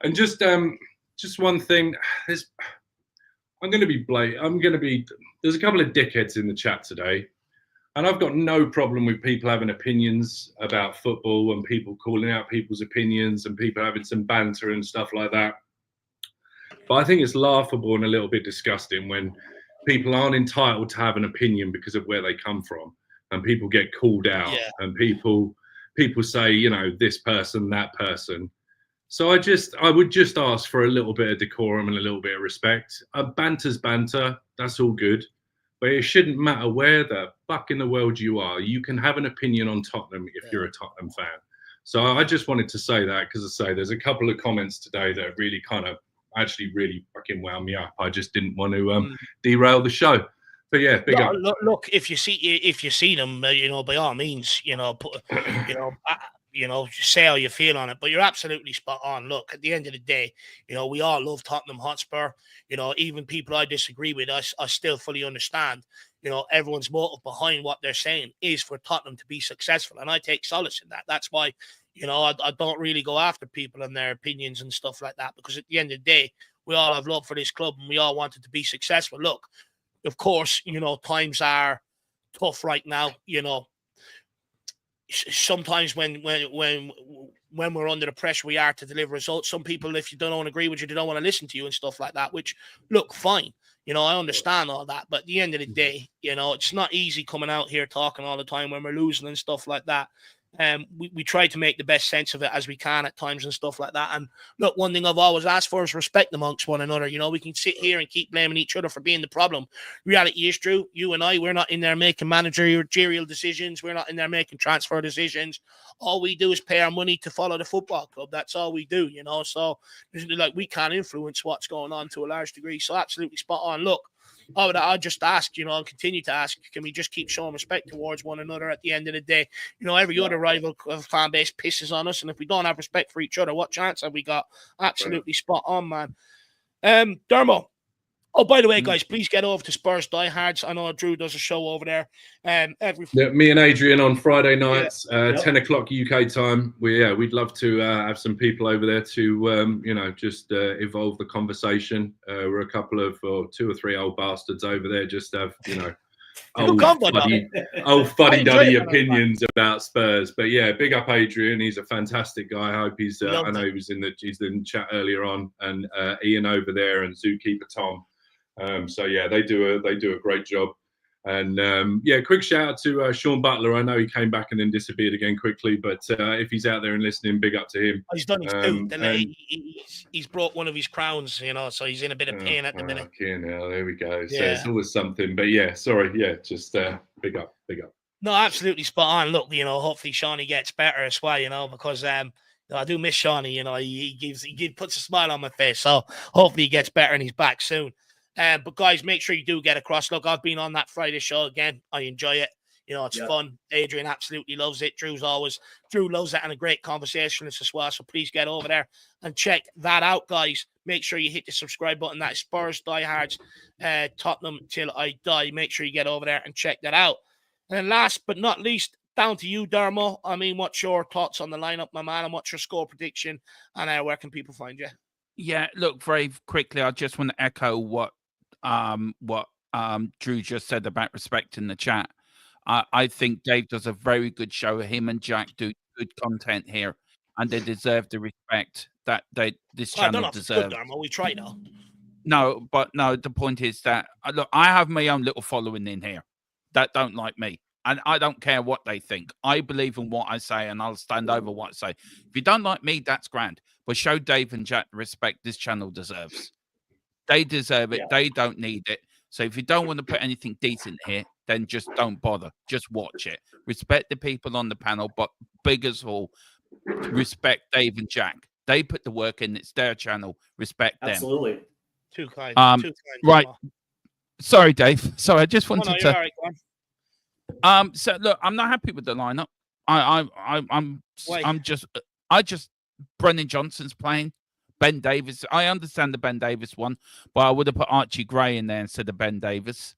And just one thing. There's a couple of dickheads in the chat today. And I've got no problem with people having opinions about football and people calling out people's opinions and people having some banter and stuff like that. But I think it's laughable and a little bit disgusting when people aren't entitled to have an opinion because of where they come from, and people get called out and people say, you know, this person, that person. So I would just ask for a little bit of decorum and a little bit of respect. Banter's banter. That's all good. But it shouldn't matter where the fuck in the world you are. You can have an opinion on Tottenham if you're a Tottenham fan. So I just wanted to say that because I say there's a couple of comments today that really kind of actually really fucking wound me up. I just didn't want to derail the show. But yeah, big up. Look, if you see them, you know, by all means, you know, say how you feel on it, but you're absolutely spot on. Look, at the end of the day, you know, we all love Tottenham Hotspur. You know, even people I disagree with, I still fully understand, you know, everyone's motive behind what they're saying is for Tottenham to be successful. And I take solace in that. That's why, you know, I don't really go after people and their opinions and stuff like that, because at the end of the day, we all have love for this club and we all want it to be successful. Look, of course, you know, times are tough right now, you know. Sometimes when we're under the pressure we are to deliver results, some people, if you don't agree with you, they don't want to listen to you and stuff like that, which, look, fine. You know, I understand all that. But at the end of the day, you know, it's not easy coming out here talking all the time when we're losing and stuff like that. We try to make the best sense of it as we can at times and stuff like that. And look, one thing I've always asked for is respect amongst one another. You know, we can sit here and keep blaming each other for being the problem. Reality is, Drew, you and I, we're not in there making managerial decisions. We're not in there making transfer decisions. All we do is pay our money to follow the football club. That's all we do, you know. So, like, we can't influence what's going on to a large degree. So, absolutely spot on. Look, I'll just ask, you know, I'll continue to ask, can we just keep showing respect towards one another at the end of the day? You know, every other rival fan base pisses on us, and if we don't have respect for each other, what chance have we got? Absolutely spot on, man. Dermo, Oh, by the way, guys, please get over to Spurs Diehards. I know Drew does a show over there. Me and Adrian on Friday nights, 10 o'clock UK time. We'd love to have some people over there to just evolve the conversation. We're a couple of 2 or 3 old bastards over there, just have old fuddy-duddy opinions about Spurs. But yeah, big up Adrian. He's a fantastic guy. I hope he's. I know he was in the chat earlier on, and Ian over there, and Zookeeper Tom. So yeah, they do a great job. And quick shout out to Sean Butler. I know he came back and then disappeared again quickly, but if he's out there and listening, big up to him. He's done his he's brought one of his crowns, so he's in a bit of pain at the minute. There we go. So it's always something. But just big up. No, absolutely spot on. Look, hopefully Shawnee gets better as well, because I do miss Shawnee. He puts a smile on my face. So hopefully he gets better and he's back soon. But guys, make sure you do get across. Look, I've been on that Friday show again. I enjoy it. It's fun. Adrian absolutely loves it. Drew loves it, and a great conversationalist as well. So please get over there and check that out, guys. Make sure you hit the subscribe button. That is Spurs Diehards, Tottenham Till I Die. Make sure you get over there and check that out. And then last but not least, down to you, Dermo. I mean, what's your thoughts on the lineup, my man, and what's your score prediction? And where can people find you? Yeah, look, very quickly, I just want to echo what Drew just said about respecting the chat. I think Dave does a very good show. Him and Jack do good content here, and they deserve the respect that this channel deserves. We try now. No, the point is that look, I have my own little following in here that don't like me, and I don't care what they think. I believe in what I say, and I'll stand over what I say. If you don't like me, that's grand, but show Dave and Jack the respect this channel deserves. They deserve it. Yeah. They don't need it. So if you don't want to put anything decent here, then just don't bother. Just watch it. Respect the people on the panel, but big as all, respect Dave and Jack. They put the work in. It's their channel. Respect them. Absolutely. Too kind. Right. Sorry, Dave. Sorry, I just wanted to. All right, so look, I'm not happy with the lineup. I'm just Brennan Johnson's playing. Ben Davis. I understand the Ben Davis one, but I would have put Archie Gray in there instead of Ben Davis.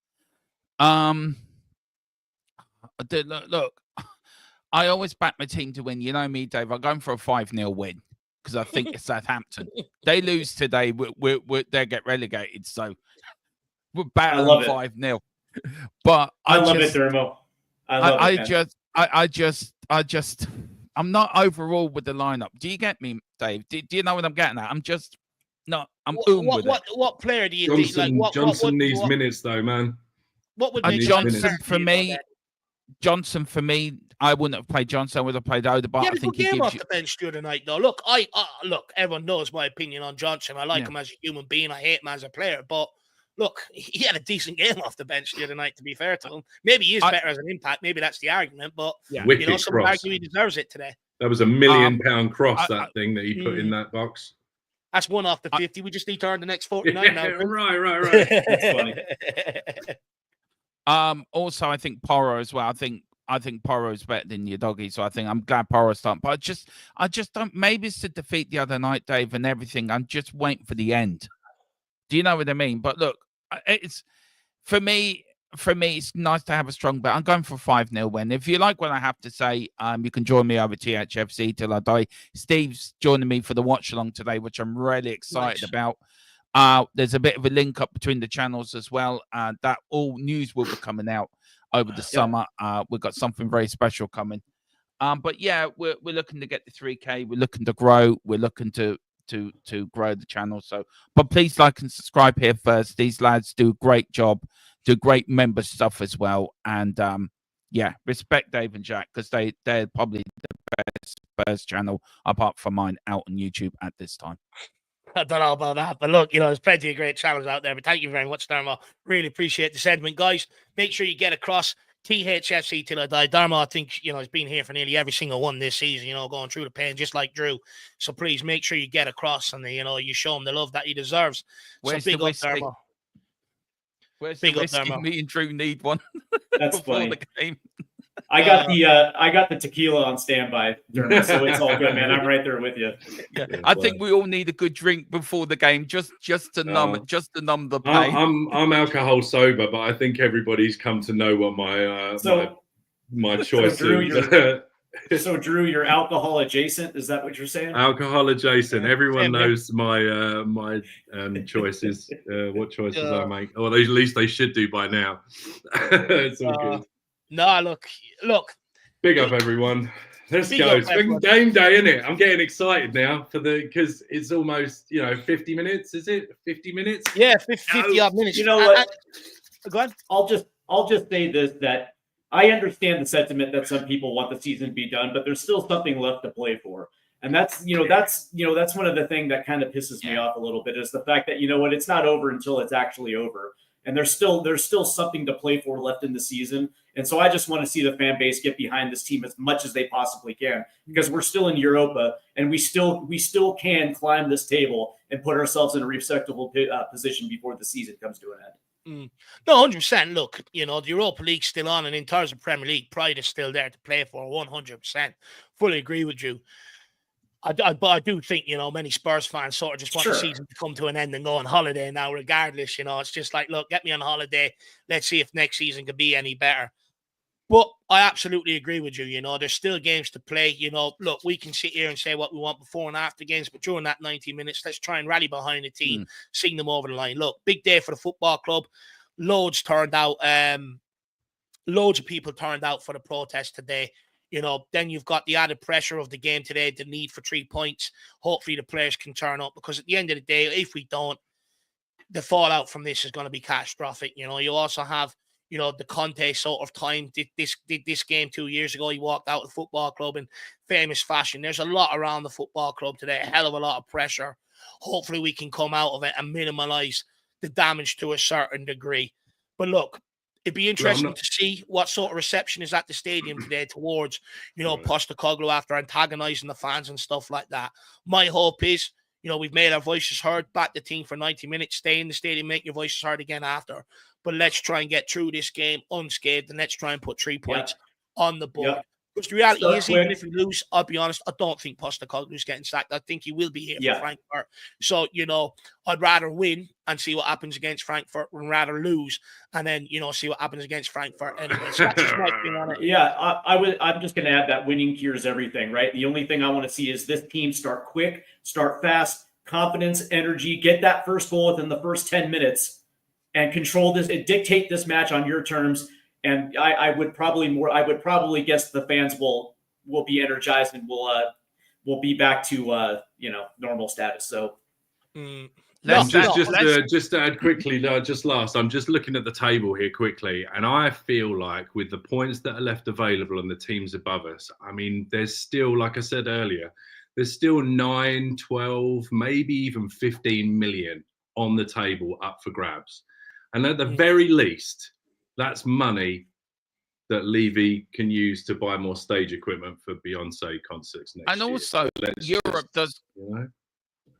Look, I always back my team to win. You know me, Dave. I'm going for a 5-0 win because I think it's Southampton. They lose today, they get relegated. So we're battling 5-0. But I love it, Dermo. I just. I'm not overall with the lineup. Do you get me, Dave? Do you know what I'm getting at? I'm just not. What player do you think? Like, Johnson needs minutes, though, man. What would Johnson for me? Johnson for me. I wouldn't have played Johnson. I would have played Oda. But I think he gives off the bench the other night, though. Look, look. Everyone knows my opinion on Johnson. I like him as a human being. I hate him as a player, but. Look, he had a decent game off the bench the other night, to be fair to him. Maybe he is better as an impact. Maybe that's the argument, but some argue he deserves it today. That was a £1 million cross, that thing that he put in that box. That's one off the 50. We just need to earn the next 49 now. Right. That's funny. Also, I think Porro as well. I think Porro is better than your doggy, so I think I'm glad Porro's starting. But I just don't. Maybe it's the defeat the other night, Dave, and everything. I'm just waiting for the end. Do you know what I mean? But look, it's for me, it's nice to have a strong bet. I'm going for a 5-0 win. If you like what I have to say, you can join me over THFC Till I Die. Steve's joining me for the watch along today, which I'm really excited about. There's a bit of a link up between the channels as well. That all news will be coming out over the summer. We've got something very special coming. But yeah, we're looking to get the 3K. We're looking to grow. We're looking to grow the channel. So, but please like and subscribe here first. These lads do a great job, do great member stuff as well. And respect Dave and Jack because they're probably the best Spurs channel apart from mine out on YouTube at this time. I don't know about that, but look, there's plenty of great channels out there. But thank you very much, Dermo. Really appreciate the sentiment, guys. Make sure you get across THFC Till I Die. Dermo, I think, has been here for nearly every single one this season, going through the pain, just like Drew. So please make sure you get across and, you show him the love that he deserves. Where's so big the up, Dermo. Where's big the whiskey? Me and Drew need one. That's funny. The game. I got the tequila on standby, Dermot, so it's all good, man. I'm right there with you. Yeah. I think we all need a good drink before the game, just to numb the pain. I'm alcohol sober, but I think everybody's come to know what my choice is. So Drew, you're alcohol adjacent. Is that what you're saying? Alcohol adjacent. Everyone knows my choices. What choices I make, or at least they should do by now. It's all good. No, look. Big up, everyone. Let's go. It's been game day, isn't it? I'm getting excited now because it's almost 50 minutes. Is it 50 minutes? Yeah, 50 odd minutes. You know what? Go ahead. I'll just say this, that I understand the sentiment that some people want the season to be done, but there's still something left to play for. And that's one of the things that kind of pisses me off a little bit, is the fact that, it's not over until it's actually over. And there's still something to play for left in the season. And so I just want to see the fan base get behind this team as much as they possibly can, because we're still in Europa and we still can climb this table and put ourselves in a respectable position before the season comes to an end. No, 100%. Look, the Europa League's still on, and in terms of Premier League, pride is still there to play for 100%. Fully agree with you. But I do think, many Spurs fans sort of just want the season to come to an end and go on holiday now, regardless. It's just like, look, get me on holiday. Let's see if next season could be any better. But I absolutely agree with you. There's still games to play. Look, we can sit here and say what we want before and after games, but during that 90 minutes, let's try and rally behind the team, seeing them over the line. Look, big day for the football club. Loads turned out. Loads of people turned out for the protest today. Then you've got the added pressure of the game today, the need for 3 points. Hopefully the players can turn up, because at the end of the day, if we don't, the fallout from this is going to be catastrophic. You also have, the Conte sort of time. Did this game 2 years ago. He walked out of the football club in famous fashion. There's a lot around the football club today, a hell of a lot of pressure. Hopefully we can come out of it and minimize the damage to a certain degree. But look, it'd be interesting to see what sort of reception is at the stadium today towards, Postecoglou after antagonizing the fans and stuff like that. My hope is, we've made our voices heard, back the team for 90 minutes, stay in the stadium, make your voices heard again after. But let's try and get through this game unscathed, and let's try and put 3 points on the board. Because the reality is, even if we lose, I'll be honest, I don't think Postecoglou's getting sacked. I think he will be here for Frankfurt. So, I'd rather win and see what happens against Frankfurt than rather lose and then, see what happens against Frankfurt anyway. So that's just my opinion on it. Yeah, I'm just going to add that winning cures everything, right? The only thing I want to see is this team start quick, start fast, confidence, energy, get that first goal within the first 10 minutes and control this and dictate this match on your terms. And I would probably guess the fans will be energized and will be back to normal status. So just to add quickly, I'm just looking at the table here quickly, and I feel like with the points that are left available and the teams above us, I mean, there's still, like I said earlier, there's still 9, 12, maybe even 15 million on the table up for grabs. And at the very least, that's money that Levy can use to buy more stage equipment for Beyonce concerts next year. And also,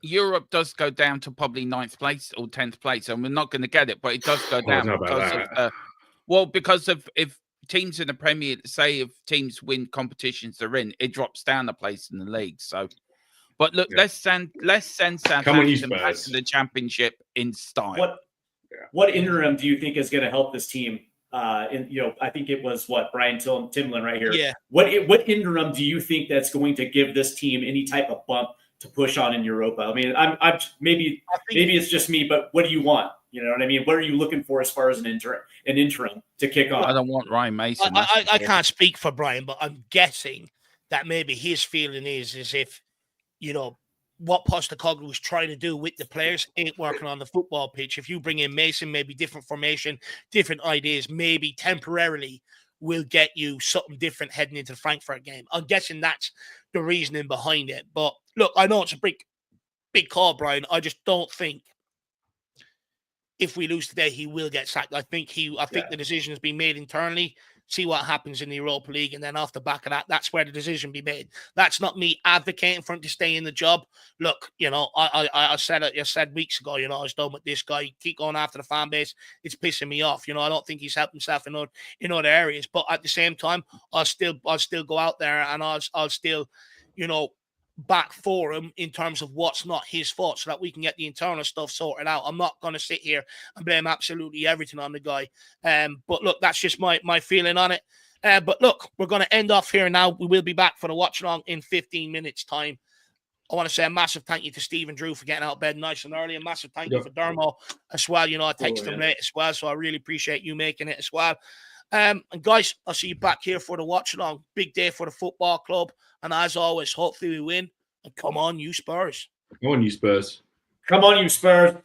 Europe does go down to probably 9th place or 10th place, and we're not going to get it, but it does go down because of if teams in the Premier, say if teams win competitions they're in, it drops down a place in the league. So, but look, let's send Southampton back to the Championship in style. What interim do you think is going to help this team? I think it was Brian Timlin right here. Yeah. What interim do you think that's going to give this team any type of bump to push on in Europa? I mean, maybe it's just me, but what do you want? You know what I mean? What are you looking for as far as an interim to kick off? I don't want Ryan Mason. I can't speak for Brian, but I'm guessing that maybe his feeling is if, what Postecoglou is trying to do with the players ain't working on the football pitch. If you bring in Mason, maybe different formation, different ideas, maybe temporarily will get you something different heading into the Frankfurt game. I'm guessing that's the reasoning behind it. But look, I know it's a big call, Brian. I just don't think if we lose today, he will get sacked. I think the decision has been made internally see what happens in the Europa League, and then off the back of that, that's where the decision be made. That's not me advocating for him to stay in the job. Look, you know, I said it. I said weeks ago, you know, I was done with this guy. Keep going after the fan base. It's pissing me off. You know, I don't think he's helped himself in other areas. But at the same time, I'll still go out there and I'll still, you know, back for him in terms of what's not his fault, so that we can get the internal stuff sorted out. I'm not going to sit here and blame absolutely everything on the guy. But look, that's just my feeling on it. But look, we're going to end off here now. We will be back for the watch along in 15 minutes time. I want to say a massive thank you to Steve and Drew for getting out of bed nice and early. A massive thank you for Dermo as well. You know, I texted him late as well, so I really appreciate you making it as well. And guys, I'll see you back here for the watch along. Big day for the football club. And as always, hopefully we win. And come on, you Spurs. Come on, you Spurs. Come on, you Spurs.